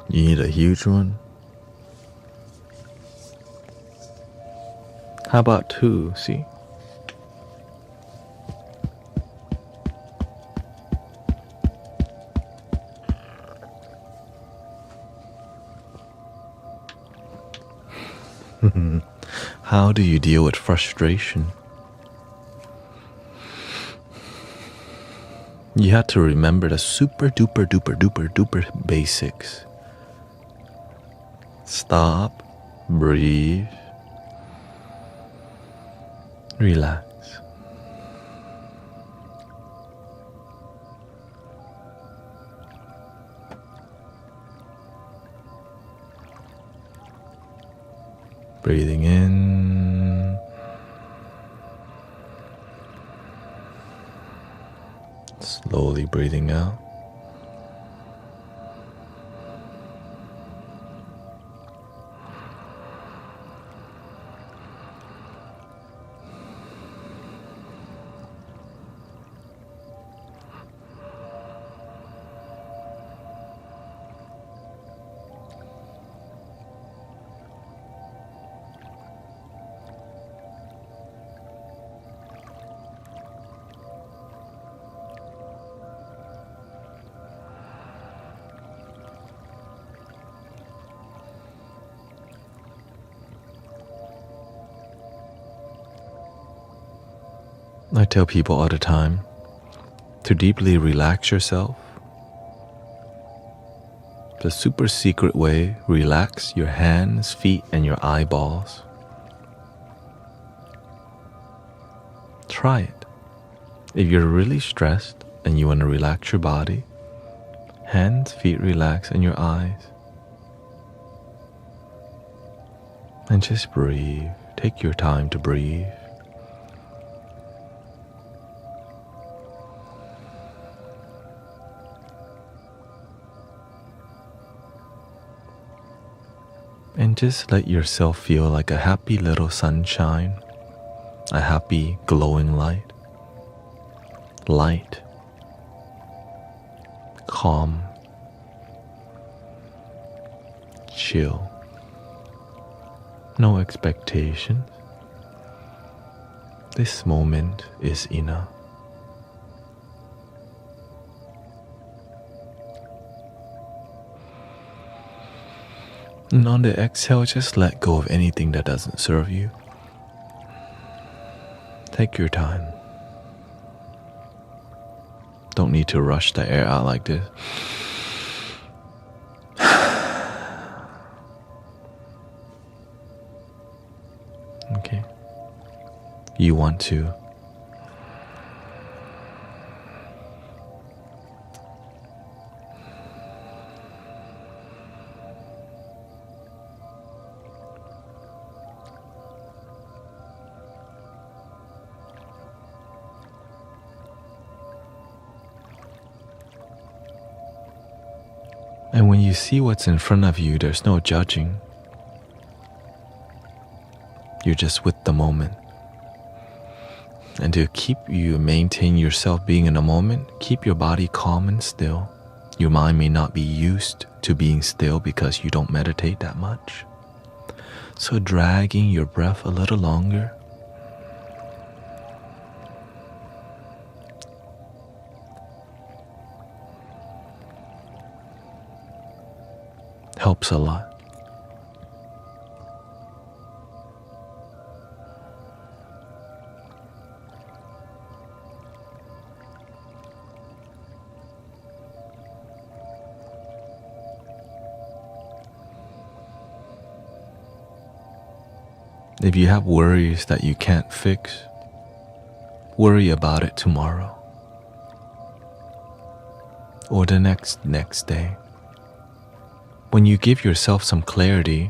You need a huge one? How about 2, see? How do you deal with frustration? You have to remember the super duper duper duper duper basics. Stop, breathe, relax. Breathing in, slowly breathing out. I tell people all the time to deeply relax yourself. The super secret way, relax your hands, feet, and your eyeballs. Try it. If you're really stressed and you want to relax your body, hands, feet relax, and your eyes. And just breathe. Take your time to breathe. And just let yourself feel like a happy little sunshine, a happy glowing light. Light, calm, chill, no expectations. This moment is enough. And on the exhale, just let go of anything that doesn't serve you. Take your time. Don't need to rush the air out like this. Okay. You want to. And when you see what's in front of you, there's no judging. You're just with the moment. And to keep you maintain yourself being in the moment, keep your body calm and still. Your mind may not be used to being still because you don't meditate that much. So dragging your breath a little longer. Helps a lot. If you have worries that you can't fix, worry about it tomorrow or the next day. When you give yourself some clarity,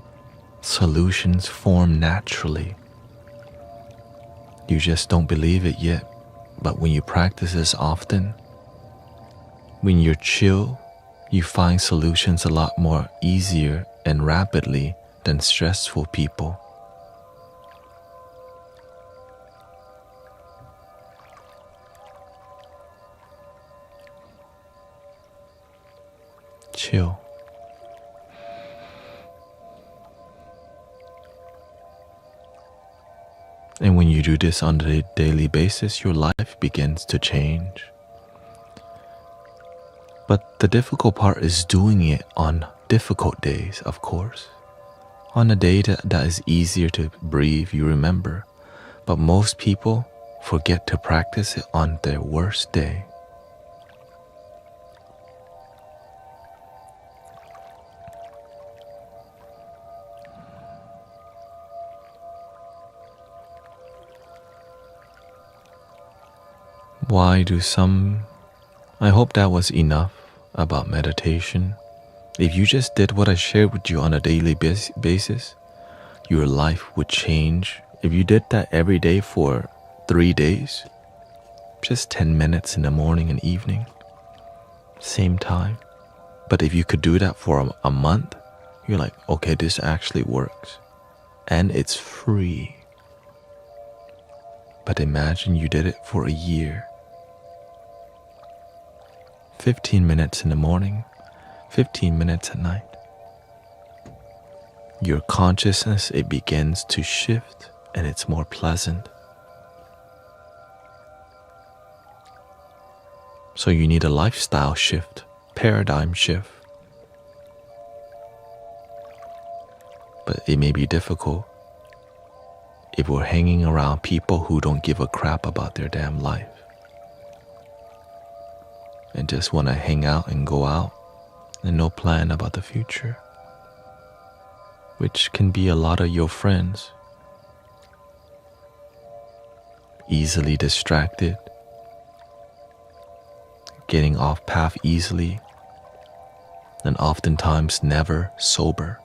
solutions form naturally. You just don't believe it yet, but when you practice this often, when you're chill, you find solutions a lot more easier and rapidly than stressful people. Chill. And when you do this on a daily basis, your life begins to change. But the difficult part is doing it on difficult days, of course. On a day that is easier to breathe, you remember. But most people forget to practice it on their worst day. Why do some... I hope that was enough about meditation. If you just did what I shared with you on a daily basis, your life would change. If you did that every day for 3 days, just 10 minutes in the morning and evening, same time. But if you could do that for a month, you're like, okay, this actually works. And it's free. But imagine you did it for a year. 15 minutes in the morning, 15 minutes at night. Your consciousness, it begins to shift and it's more pleasant. So you need a lifestyle shift, paradigm shift. But it may be difficult if we're hanging around people who don't give a crap about their damn life and just want to hang out and go out and no plan about the future, which can be a lot of your friends. Easily distracted, getting off path easily, and oftentimes never sober.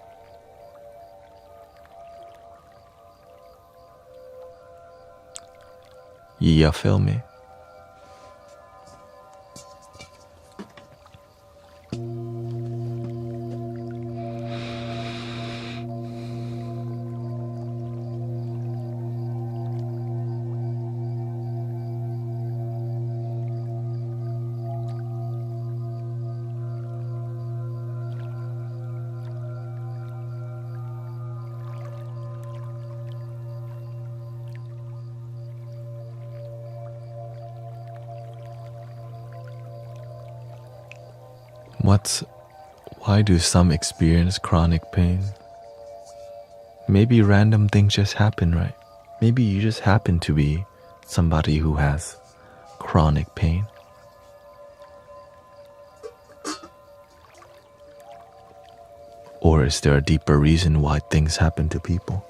You feel me? Why do some experience chronic pain? Maybe random things just happen, right? Maybe you just happen to be somebody who has chronic pain. Or is there a deeper reason why things happen to people?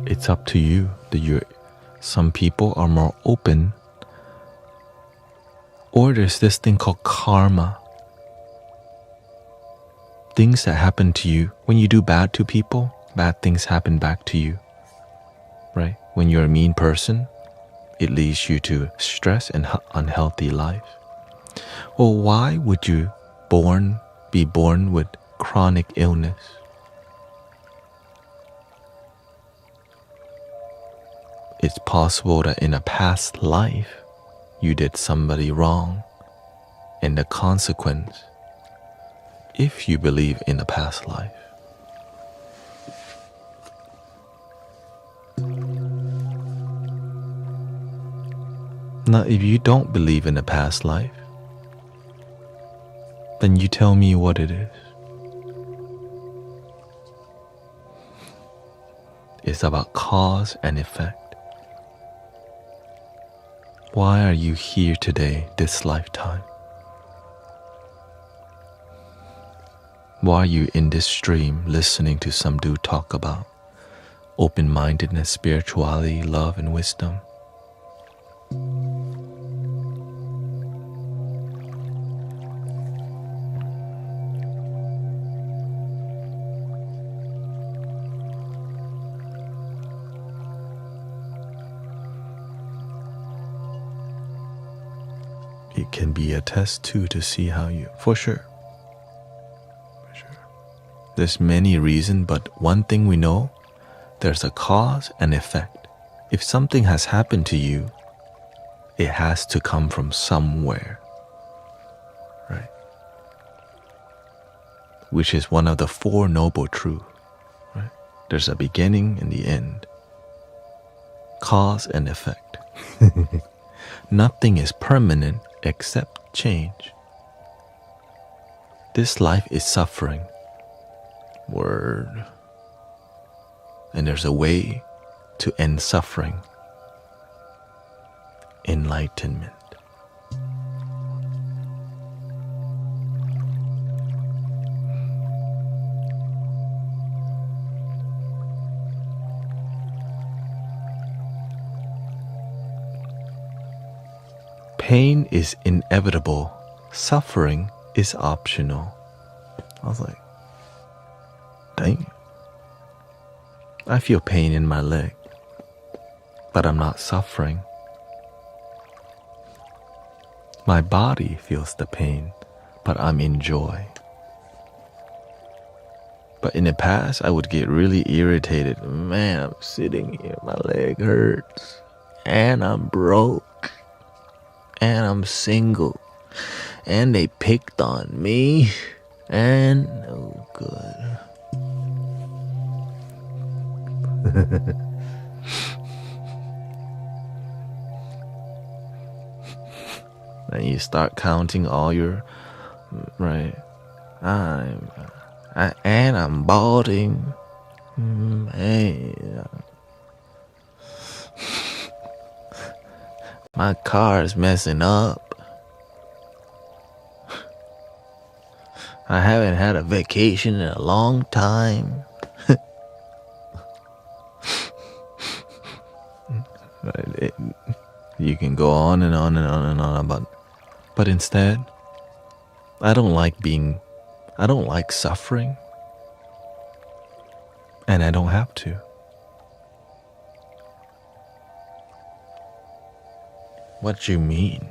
It's up to you. Some people are more open, or there's this thing called karma. Things that happen to you when you do bad to people, bad things happen back to you, right? When you're a mean person, it leads you to stress and unhealthy life. Well, why would you be born with chronic illness? It's possible that in a past life, you did somebody wrong, and the consequence, if you believe in a past life. Now, if you don't believe in a past life, then you tell me what it is. It's about cause and effect. Why are you here today, this lifetime? Why are you in this stream listening to some dude talk about open-mindedness, spirituality, love, and wisdom. It can be a test too to see how you, for sure. There's many reasons, but one thing we know, there's a cause and effect. If something has happened to you, it has to come from somewhere, right? Which is one of the Four Noble Truths, right? There's a beginning and the end. Cause and effect. Nothing is permanent except change. This life is suffering. Word. And there's a way to end suffering. Enlightenment. Pain is inevitable. Suffering is optional. I was like, dang. I feel pain in my leg, but I'm not suffering. My body feels the pain, but I'm in joy. But in the past, I would get really irritated. Man, I'm sitting here, my leg hurts, and I'm broke, and I'm single, and they picked on me, and oh good. And you start counting all your, right? I'm balding. Hey, my car is messing up. I haven't had a vacation in a long time. You can go on and on and on and on about, but instead, I don't like suffering, and I don't have to. What you mean?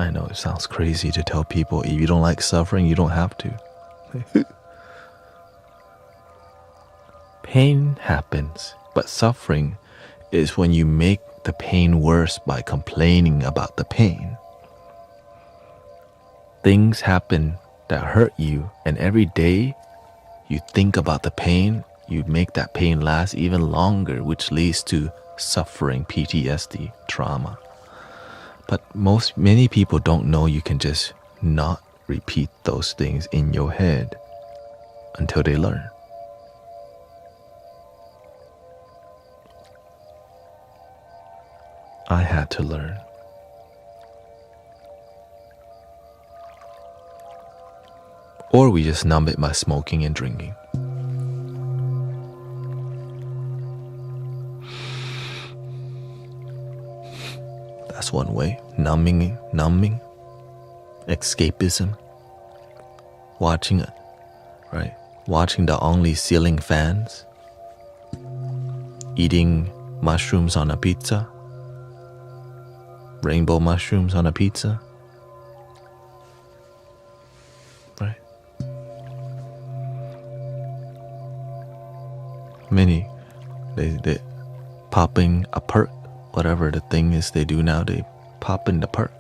I know it sounds crazy to tell people if you don't like suffering, you don't have to. Pain happens, but suffering is when you make the pain worse by complaining about the pain. Things happen that hurt you, and every day you think about the pain, you make that pain last even longer, which leads to suffering, PTSD, trauma. But many people don't know you can just not repeat those things in your head until they learn. I had to learn. Or we just numb it by smoking and drinking. That's one way. Numbing, escapism. Watching the only ceiling fans. Eating mushrooms on a pizza. Rainbow mushrooms on a pizza. Right. Many, they popping a perk, whatever the thing is they do now, they pop in the perk.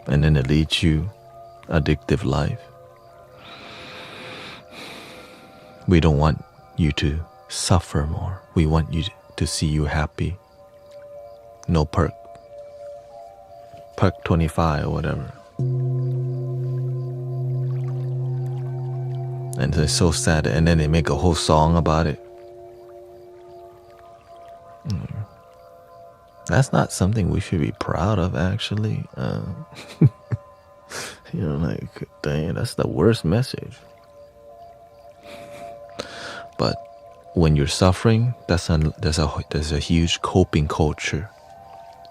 And then it leads you addictive life. We don't want you to suffer more. We want you to see you happy. No perk. Perk 25 or whatever. And it's so sad, and then they make a whole song about it. That's not something we should be proud of, actually. Like, dang, that's the worst message. But when you're suffering, there's a huge coping culture,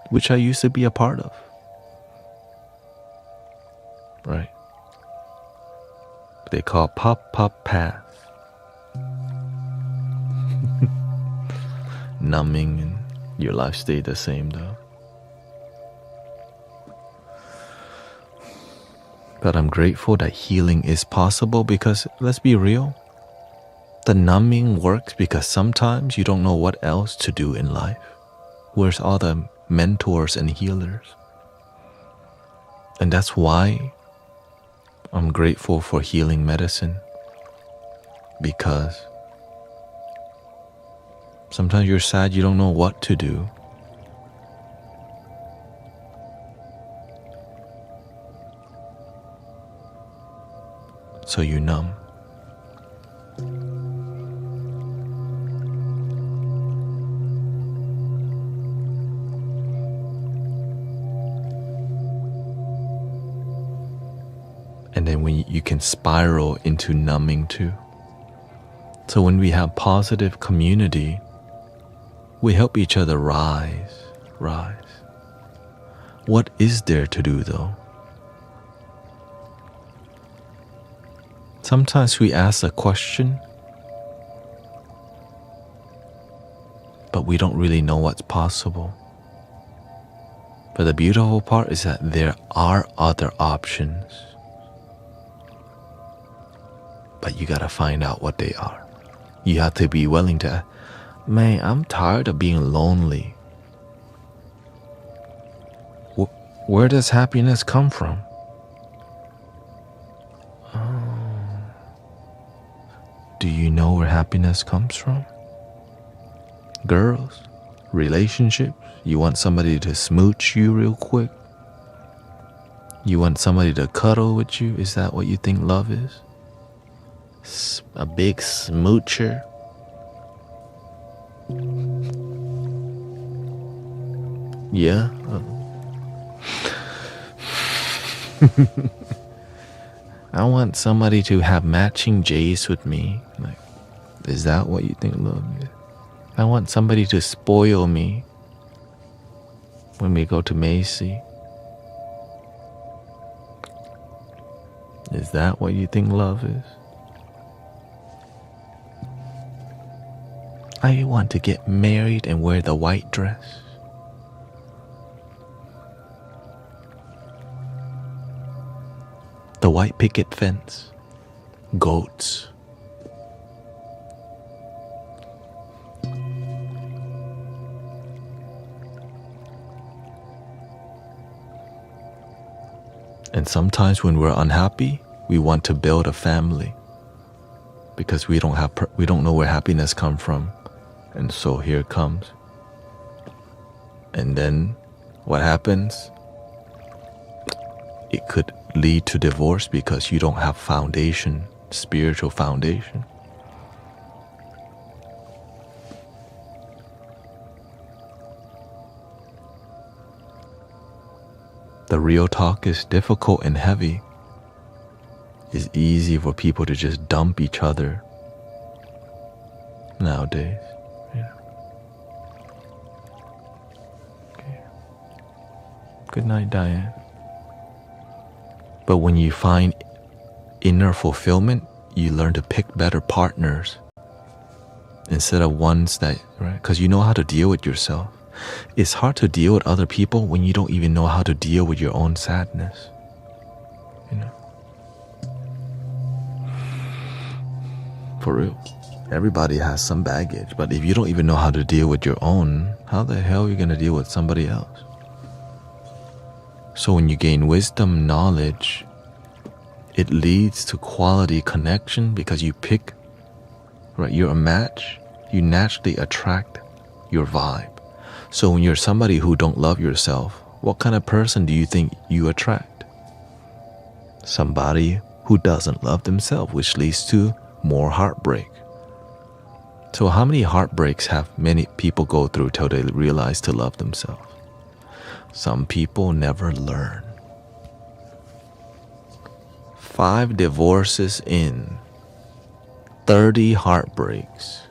which I used to be a part of. Right? They call pop path. Numbing, and your life stayed the same though. But I'm grateful that healing is possible, because let's be real, the numbing works because sometimes you don't know what else to do in life. Where's all the mentors and healers? And that's why I'm grateful for healing medicine, because sometimes you're sad, you don't know what to do. So you numb. And then when you can spiral into numbing too. So when we have positive community, we help each other rise. What is there to do though? Sometimes we ask a question, but we don't really know what's possible. But the beautiful part is that there are other options. But you gotta find out what they are. You have to be willing to, man, I'm tired of being lonely. Where does happiness come from? Do you know where happiness comes from? Girls, relationships, you want somebody to smooch you real quick? You want somebody to cuddle with you? Is that what you think love is? A big smoocher? Yeah? I want somebody to have matching J's with me. Like, is that what you think love is? I want somebody to spoil me when we go to Macy. Is that what you think love is? I want to get married and wear the white dress. The white picket fence. Goats. And sometimes when we're unhappy, we want to build a family because we don't know where happiness comes from. And so here it comes. And then what happens? It could lead to divorce because you don't have foundation, spiritual foundation. The real talk is difficult and heavy. It's easy for people to just dump each other nowadays. Yeah. Okay. Good night, Diane. But when you find inner fulfillment, you learn to pick better partners instead of ones that, right? Because you know how to deal with yourself. It's hard to deal with other people when you don't even know how to deal with your own sadness. You know? For real. Everybody has some baggage, but if you don't even know how to deal with your own, how the hell are you going to deal with somebody else? So when you gain wisdom, knowledge, it leads to quality connection because you pick, right? You're a match. You naturally attract your vibe. So when you're somebody who don't love yourself, what kind of person do you think you attract? Somebody who doesn't love themselves, which leads to more heartbreak. So how many heartbreaks have many people go through till they realize to love themselves? Some people never learn. 5 divorces in, 30 heartbreaks.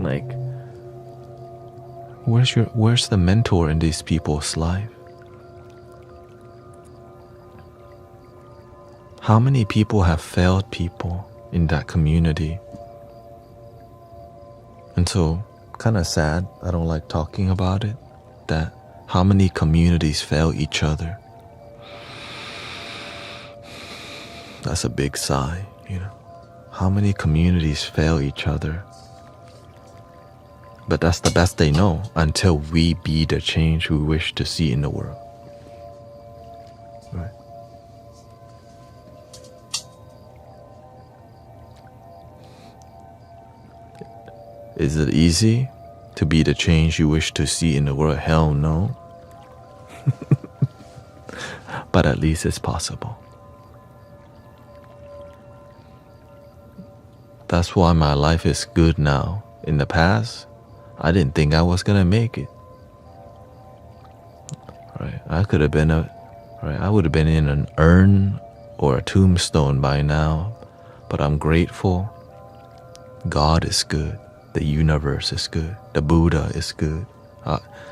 Like, where's the mentor in these people's life? How many people have failed people in that community? And so, kind of sad, I don't like talking about it, that how many communities fail each other. That's a big sigh, you know. How many communities fail each other? But that's the best they know until we be the change we wish to see in the world. Right? Is it easy to be the change you wish to see in the world? Hell no. But at least it's possible. That's why my life is good now. In the past, I didn't think I was gonna make it. Right? I would have been in an urn or a tombstone by now. But I'm grateful. God is good. The universe is good. The Buddha is good.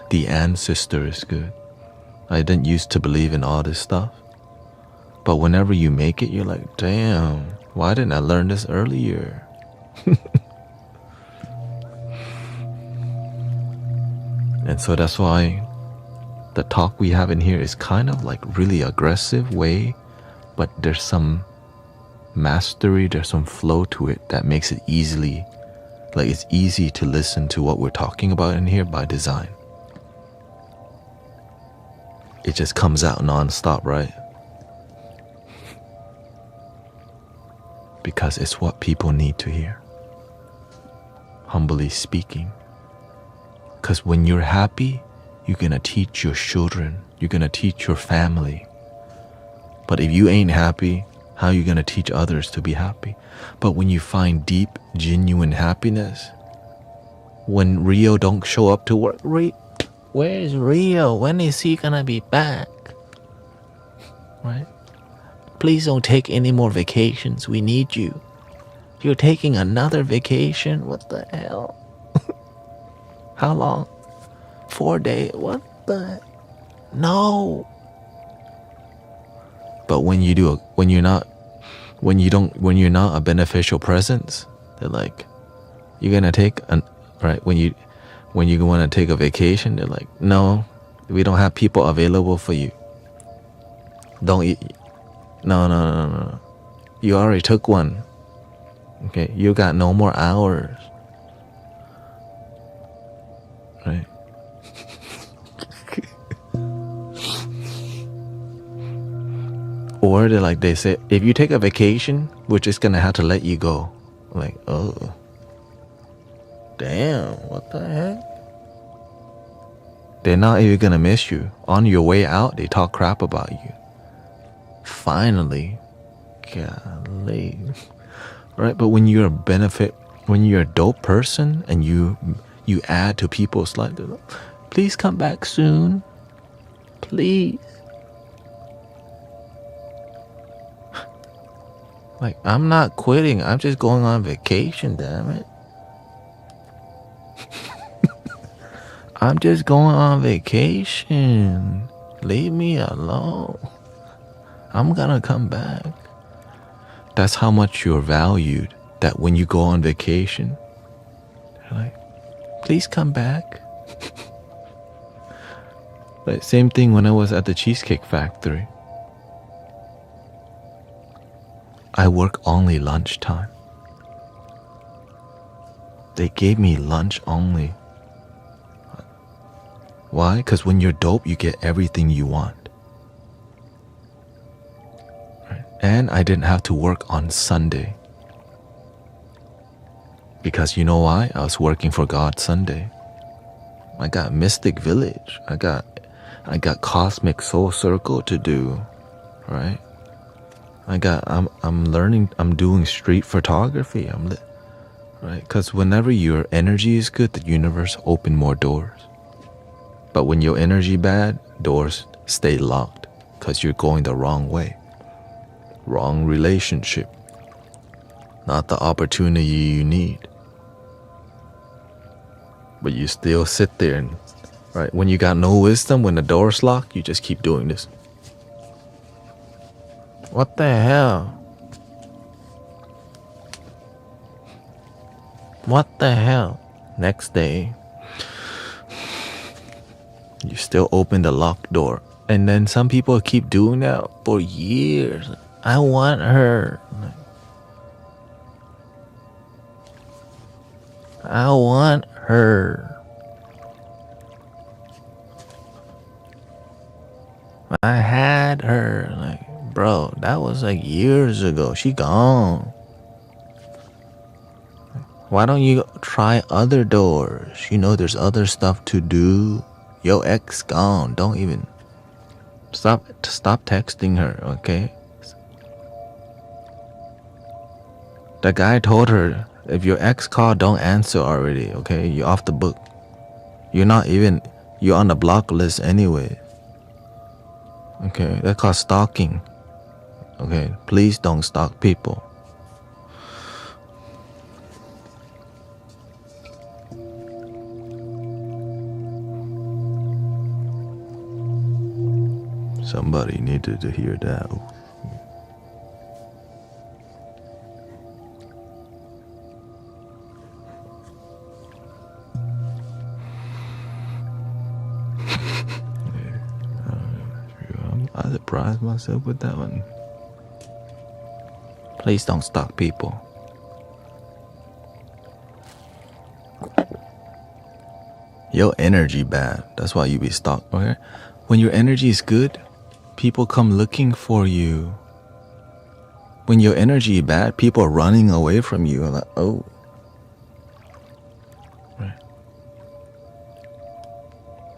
The ancestor is good. I didn't used to believe in all this stuff. But whenever you make it, you're like, damn, why didn't I learn this earlier? And so that's why the talk we have in here is kind of like really aggressive way, but there's some mastery, there's some flow to it that makes it it's easy to listen to what we're talking about in here by design. It just comes out non-stop, right? Because it's what people need to hear. Humbly speaking. Because when you're happy, you're gonna teach your children, you're gonna teach your family. But if you ain't happy, how are you gonna teach others to be happy? But when you find deep, genuine happiness, when Rio don't show up to work, where's Rio? When is he gonna be back? Right? Please don't take any more vacations. We need you. You're taking another vacation? What the hell? How long? 4 days? What the? No. But when you're not a beneficial presence, they're like, you're gonna take when you want to take a vacation, they're like, no, we don't have people available for you. No. You already took one. Okay, you got no more hours. Right? Or they say, if you take a vacation, we're just gonna have to let you go. Like, oh, damn, what the heck? They're not even gonna miss you. On your way out, they talk crap about you. Finally, golly. Right? But when you're a dope person and you add to people's life, they're like, please come back soon. Please. Like, I'm not quitting. I'm just going on vacation, damn it. I'm just going on vacation. Leave me alone. I'm gonna come back. That's how much you're valued. That when you go on vacation, they're like, please come back. Like, same thing when I was at the Cheesecake Factory. I work only lunchtime. They gave me lunch only. Why? Because when you're dope, you get everything you want. Right? And I didn't have to work on Sunday. Because you know why? I was working for God Sunday. I got Mystic Village. I got Cosmic Soul Circle to do. Right? I'm learning, I'm doing street photography. Right? Because whenever your energy is good, the universe open more doors. But when your energy bad, doors stay locked because you're going the wrong way. Wrong relationship. Not the opportunity you need. But you still sit there and, right, when you got no wisdom, when the door's locked, you just keep doing this. What the hell? What the hell? Next day, you still open the locked door. And then some people keep doing that for years. I want her. I want her. I had her. Like, bro, that was like years ago. She gone. Why don't you try other doors? You know there's other stuff to do. Yo ex gone. Don't even stop texting her, okay? The guy told her, if your ex called, don't answer already, okay? You're off the book. You're on the block list anyway. Okay, that's called stalking. Okay, please don't stalk people. Somebody needed to hear that. I surprised myself with that one. Please don't stalk people. Your energy bad. That's why you be stalked, okay? When your energy is good, people come looking for you. When your energy is bad, people are running away from you. Like, oh. Right.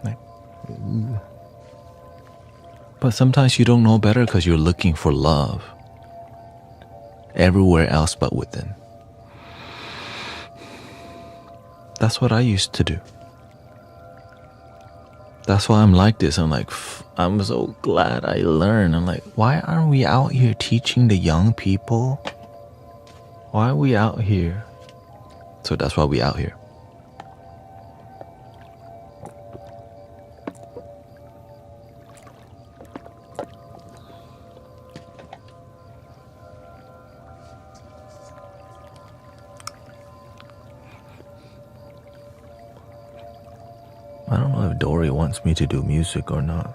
Like, ooh. But sometimes you don't know better because you're looking for love everywhere else but within. That's what I used to do. That's why I'm like this. I'm like, I'm so glad I learned. I'm like, why aren't we out here teaching the young people? Why are we out here? So that's why we out here. I don't know if Dory wants me to do music or not.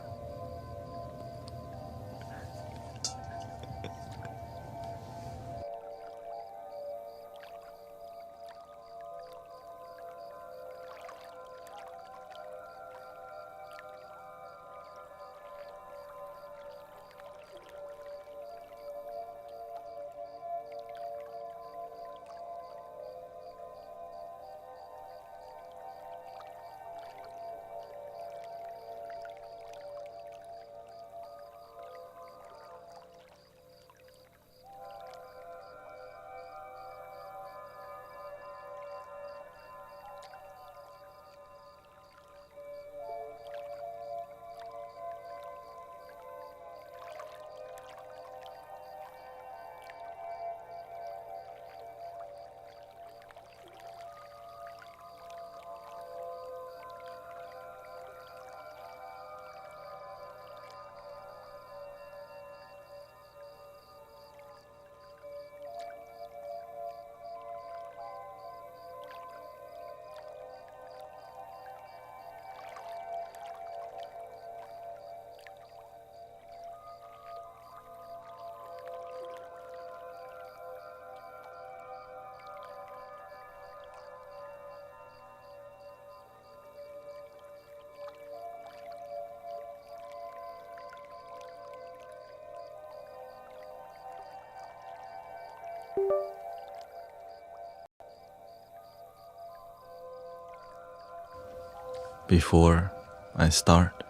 Before I start,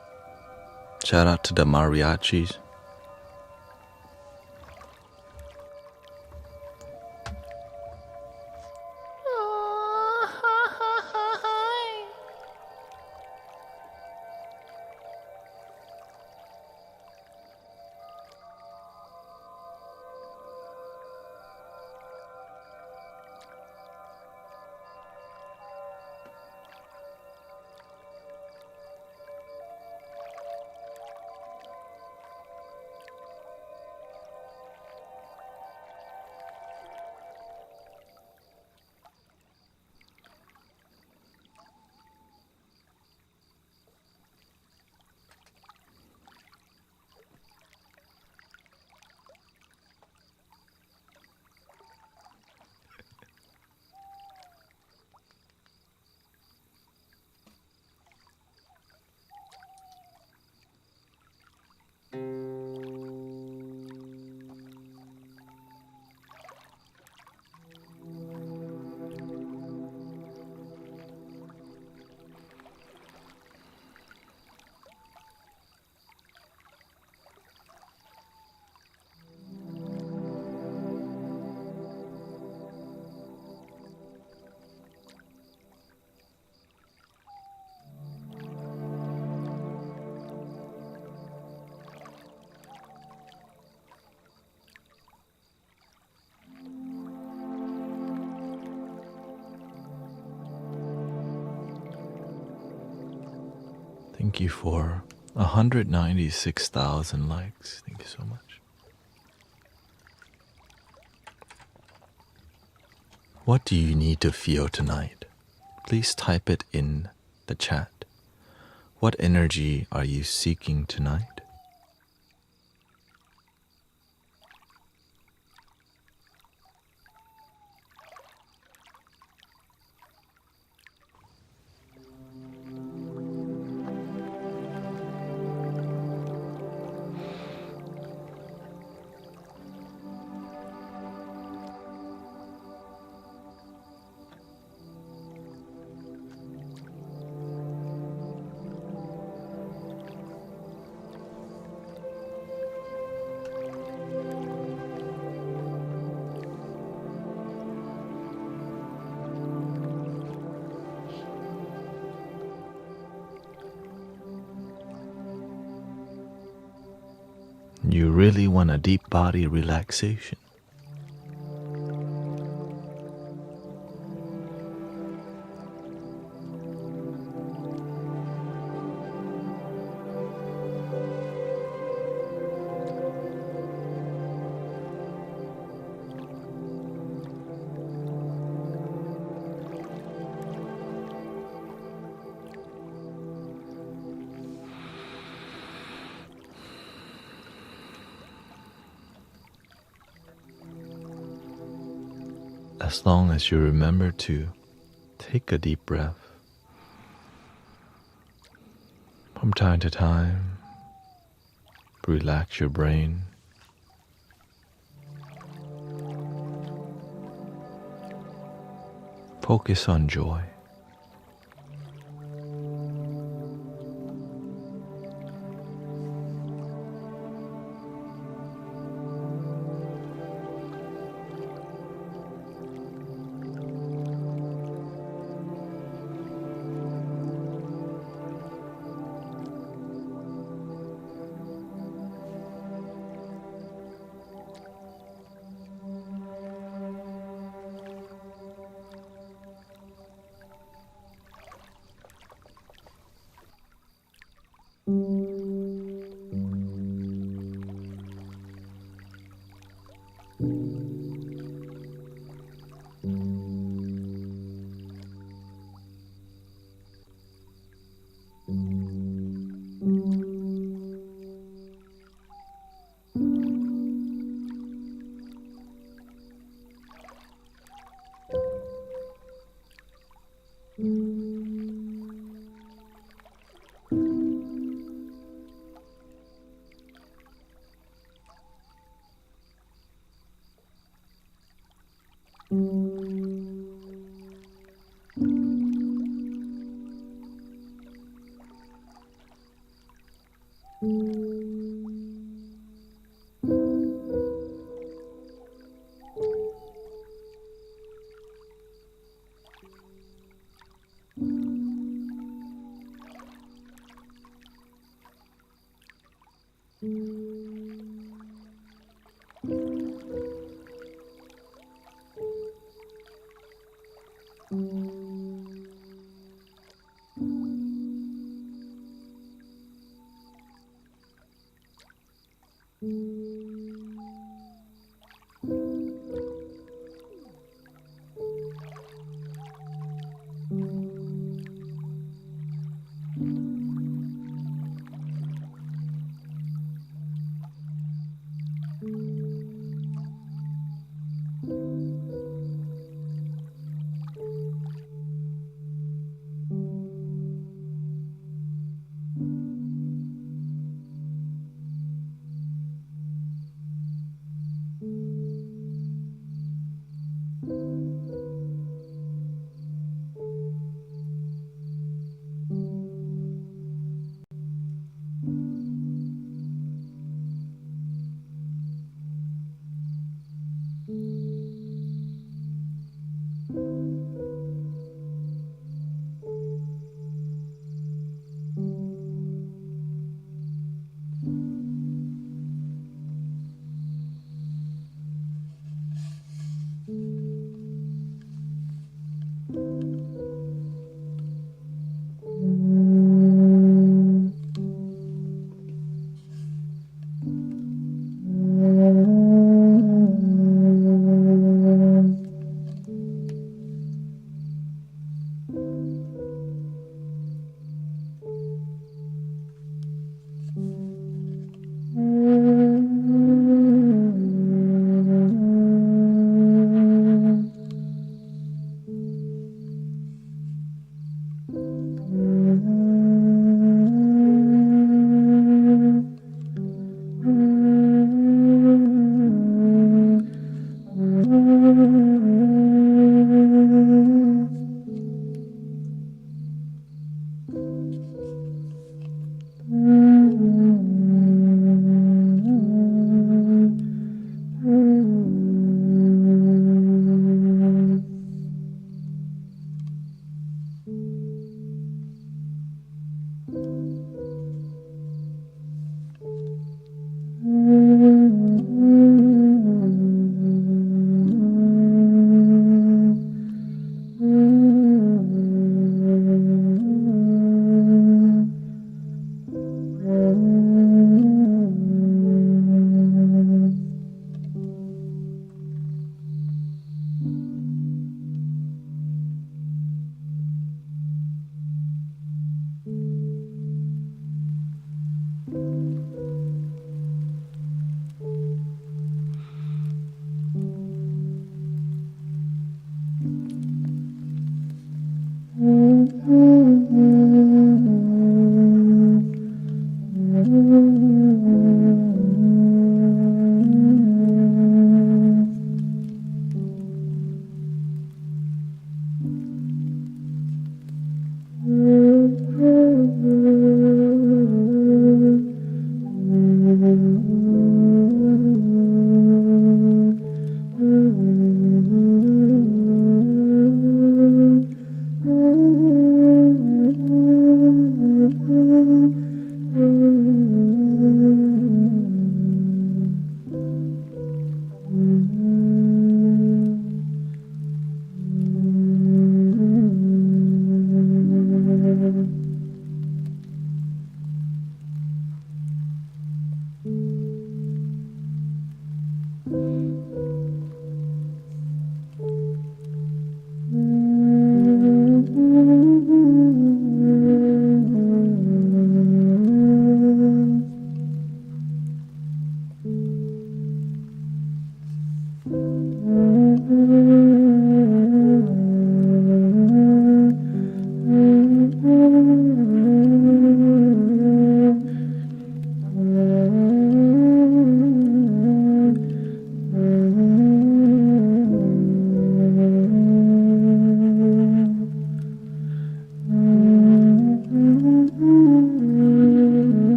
shout out to the mariachis. Thank you for 196,000 likes. Thank you so much. What do you need to feel tonight? Please type it in the chat. What energy are you seeking tonight? You really want a deep body relaxation. As long as you remember to take a deep breath from time to time, relax your brain. Focus on joy.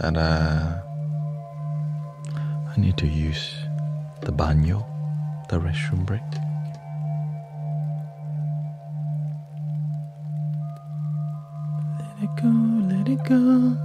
that I need to use the banyo, the restroom break. Let it go, let it go.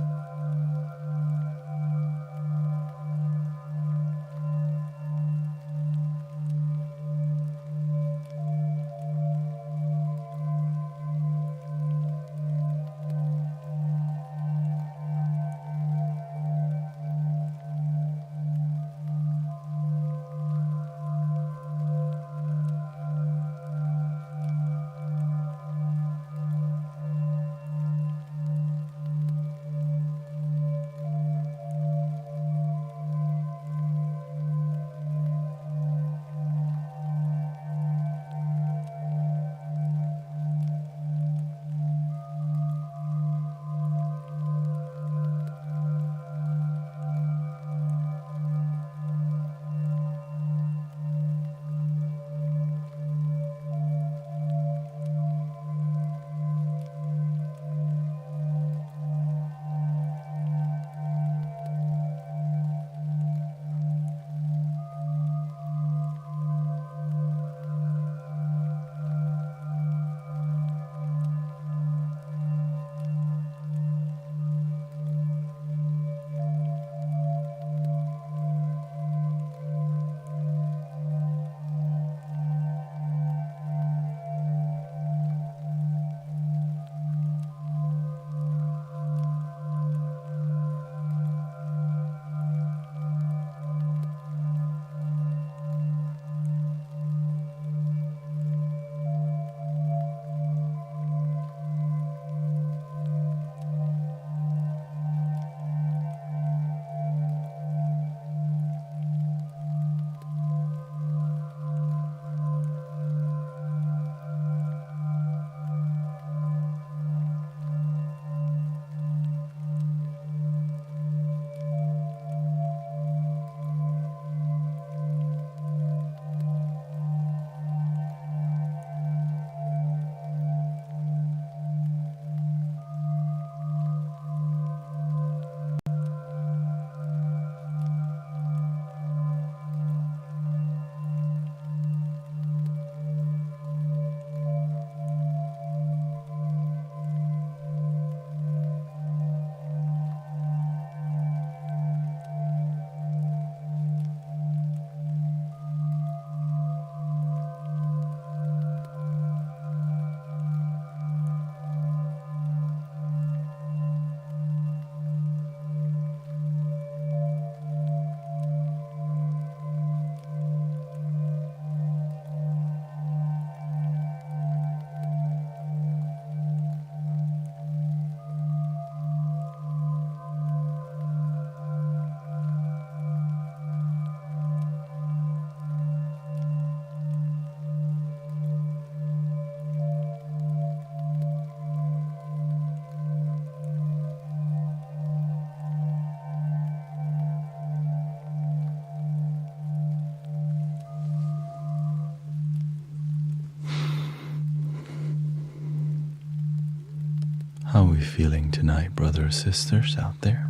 How are we feeling tonight, brothers, sisters out there?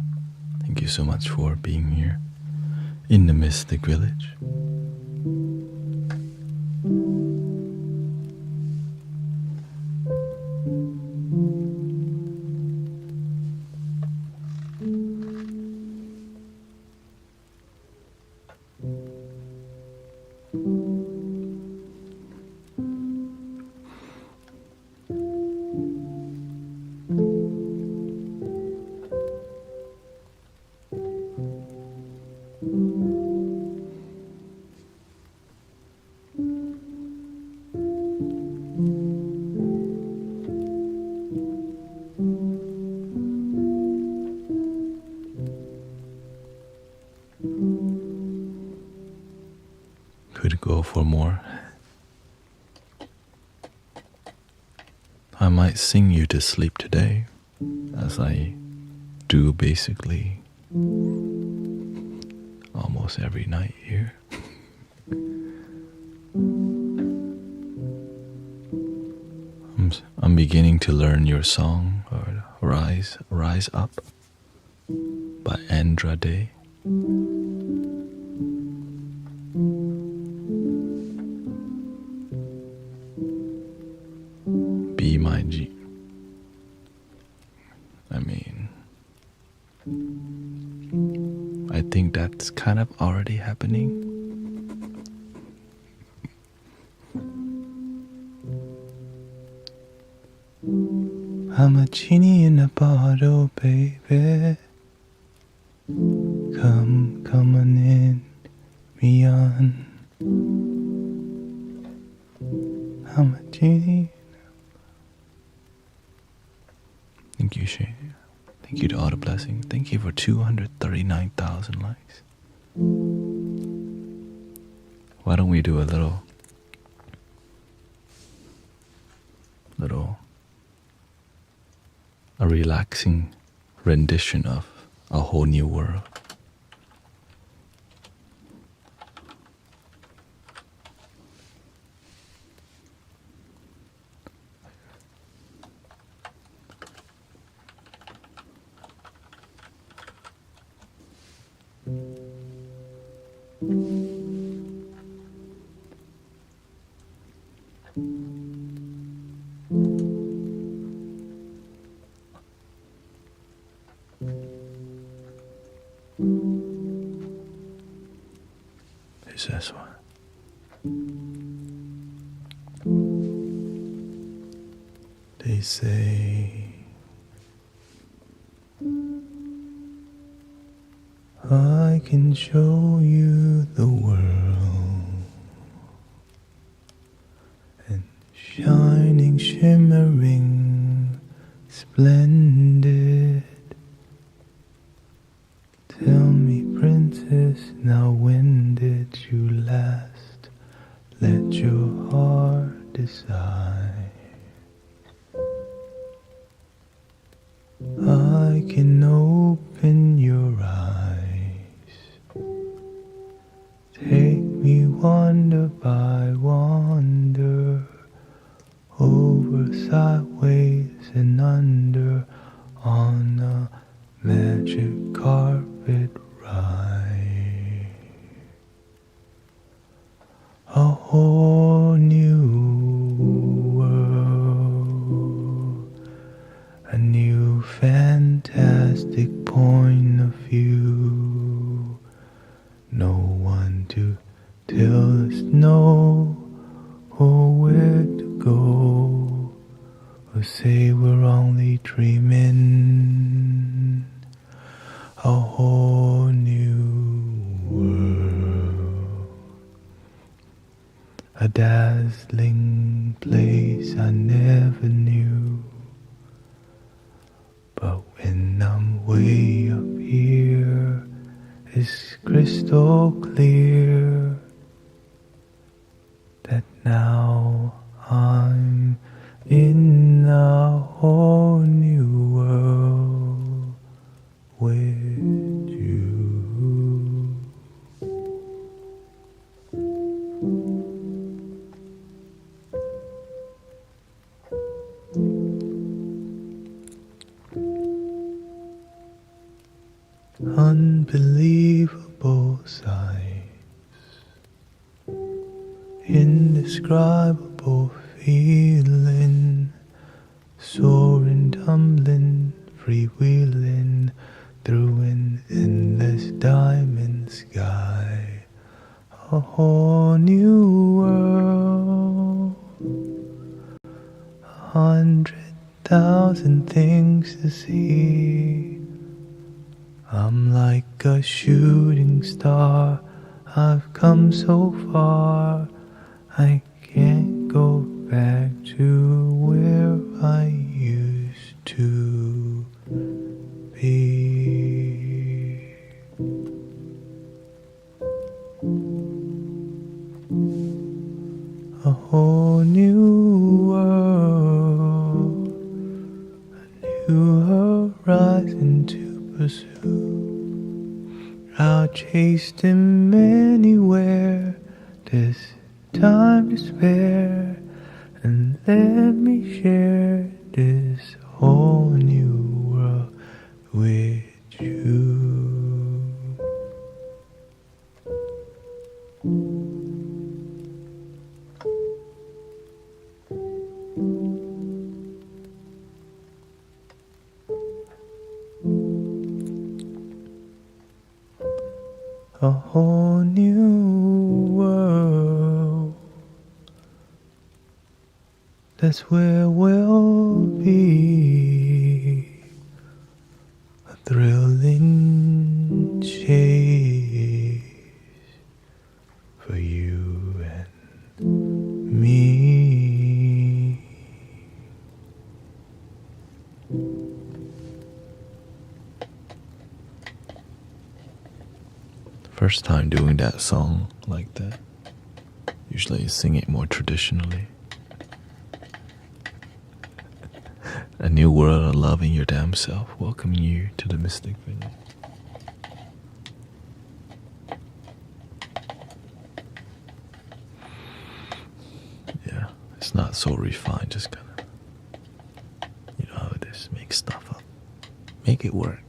Thank you so much for being here in the Mystic Village. Could go for more. I might sing you to sleep today, as I do basically almost every night here. I'm beginning to learn your song, or rise up. by Andrade. Be my G. I mean, I think that's kind of already happening. I'm a genie in a bottle, baby. Come on in, me on. I'm a genie. Thank you, Shay. Thank you to all the blessing. Thank you for 239,000 likes. Why don't we do a a relaxing rendition of A Whole New World? Is this one? They say I can show you the world, and shining, shimmering, splendid. Tell me, princess, now when did you last let your heart decide? I can open your eyes, take me wonder by wonder, over, sideways and under, on a magic carpet ride. A whole new world, a new fantastic point of view. No one to tell us no, or where to go, or say we're only dreaming. A whole new world, a dazzling place I never knew. But when I'm way up here, it's crystal clear that now I'm in a whole new world with you. Unbelievable sights, indescribable feeling, soaring, tumbling, freewheeling through an endless diamond sky. A whole new world, 100,000 things to see. I'm like a shooting star, I've come so far, I can't go back to where I used to be. A whole new world, a new horizon to pursue. I'll chase them anywhere, there's time to spare, and let me share this whole new world with you. a whole new world. That's where we'll be, a thrilling chase for you and me. First time doing that song like that. Usually I sing it more traditionally. A new world of loving your damn self, welcoming you to the Mystic Vineyard. Yeah, it's not so refined, just kind of, you know how it is, make stuff up. Make it work.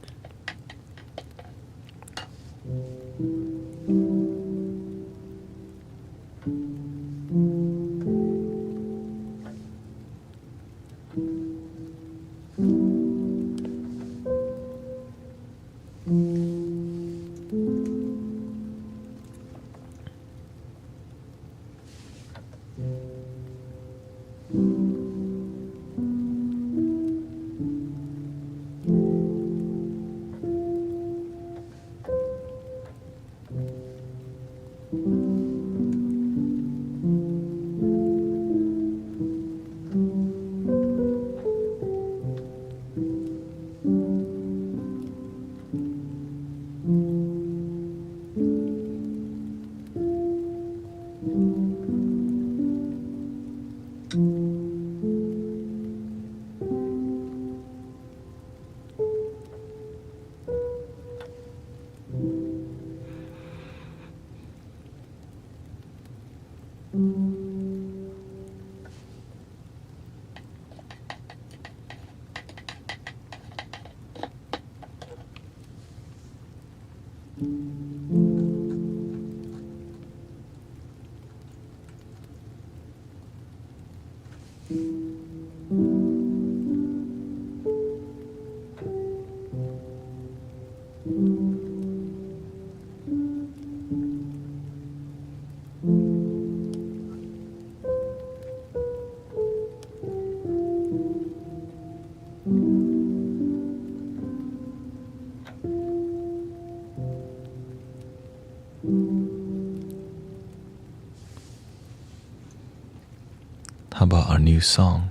How about our new song?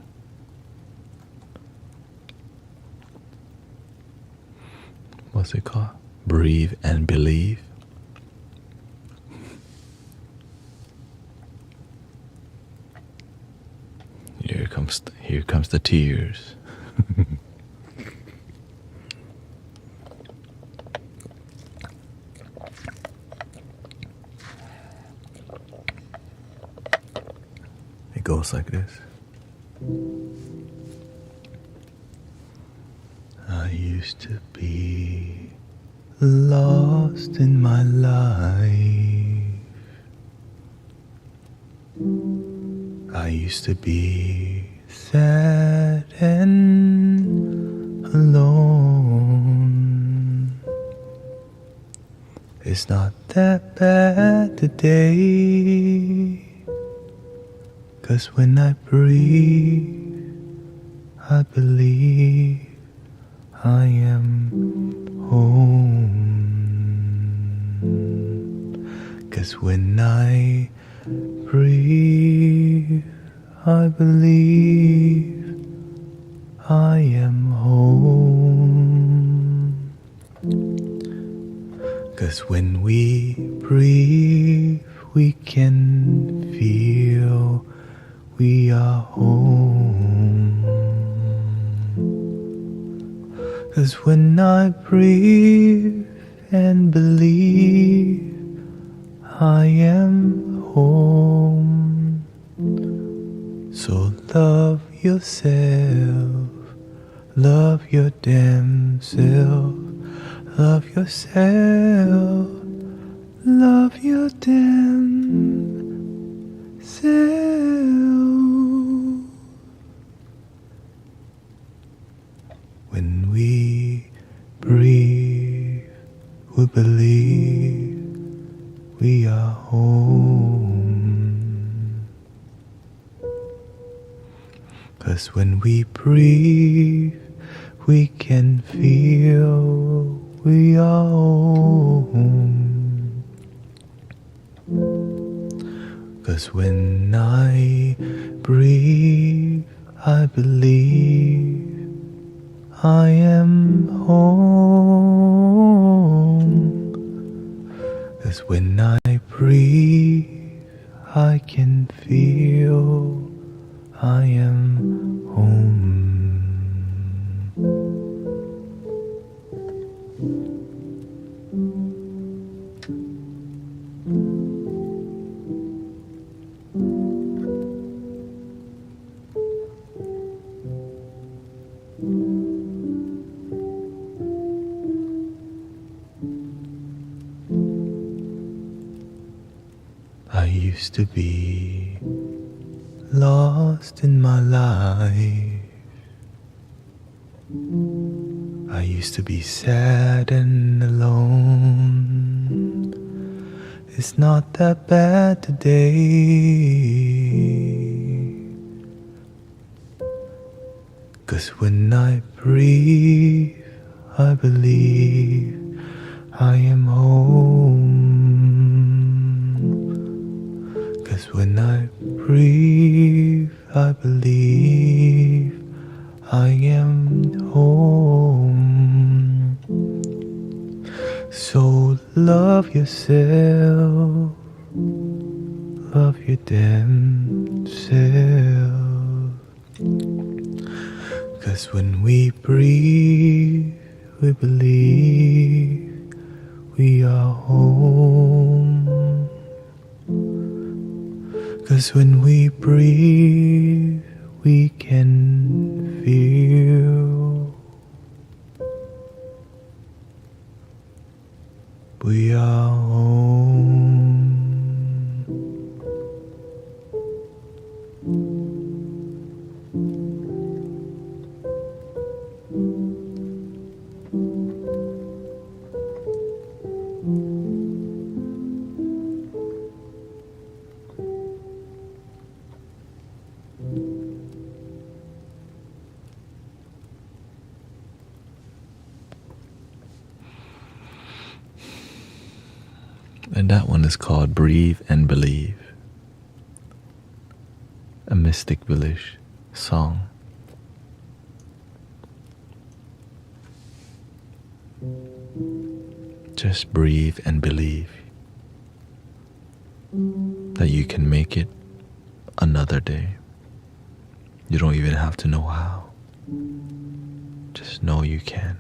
What's it called? Breathe and Believe. Here comes the tears. It goes like this. I used to be lost in my life. I used to be sad and alone. It's not that bad today, 'cause when I breathe, I believe I am home. 'Cause when I breathe, I believe I am home. 'Cause when we breathe, we can feel we are home. 'Cause when I breathe and believe I am home. So love yourself, love your damn self, love yourself, love your damn self. When we breathe, we believe 'Cause when we breathe, we can feel we are home. 'Cause when I breathe, I believe I am home. 'Cause when I breathe, I can feel I am home. I used to be lost in my life. I used to be sad and alone. It's not that bad today. 'Cause when I breathe, I believe I am home. 'Cause when I breathe, I believe I am home. So love yourself, love your damn self. 'Cause when we breathe, we believe we are home. 'Cause when we breathe, we can feel we are home. And that one is called Breathe and Believe, a Mystic Village song. Just breathe and believe that you can make it another day. You don't even have to know how. Just know you can.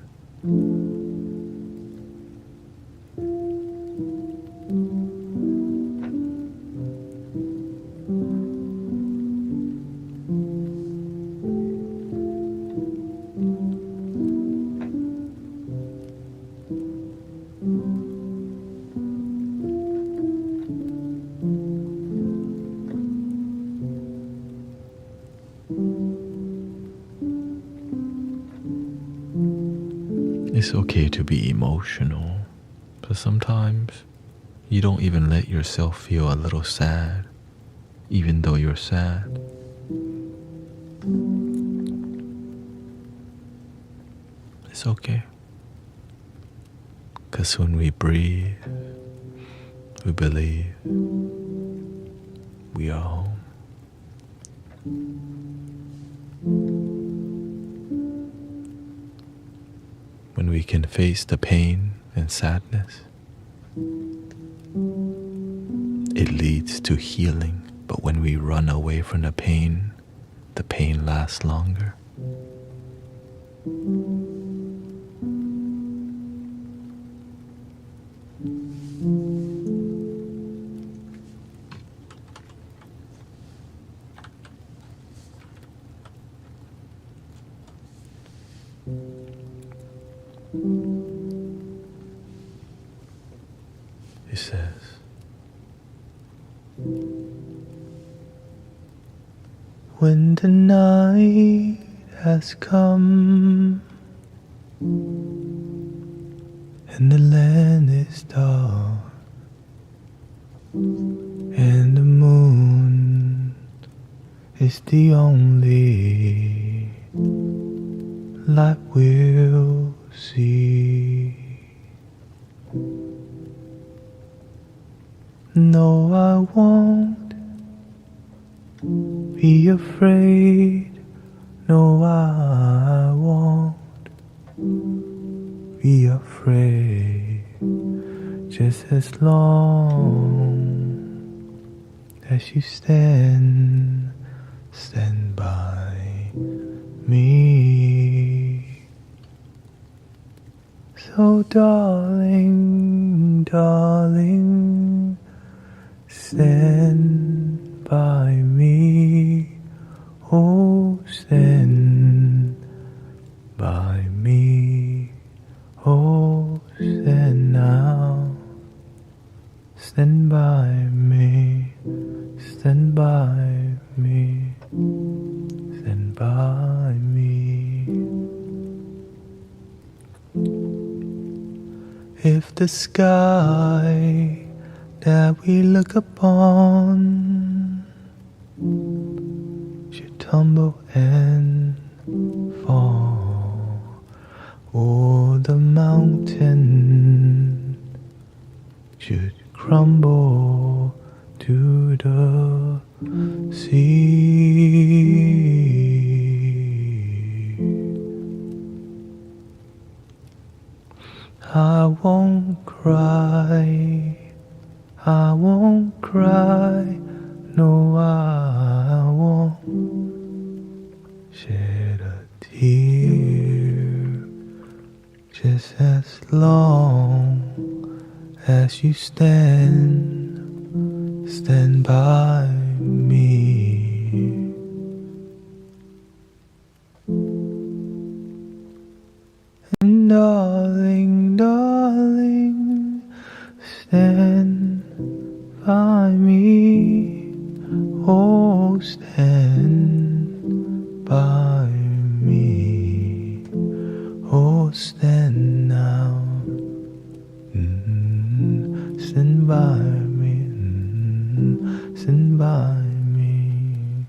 It's okay to be emotional, but sometimes you don't even let yourself feel a little sad, even though you're sad. It's okay. 'Cause when we breathe, we believe we are home. When we can face the pain and sadness, it leads to healing. But when we run away from the pain lasts longer. He says, when the night has come and the land is dark and the moon is the only life will see. No, I won't be afraid. No, I won't be afraid. Just as long as you stand by me. So darling, darling, stand by me. Oh, stand by me. Oh, stand now. Stand by me. Stand by me. Stand by me. If the sky that we look upon should tumble and fall, or the mountain should crumble to the sea, I won't cry, I won't cry, no, I won't shed a tear, just as long as you stand by me. And darling, darling, stand by me. Oh, stand by me. Oh, stand now. Stand by me. Stand by me.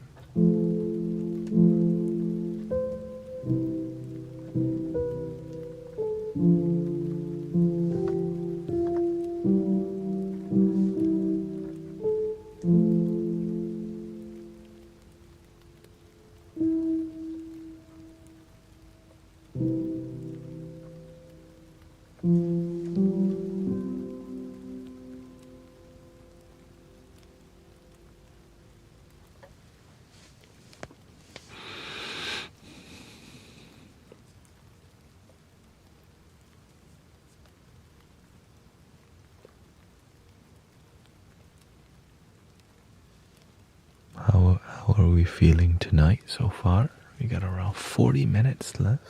How are we feeling tonight so far? We got around 40 minutes left.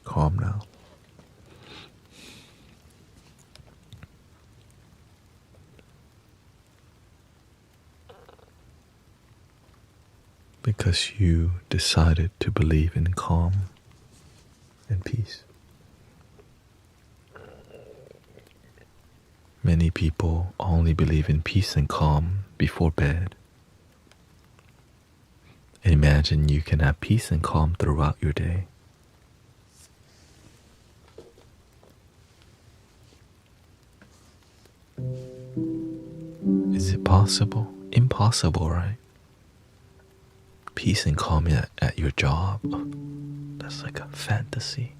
Calm now. Because you decided to believe in calm and peace. Many people only believe in peace and calm before bed. Imagine you can have peace and calm throughout your day. Is it possible? Impossible, right? Peace and calm at your job. That's like a fantasy.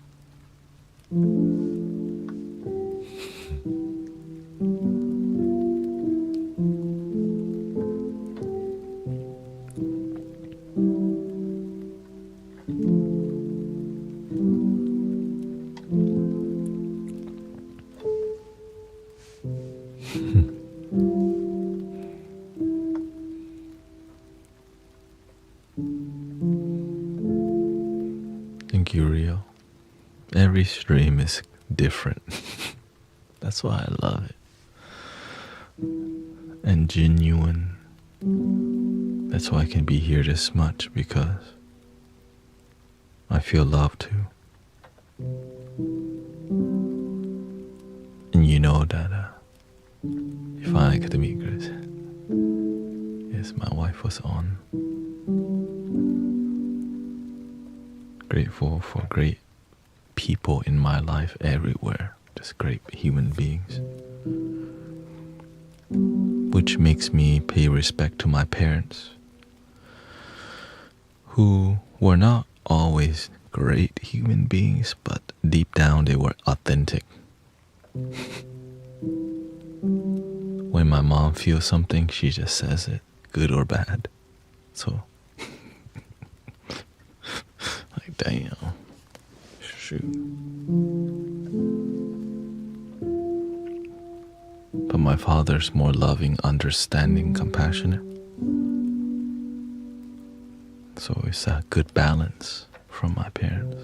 Thank you, Rio. Every stream is different. That's why I love it. And genuine. That's why I can be here this much, because I feel love too. know that you finally get to meet Grace. Yes, my wife was on. Grateful for great people in my life everywhere. Just great human beings. Which makes me pay respect to my parents, who were not always great human beings, but deep down they were authentic. When my mom feels something, she just says it, good or bad. So, like, damn, shoot. But my father's more loving, understanding, compassionate. So it's a good balance from my parents.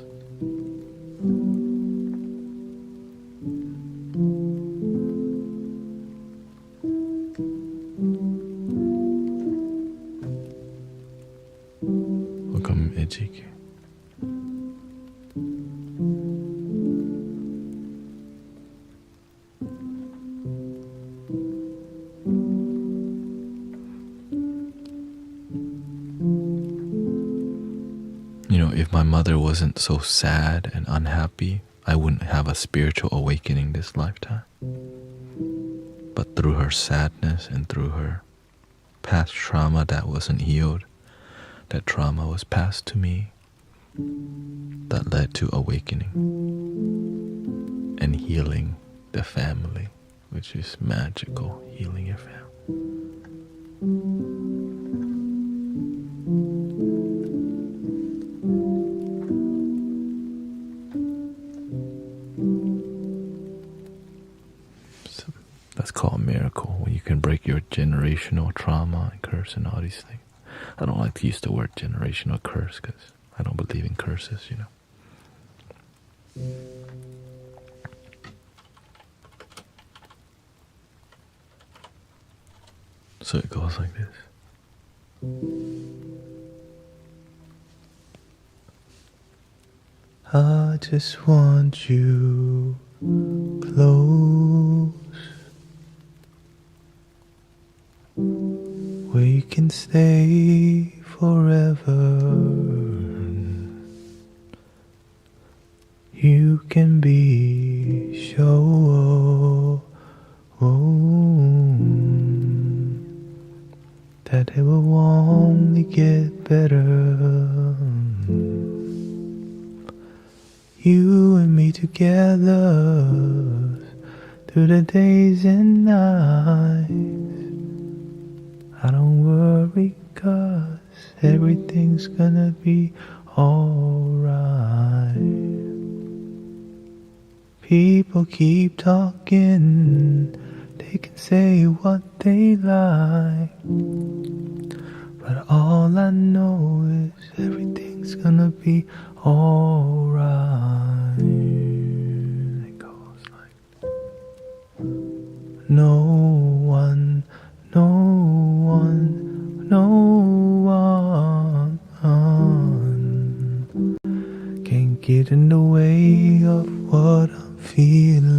Welcome, Ejiki. You know, if my mother wasn't so sad and unhappy, I wouldn't have a spiritual awakening this lifetime. But through her sadness and through her past trauma that wasn't healed, that trauma was passed to me, that led to awakening and healing the family, which is magical, healing your family. So that's called a miracle, when you can break your generational trauma and curse and all these things. I don't like to use the word generational curse because I don't believe in curses, you know. So it goes like this. I just want you close, where you can stay forever. You can be sure that it will only get better. You and me together through the days and nights. I don't worry, 'cause everything's gonna be alright. People keep talking, they can say what they like, but all I know is everything's gonna be alright. It goes like, no one can get in the way of what I'm feeling.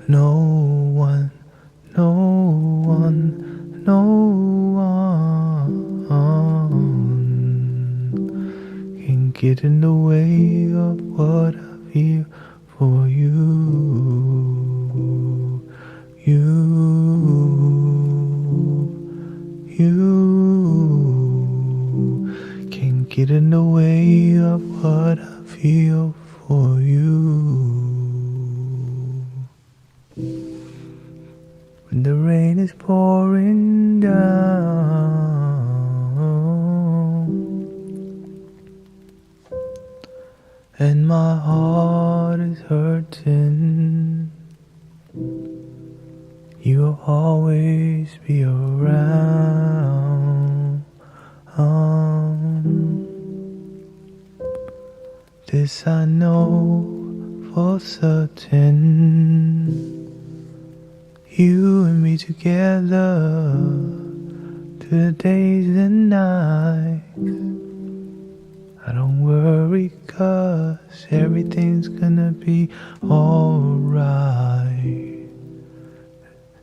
No one can get in the way of what I feel for you. You can get in the way of what I feel for you. When the rain is pouring down and my heart is hurting, you'll always be around. This I know for certain. You and me together through the days and nights. I don't worry, 'cause everything's gonna be alright.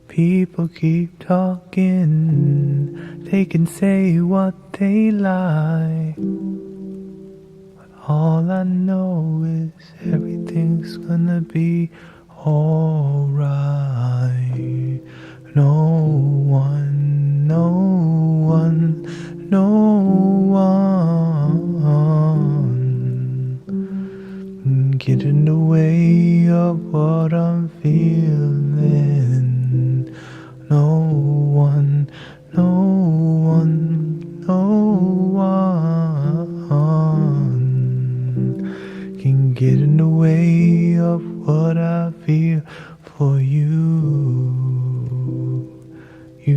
People keep talking, they can say what they like. But all I know is everything's gonna be alright. No one, no one, no one get in the way of what I'm feeling. No one, no one, no one can get in the way of what I feel for you. You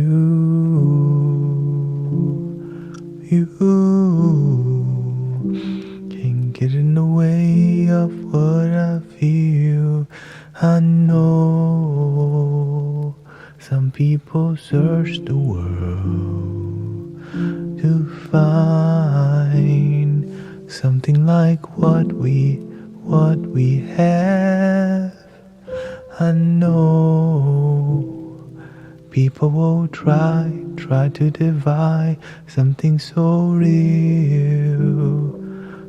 can get in the way of what I feel. I know some people search the world to find something like what we have. I know people will try to divide something so real.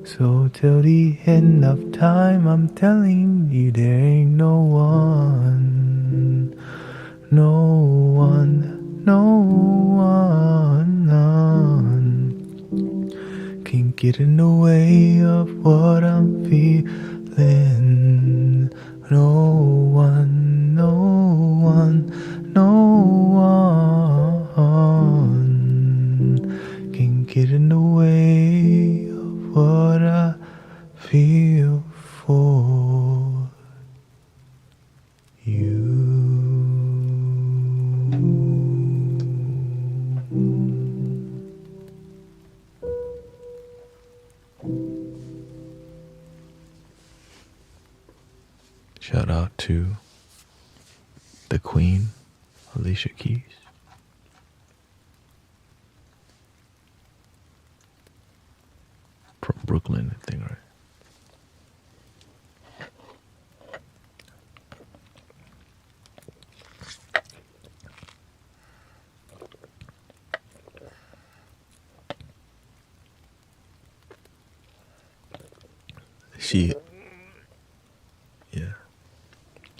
So till the end of time, I'm telling you, there ain't no one, no one, no one, none can get in the way of what I'm feeling. No one, no one, no one can get in the way of what I feel for you. Shout out to the Queen, Alicia Keys. From Brooklyn, I think, right?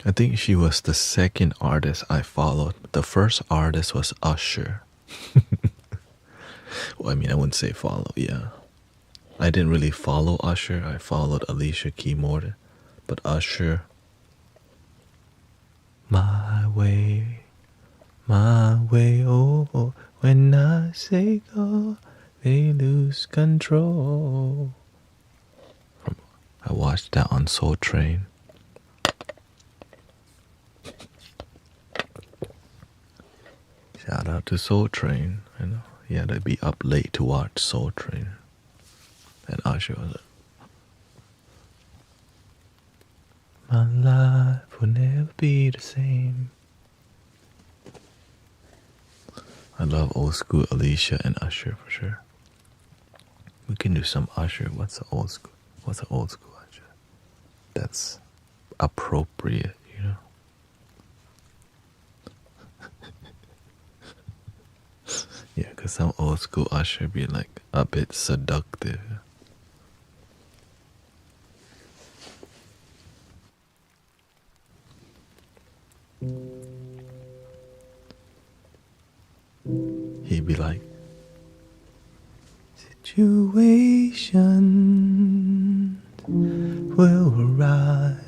I think she was the second artist I followed. The first artist was Usher. Well, I mean, I wouldn't say follow, yeah. I didn't really follow Usher. I followed Alicia Keys more. But Usher, my way, oh, oh. When I say go, they lose control. I watched that on Soul Train. Shout out to Soul Train. I know he had to be up late to watch Soul Train. And Usher was like, my life will never be the same. I love old school Alicia and Usher for sure. We can do some Usher. What's an old school Usher? That's appropriate, you know. Yeah, because some old school Usher be like a bit seductive. He'd be like, situations will arrive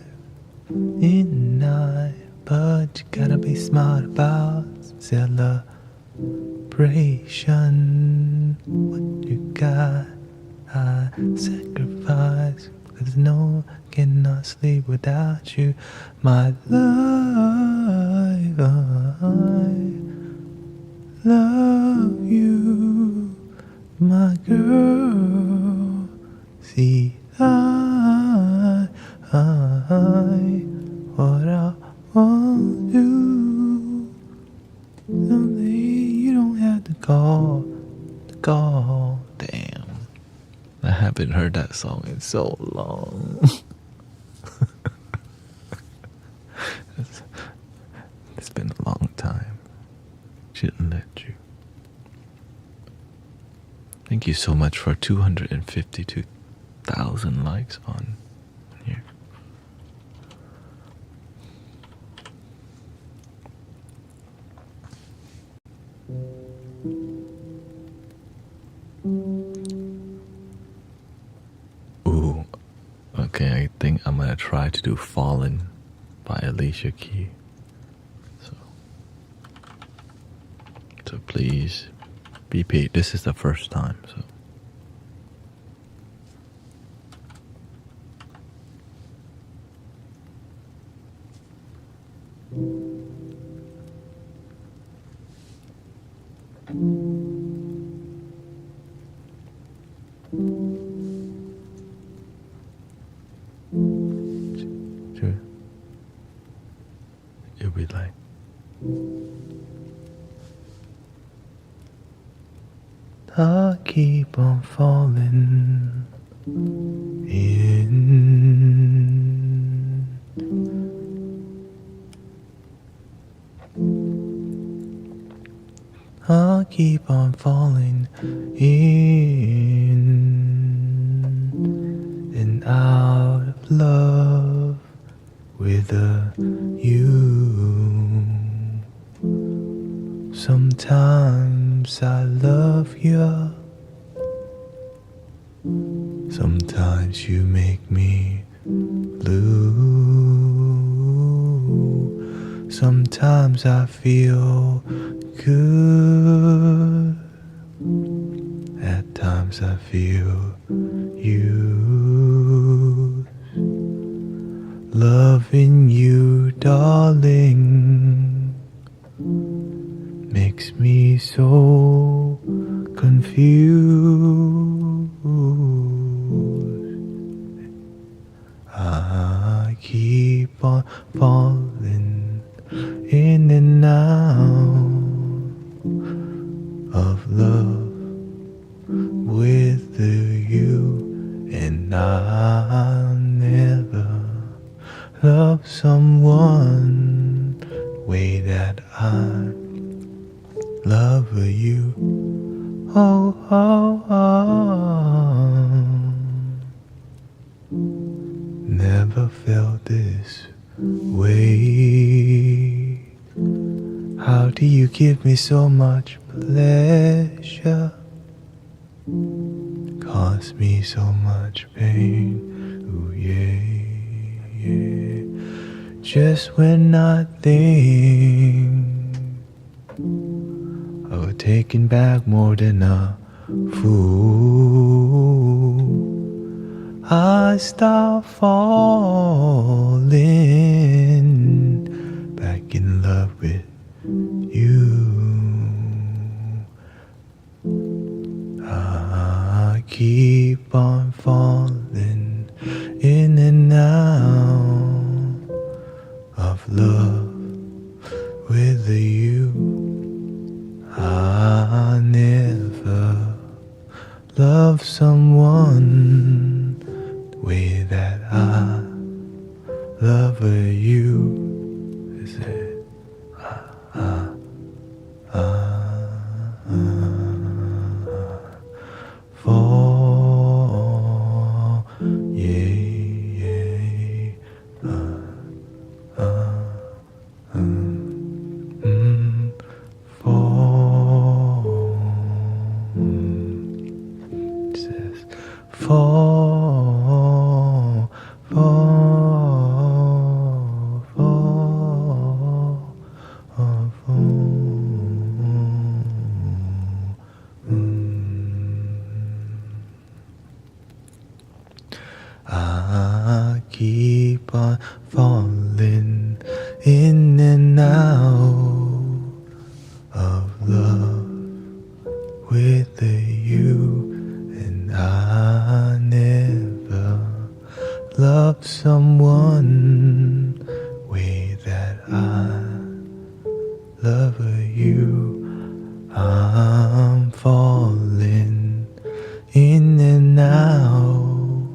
in night, but you gotta be smart about celebration. What you got, I sacrifice, 'cause no one cannot sleep without you. My life, I love you, my girl. See, what I want to do. Someday you don't have to call. Damn, I haven't heard that song in so long. It's been a long time. Shouldn't let you. Thank you so much for 252,000 likes on here. Ooh, okay, I think I'm gonna try to do Fallen by Alicia Keys. So please be paid. This is the first time, so. Sure. You'll be like. I keep on falling in. I keep on falling in and out of love with you. Sometimes I love you. Sometimes you make me blue. Sometimes I feel good. At times I feel used. Loving you, darling, makes me so confused. I keep on falling in and out of love with you, and I'll never love someone the way that I love you. Oh, oh, oh. Never felt this way. How do you give me so much pleasure? Cause me so much pain. Ooh, yeah, yeah. Just when I think of taking back more than a fool, I start falling back in love with you. I keep on falling in and out of love with you. I never love someone the way that I love you. Is it? Fall, yeah, fall. It says fall, fall, fall, fall. I keep on falling in and out of love with you, and I never loved someone the way that I love you. I'm falling in and out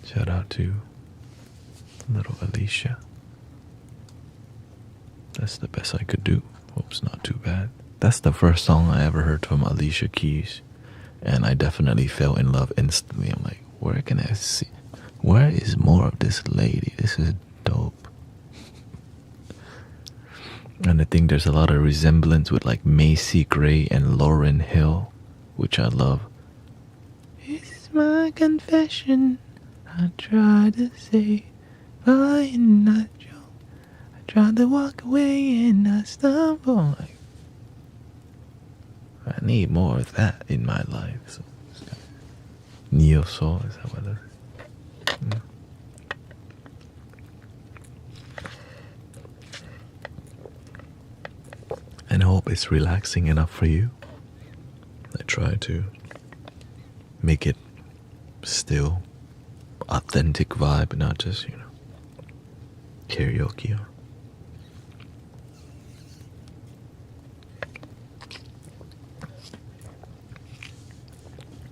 Shout out to little Alicia. That's the best I could do. Hope it's not too bad. That's the first song I ever heard from Alicia Keys, and I definitely fell in love instantly. I'm like, where can I see? Where is more of this lady? This is dope. And I think there's a lot of resemblance with like Macy Gray and Lauryn Hill, which I love. It's my confession. I try to say, I am not joke. I try to walk away and I stumble. Like, I need more of that in my life. So, neo soul, is that what it is? And I hope it's relaxing enough for you. I try to make it still authentic vibe, not just, karaoke.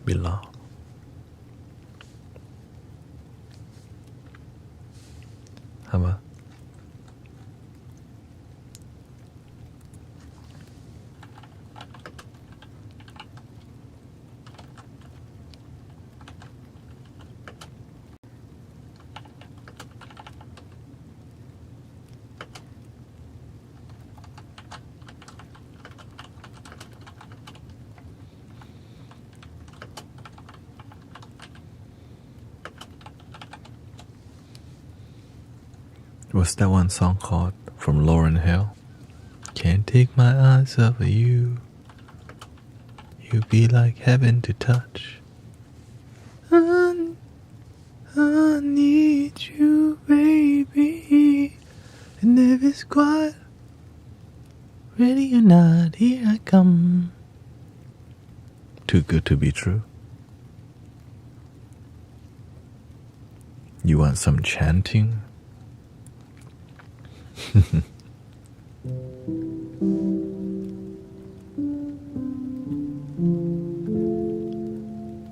Belong. How about? What's that one song called from Lauryn Hill? Can't take my eyes off of you. You be like heaven to touch. I need you, baby. And if it's quiet, ready or not, here I come. Too good to be true. You want some chanting?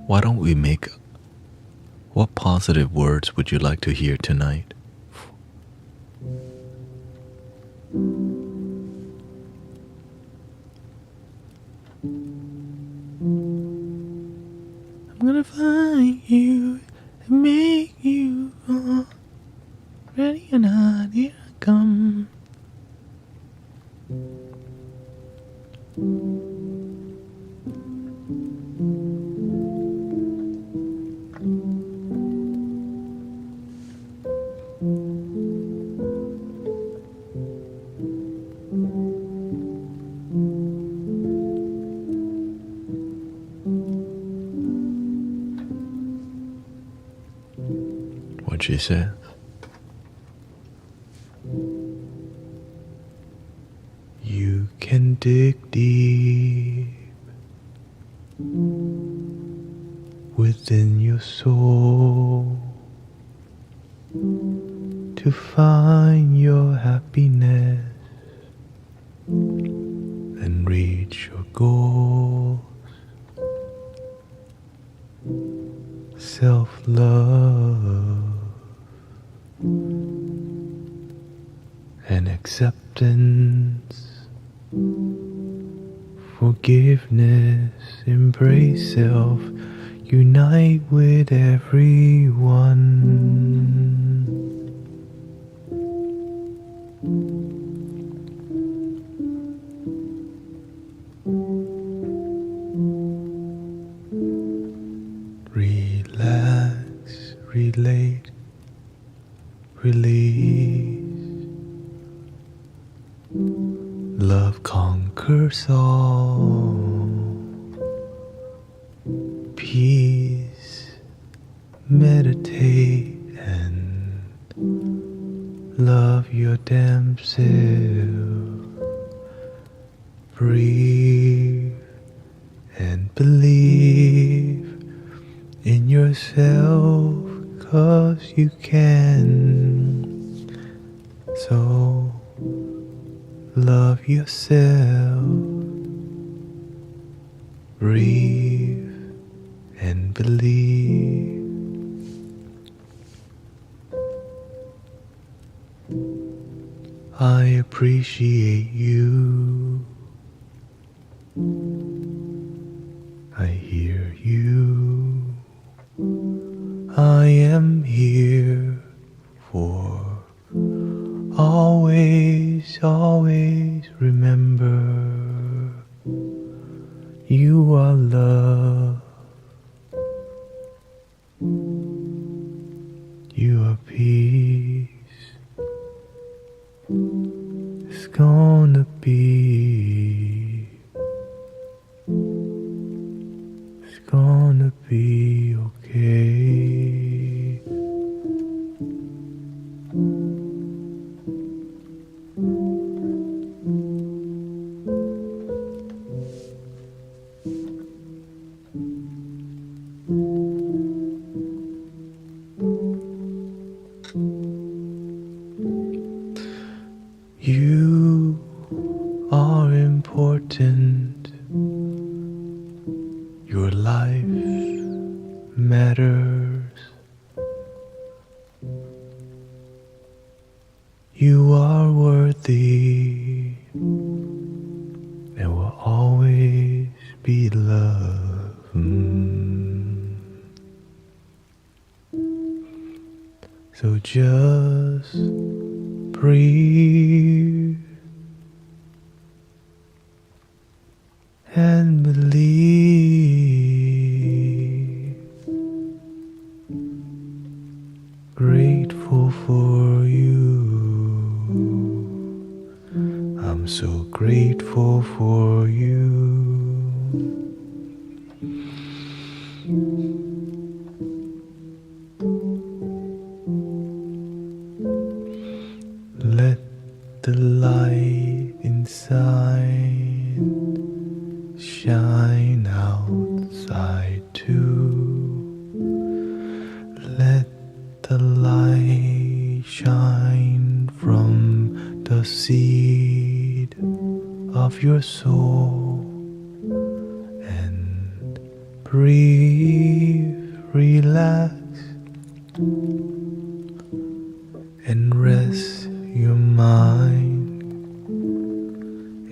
Why don't we make... What positive words would you like to hear tonight? I'm gonna find you and make you all ready or not, here I come. What she said. You can dig deep within your soul to find your happiness and reach your goals. Self-love and acceptance, forgiveness, embrace self, unite with everyone. Relax, relate, release. Love conquers all. Peace, meditate and love your damn self. Breathe and believe in yourself, 'cause you can. So love yourself. Breathe and believe. I appreciate you. I hear you. I am here for always, always remember you are love. You are peace. It's gonna be. It's gonna be okay. You are important. Your life matters. You are worthy and will always be loved. So just breathe and believe. Grateful for you. I'm so grateful for you. Let the light inside shine outside too. Let the light shine from the seed of your soul and breathe, relax and rest your mind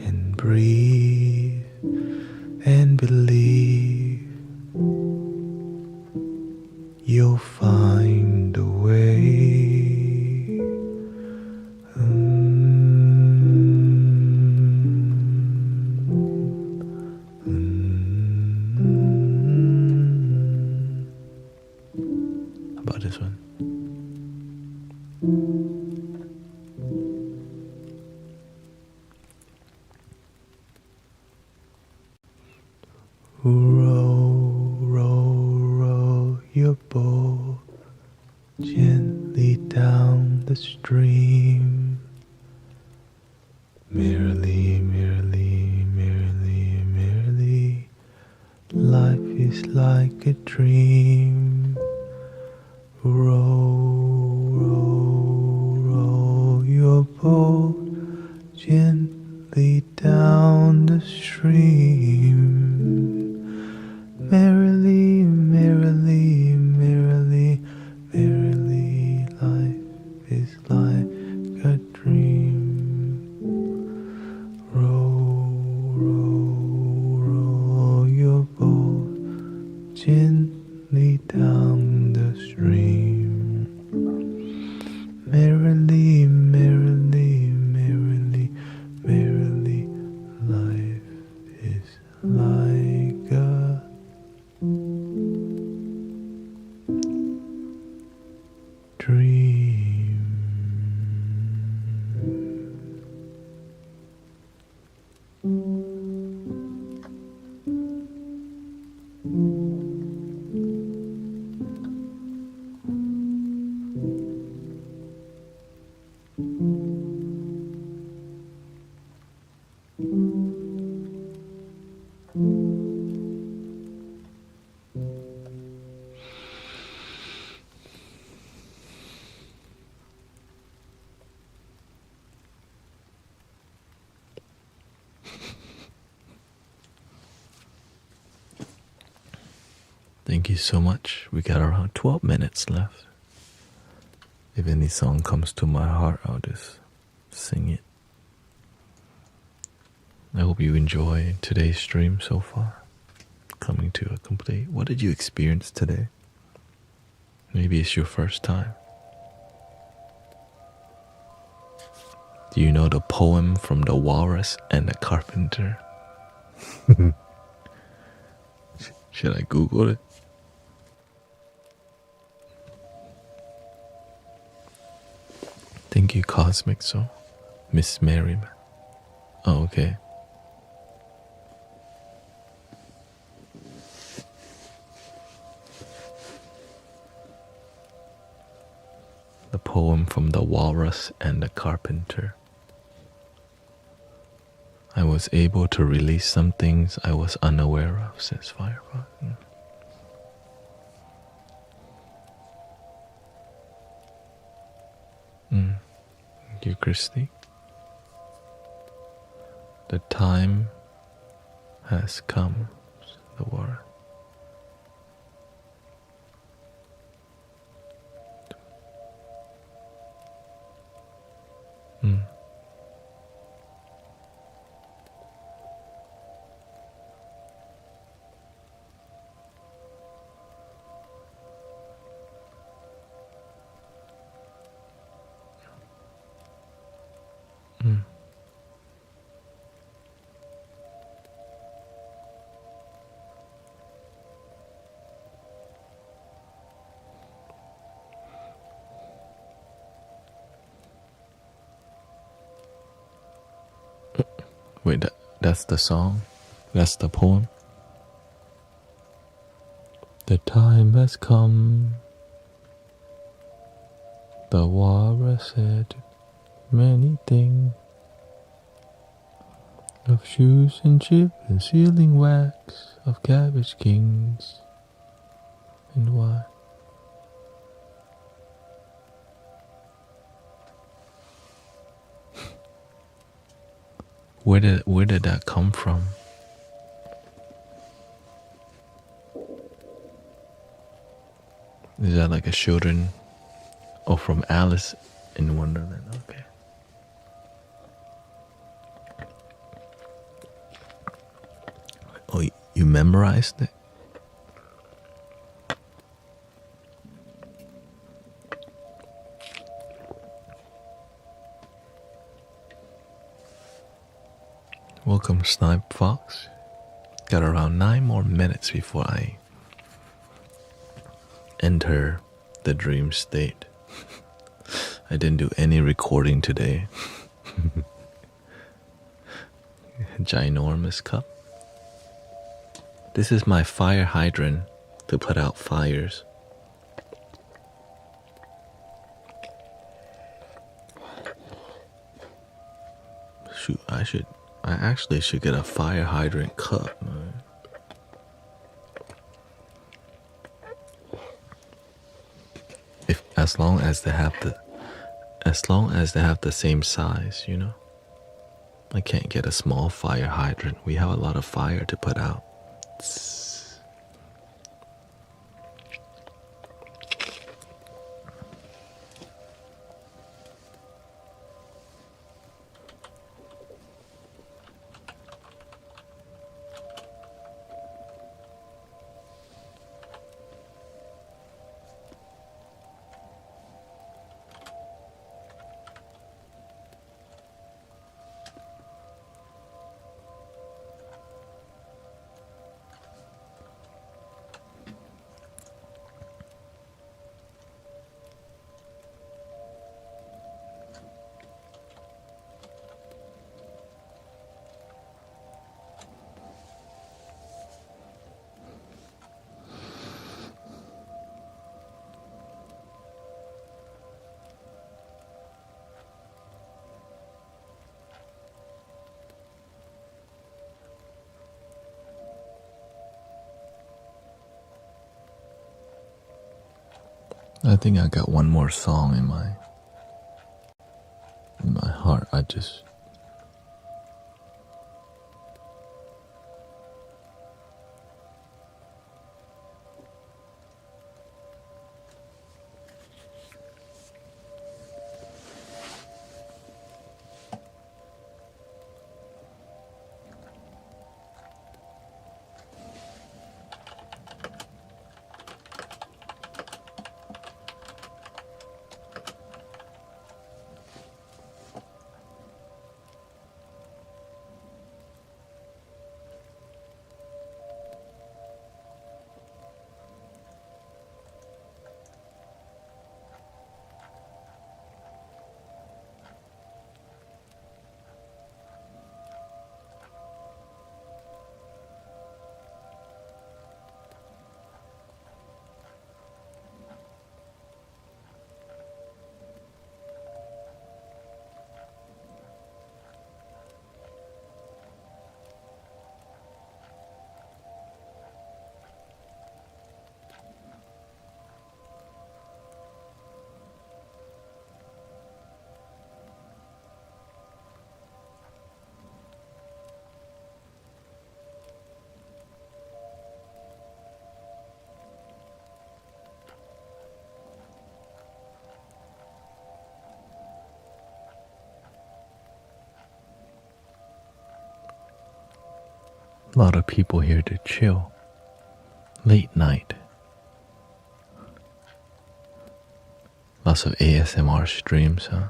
and breathe and believe you'll find a way. How about this one? Row, row, row your boat gently down the stream. Merrily, merrily, merrily, merrily, life is like a dream. Row, row, row your boat gently down the stream. Merrily, merrily, merrily, merrily, life is like a dream. Row, row, row your boat gently down the stream. Merrily, merrily, merrily, merrily, life is like a dream. Thank you so much. We got around 12 minutes left. If any song comes to my heart, I'll just sing it. I hope you enjoy today's stream so far. Coming to a complete. What did you experience today? Maybe it's your first time. Do you know the poem from the walrus and the carpenter? Should I Google it? Thank you, Cosmic Soul. Miss Merriman. Oh, okay. The poem from the walrus and the carpenter. I was able to release some things I was unaware of, says Firebug. Thank you, Christy. The time has come, the word. Wait, that's the song? That's the poem? The time has come, the walrus said many things, of shoes and chip and sealing wax, of cabbage kings, and why? Where did that come from? Is that like a children? Oh, from Alice in Wonderland. Okay. Oh, you memorized it? Welcome, Snipe Fox. Got around 9 more minutes before I enter the dream state. I didn't do any recording today. Ginormous cup. This is my fire hydrant to put out fires. Shoot, I actually should get a fire hydrant cup, man. As long as they have the same size, you know. I can't get a small fire hydrant. We have a lot of fire to put out. I think I got one more song in my heart. A lot of people here to chill. Late night. Lots of ASMR streams, huh?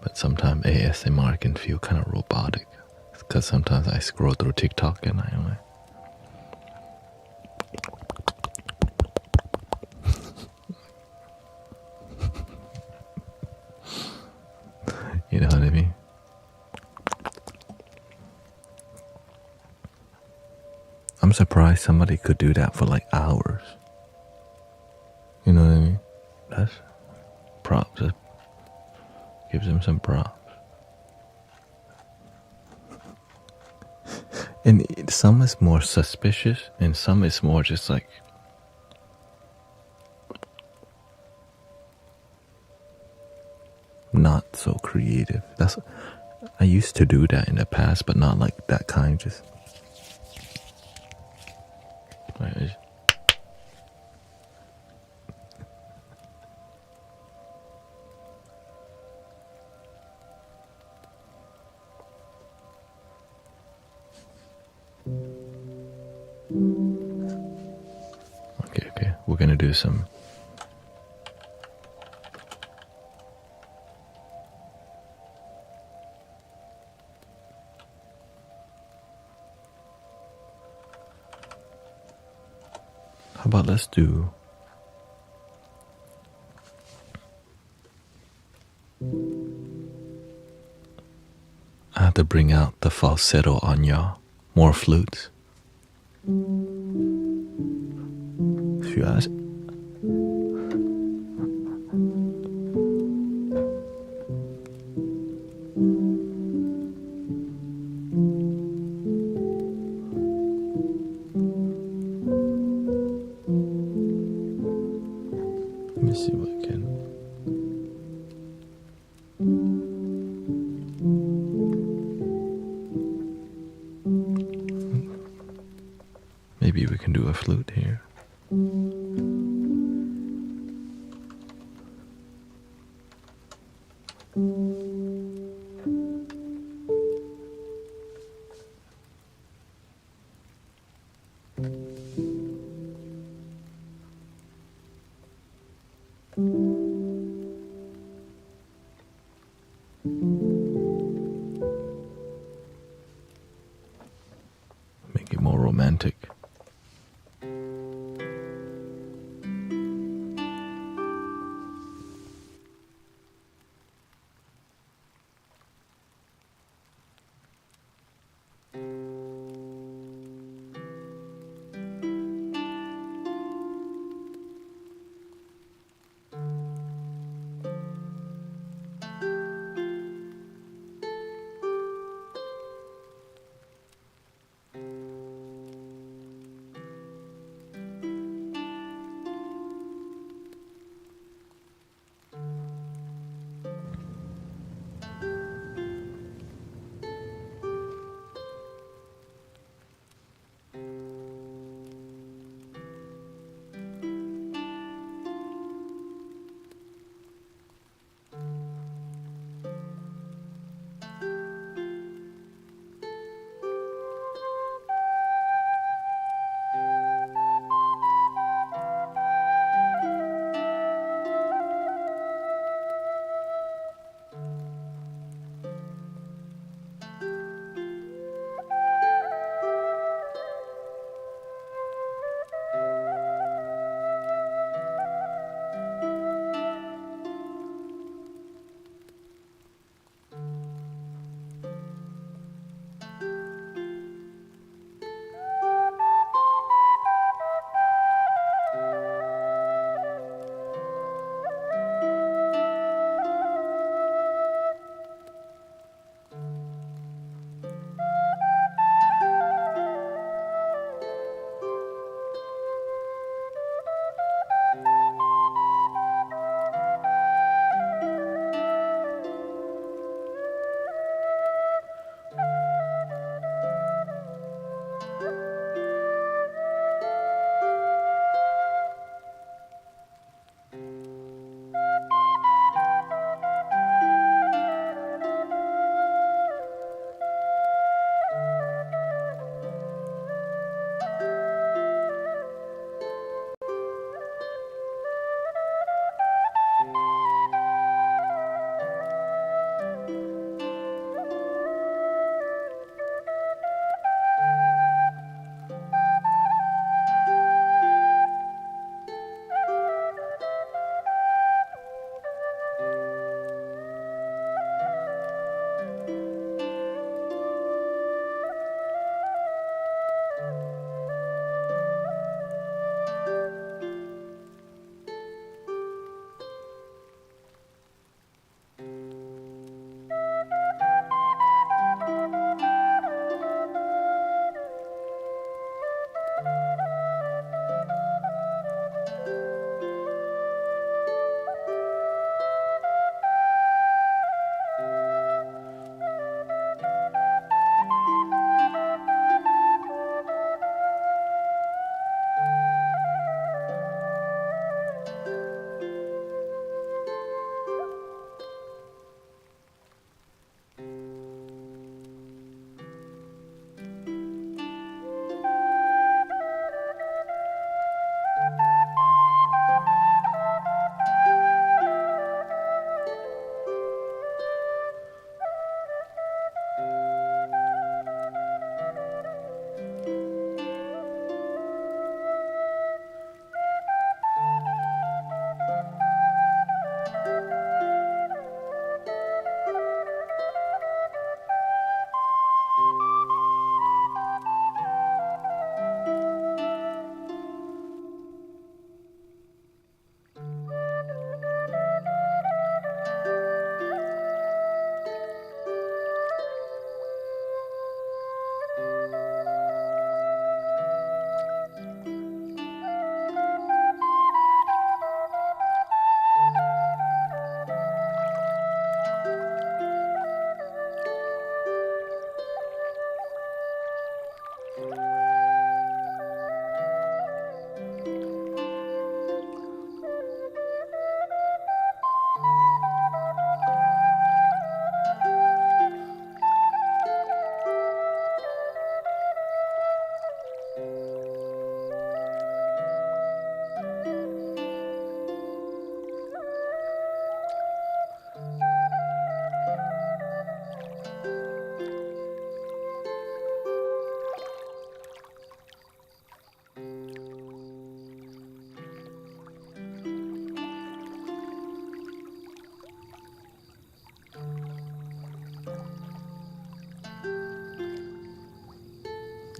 But sometimes ASMR can feel kind of robotic. Because sometimes I scroll through TikTok and I'm like, you know what I mean? I'm surprised somebody could do that for like hours. You know what I mean? That's props. That gives them some props. And some is more suspicious, and some is more just like not so creative. That's I used to do that in the past, but not like that kind. Just like, okay. We're gonna do some. How about let's do. I have to bring out the falsetto on y'all. More flutes. If you ask. Let me see what I can. Maybe we can do a flute here. Make it more romantic.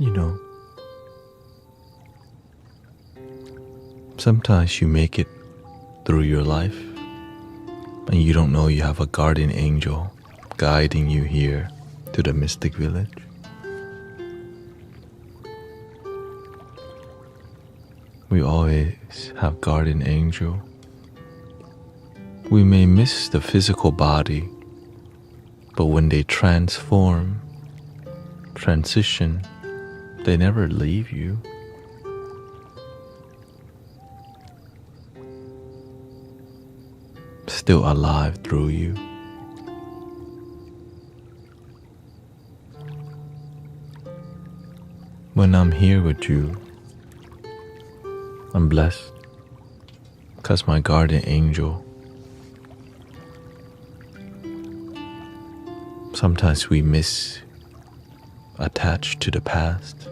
you know, sometimes you make it through your life and you don't know you have a guardian angel guiding you here to the mystic village. We always have guardian angel. We may miss the physical body, but when they transition, they never leave you. Still alive through you. When I'm here with you, I'm blessed because my guardian angel. Sometimes we attached to the past,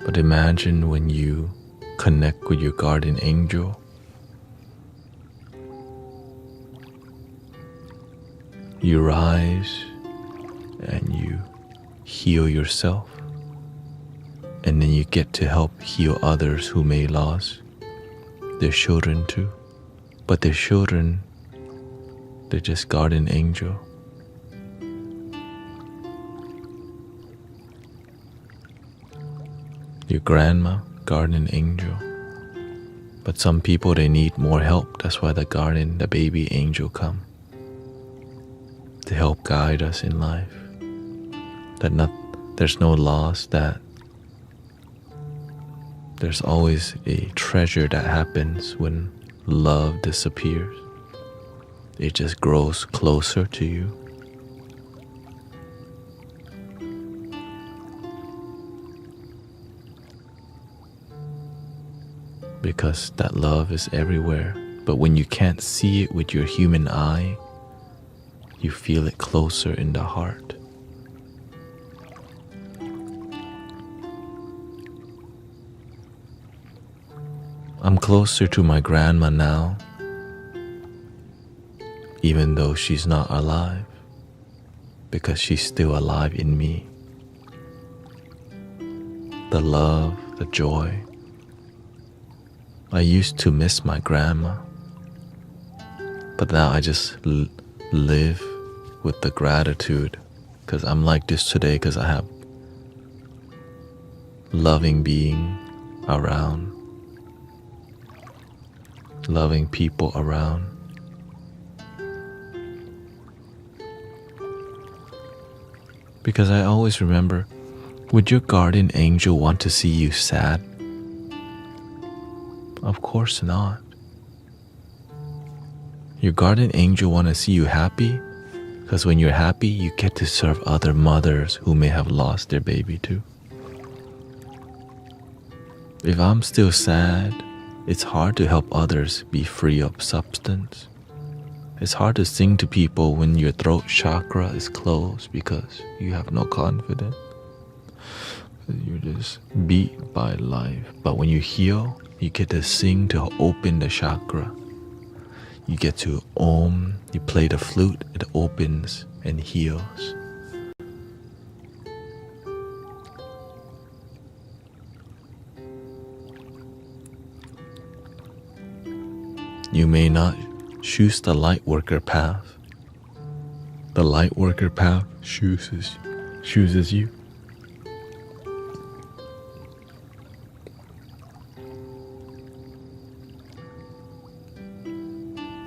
but imagine when you connect with your guardian angel, you rise and you heal yourself, and then you get to help heal others who may lost their children too. But their children, they're just guardian angel. Your grandma, guardian angel. But some people, they need more help. That's why the baby angel come to help guide us in life. There's no loss, that there's always a treasure that happens when love disappears. It just grows closer to you. Because that love is everywhere, but when you can't see it with your human eye, you feel it closer in the heart. I'm closer to my grandma now, even though she's not alive, because she's still alive in me. The love, the joy. I used to miss my grandma, but now I just live with the gratitude, because I'm like this today because I have loving being around, loving people around. Because I always remember, would your guardian angel want to see you sad? Of course not. Your guardian angel want to see you happy, because when you're happy, you get to serve other mothers who may have lost their baby too. If I'm still sad, it's hard to help others be free of substance. It's hard to sing to people when your throat chakra is closed because you have no confidence. You're just beat by life. But when you heal, you get to sing to open the chakra. You get to om, you play the flute, it opens and heals. You may not choose the light worker path. The light worker path chooses you.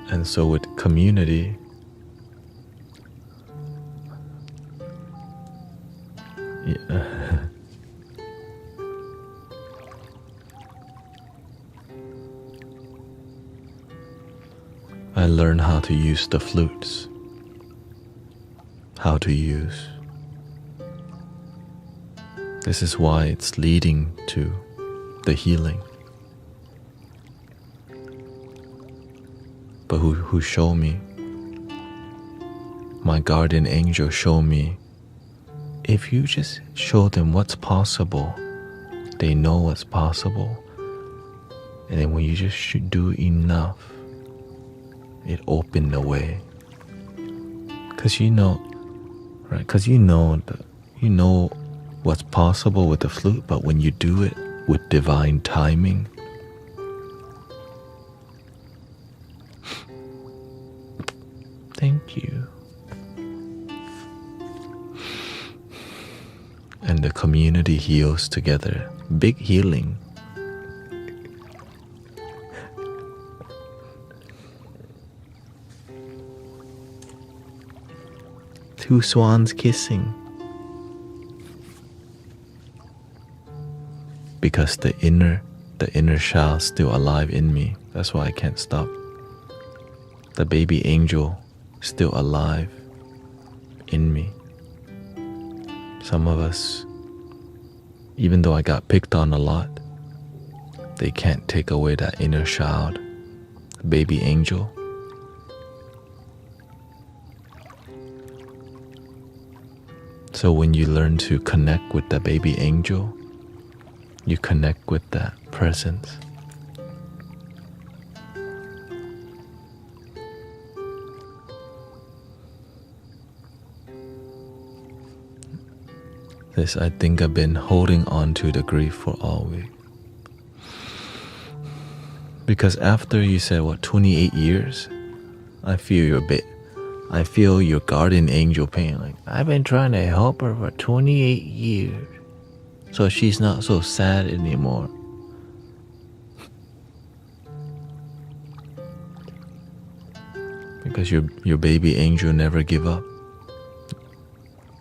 And so with community, I learned how to use the flutes, how to use. This is why it's leading to the healing. But who show me? My guardian angel show me, if you just show them what's possible, they know what's possible. And then when you just should do enough, it opened the way. Cause you know, right? Cause you know what's possible with the flute, but when you do it with divine timing, thank you. And the community heals together. Big healing. Two swans kissing. Because the inner child's still alive in me. That's why I can't stop. The baby angel still alive in me. Some of us, even though I got picked on a lot, they can't take away that inner child, baby angel. So when you learn to connect with the baby angel, you connect with that presence. This, I think I've been holding on to the grief for all week. Because after you said, 28 years, I feel your guardian angel pain. Like, I've been trying to help her for 28 years. So she's not so sad anymore. Because your baby angel never give up.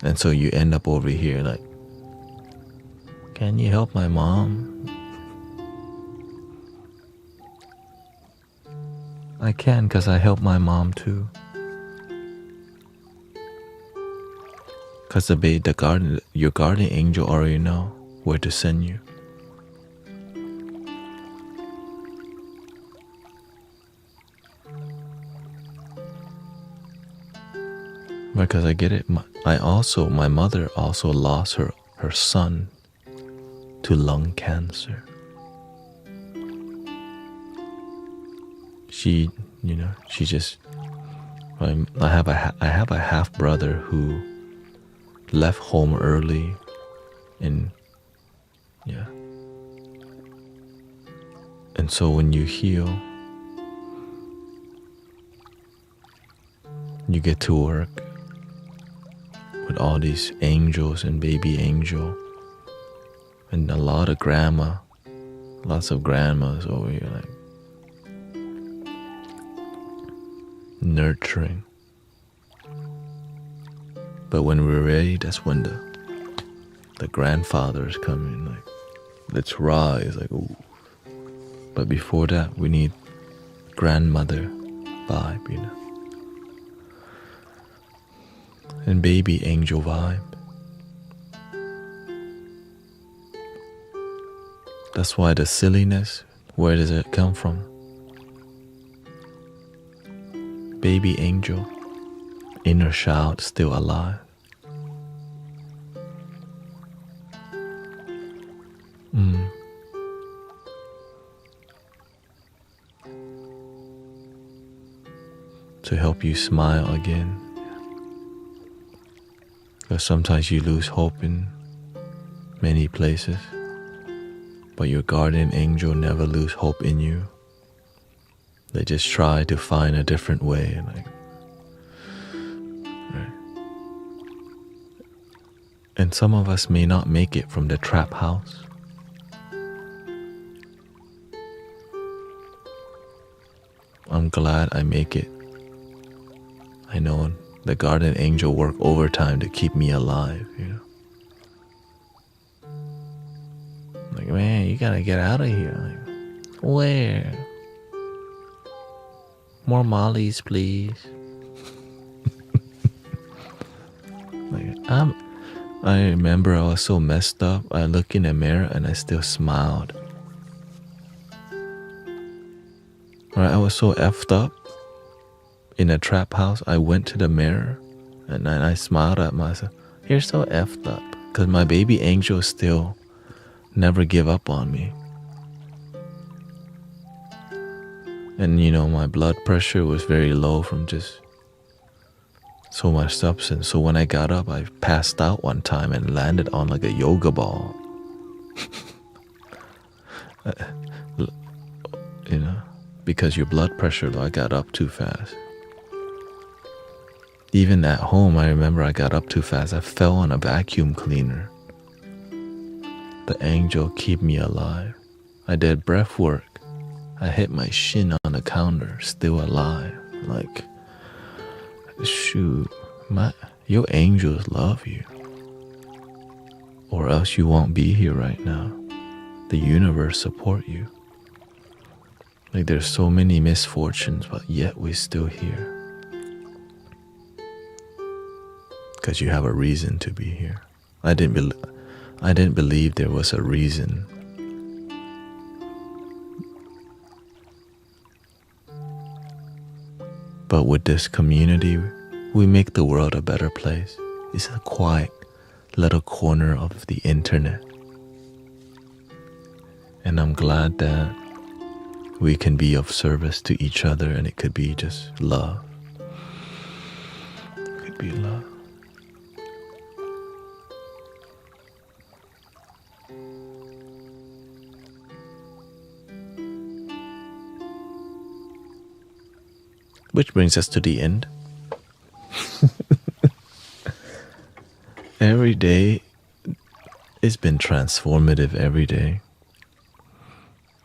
And so you end up over here like, can you help my mom? I can, because I help my mom too. Because your guardian angel already know where to send you. Because I get it. My mother also lost her son to lung cancer. She just. I have a half brother who left home early, and and so when you heal, you get to work with all these angels and baby angel, and lots of grandmas over here, like nurturing. But when we're ready, that's when the grandfathers come in, like, let's rise, like, ooh. But before that, we need grandmother vibe, and baby angel vibe. That's why the silliness, where does it come from? Baby angel, inner child still alive. To help you smile again. Because sometimes you lose hope in many places, but your guardian angel never lose hope in you. They just try to find a different way, like, right? And some of us may not make it from the trap house. I'm glad I make it. I know the guardian angel work overtime to keep me alive, Like, man, you gotta get out of here. Like, where? More mollies, please. Like, I remember I was so messed up. I looked in the mirror and I still smiled. Right, I was so effed up. In a trap house, I went to the mirror and then I smiled at myself. You're so effed up. Because my baby angel still never give up on me. And my blood pressure was very low from just so much substance. So when I got up, I passed out one time and landed on like a yoga ball. You know, because your blood pressure, I got up too fast. Even at home, I remember I got up too fast. I fell on a vacuum cleaner. The angel keep me alive. I did breath work. I hit my shin on the counter, still alive. Like, shoot, your angels love you. Or else you won't be here right now. The universe support you. Like, there's so many misfortunes, but yet we're still here. Because you have a reason to be here. I didn't believe there was a reason. But with this community, we make the world a better place. It's a quiet little corner of the internet. And I'm glad that we can be of service to each other, and it could be just love. It could be love. Which brings us to the end. Every day, it's been transformative every day.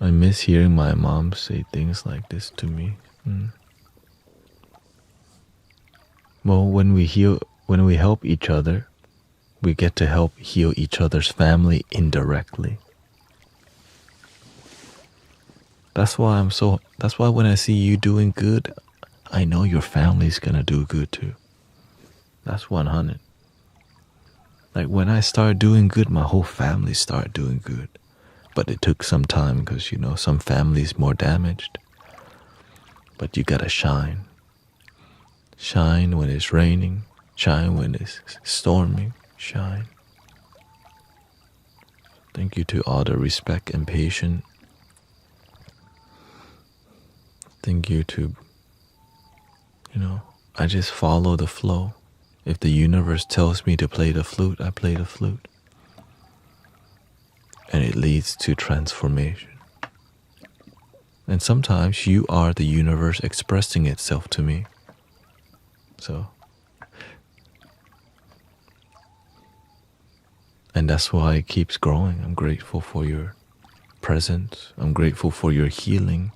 I miss hearing my mom say things like this to me. Well, when we help each other, we get to help heal each other's family indirectly. That's why when I see you doing good, I know your family's gonna do good too. That's 100. Like, when I start doing good, my whole family start doing good. But it took some time because, you know, some families more damaged. But you gotta shine. Shine when it's raining. Shine when it's storming. Shine. Thank you to all the respect and patience. Thank you to, you know, I just follow the flow. If the universe tells me to play the flute, I play the flute. And it leads to transformation. And sometimes you are the universe expressing itself to me. So, and that's why it keeps growing. I'm grateful for your presence. I'm grateful for your healing.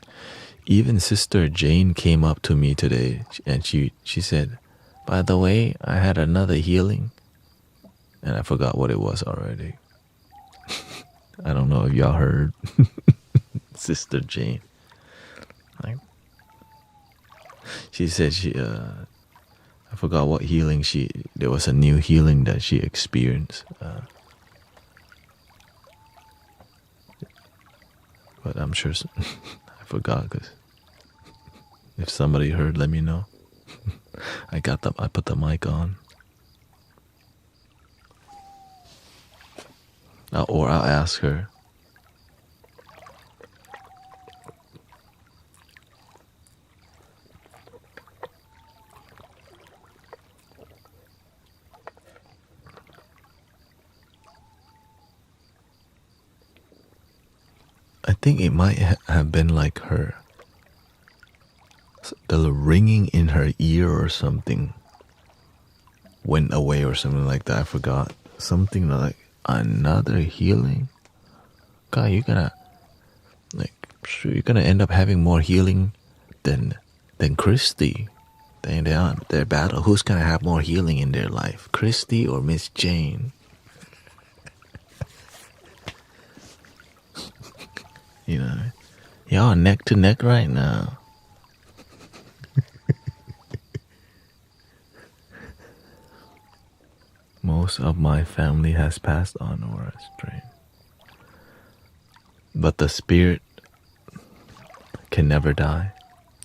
Even Sister Jane came up to me today and she said, by the way, I had another healing. And I forgot what it was already. I don't know if y'all heard. Sister Jane. She said I forgot what healing there was a new healing that she experienced. But I'm sure I forgot, because if somebody heard, let me know. I put the mic on. Or I'll ask her. I think it might have been like her. The ringing in her ear or something went away or something like that. I forgot. Something like another healing. God, you're gonna end up having more healing than Christy. Their battle. Who's gonna have more healing in their life, Christy or Miss Jane? You know, y'all neck to neck right now. Most of my family has passed on or is drained. But the spirit can never die.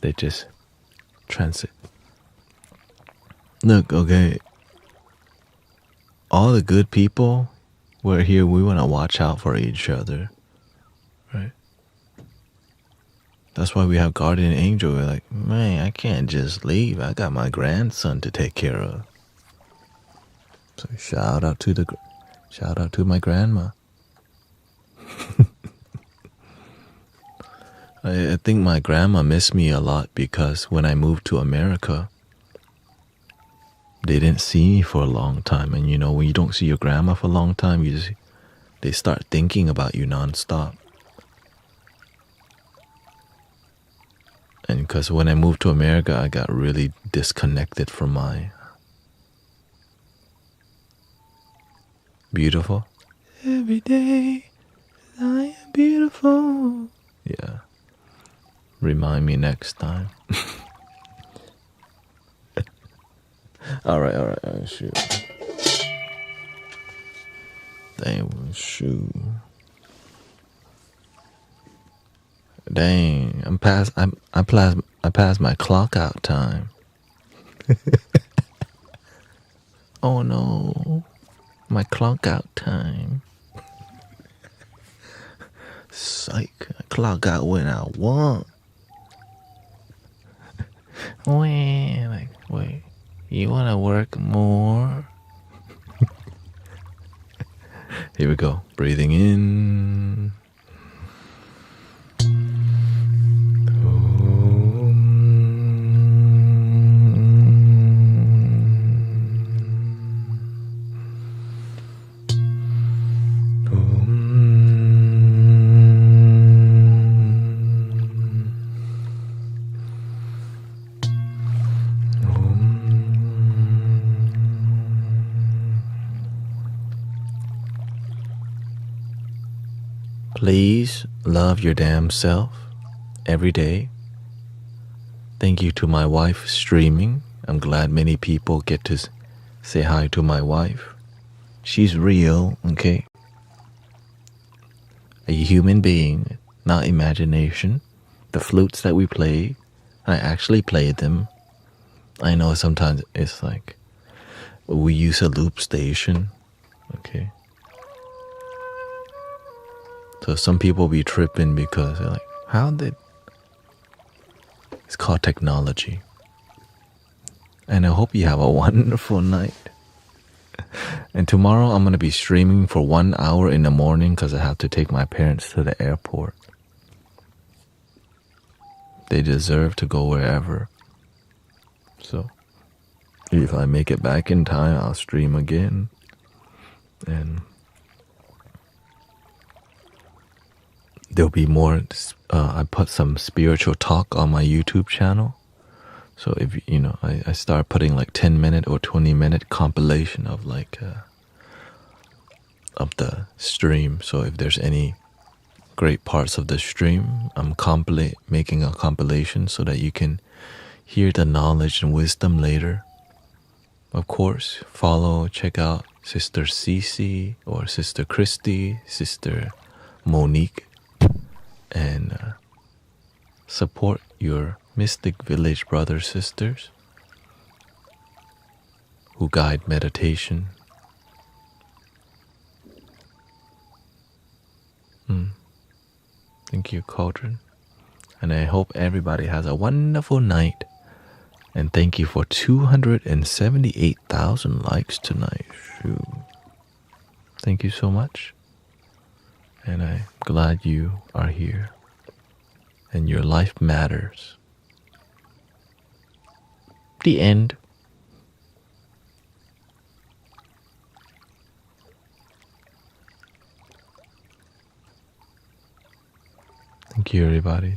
They just transit. Look, okay. All the good people, we're here. We want to watch out for each other. Right? That's why we have guardian angel. We're like, man, I can't just leave. I got my grandson to take care of. So shout out to my grandma. I think my grandma missed me a lot because when I moved to America, they didn't see me for a long time. And you know, when you don't see your grandma for a long time, they start thinking about you nonstop. And because when I moved to America, I got really disconnected from my beautiful. Every day I am beautiful. Yeah. Remind me next time. All right, shoot. Dang, shoot. Dang, I passed my clock out time. Oh no, my clock out time. Psych, I clock out when I want. Wait, you wanna work more? Here we go, breathing in. Please love your damn self every day. Thank you to my wife streaming. I'm glad many people get to say hi to my wife. She's real, okay? A human being, not imagination. The flutes that we play, I actually played them. I know sometimes it's like we use a loop station, okay? So some people be tripping because they're like, how did... It's called technology. And I hope you have a wonderful night. And tomorrow I'm going to be streaming for 1 hour in the morning because I have to take my parents to the airport. They deserve to go wherever. So if I make it back in time, I'll stream again. And there'll be more. I put some spiritual talk on my YouTube channel. So if you know, I start putting like 10-minute or 20-minute compilation of like of the stream. So if there's any great parts of the stream, I'm making a compilation so that you can hear the knowledge and wisdom later. Of course, check out Sister Cece or Sister Christy, Sister Monique, and support your Mystic Village brothers, sisters who guide meditation. Thank you, Cauldron. And I hope everybody has a wonderful night. And thank you for 278,000 likes tonight. Shoo. Thank you so much. And I'm glad you are here. And your life matters. The end. Thank you, everybody.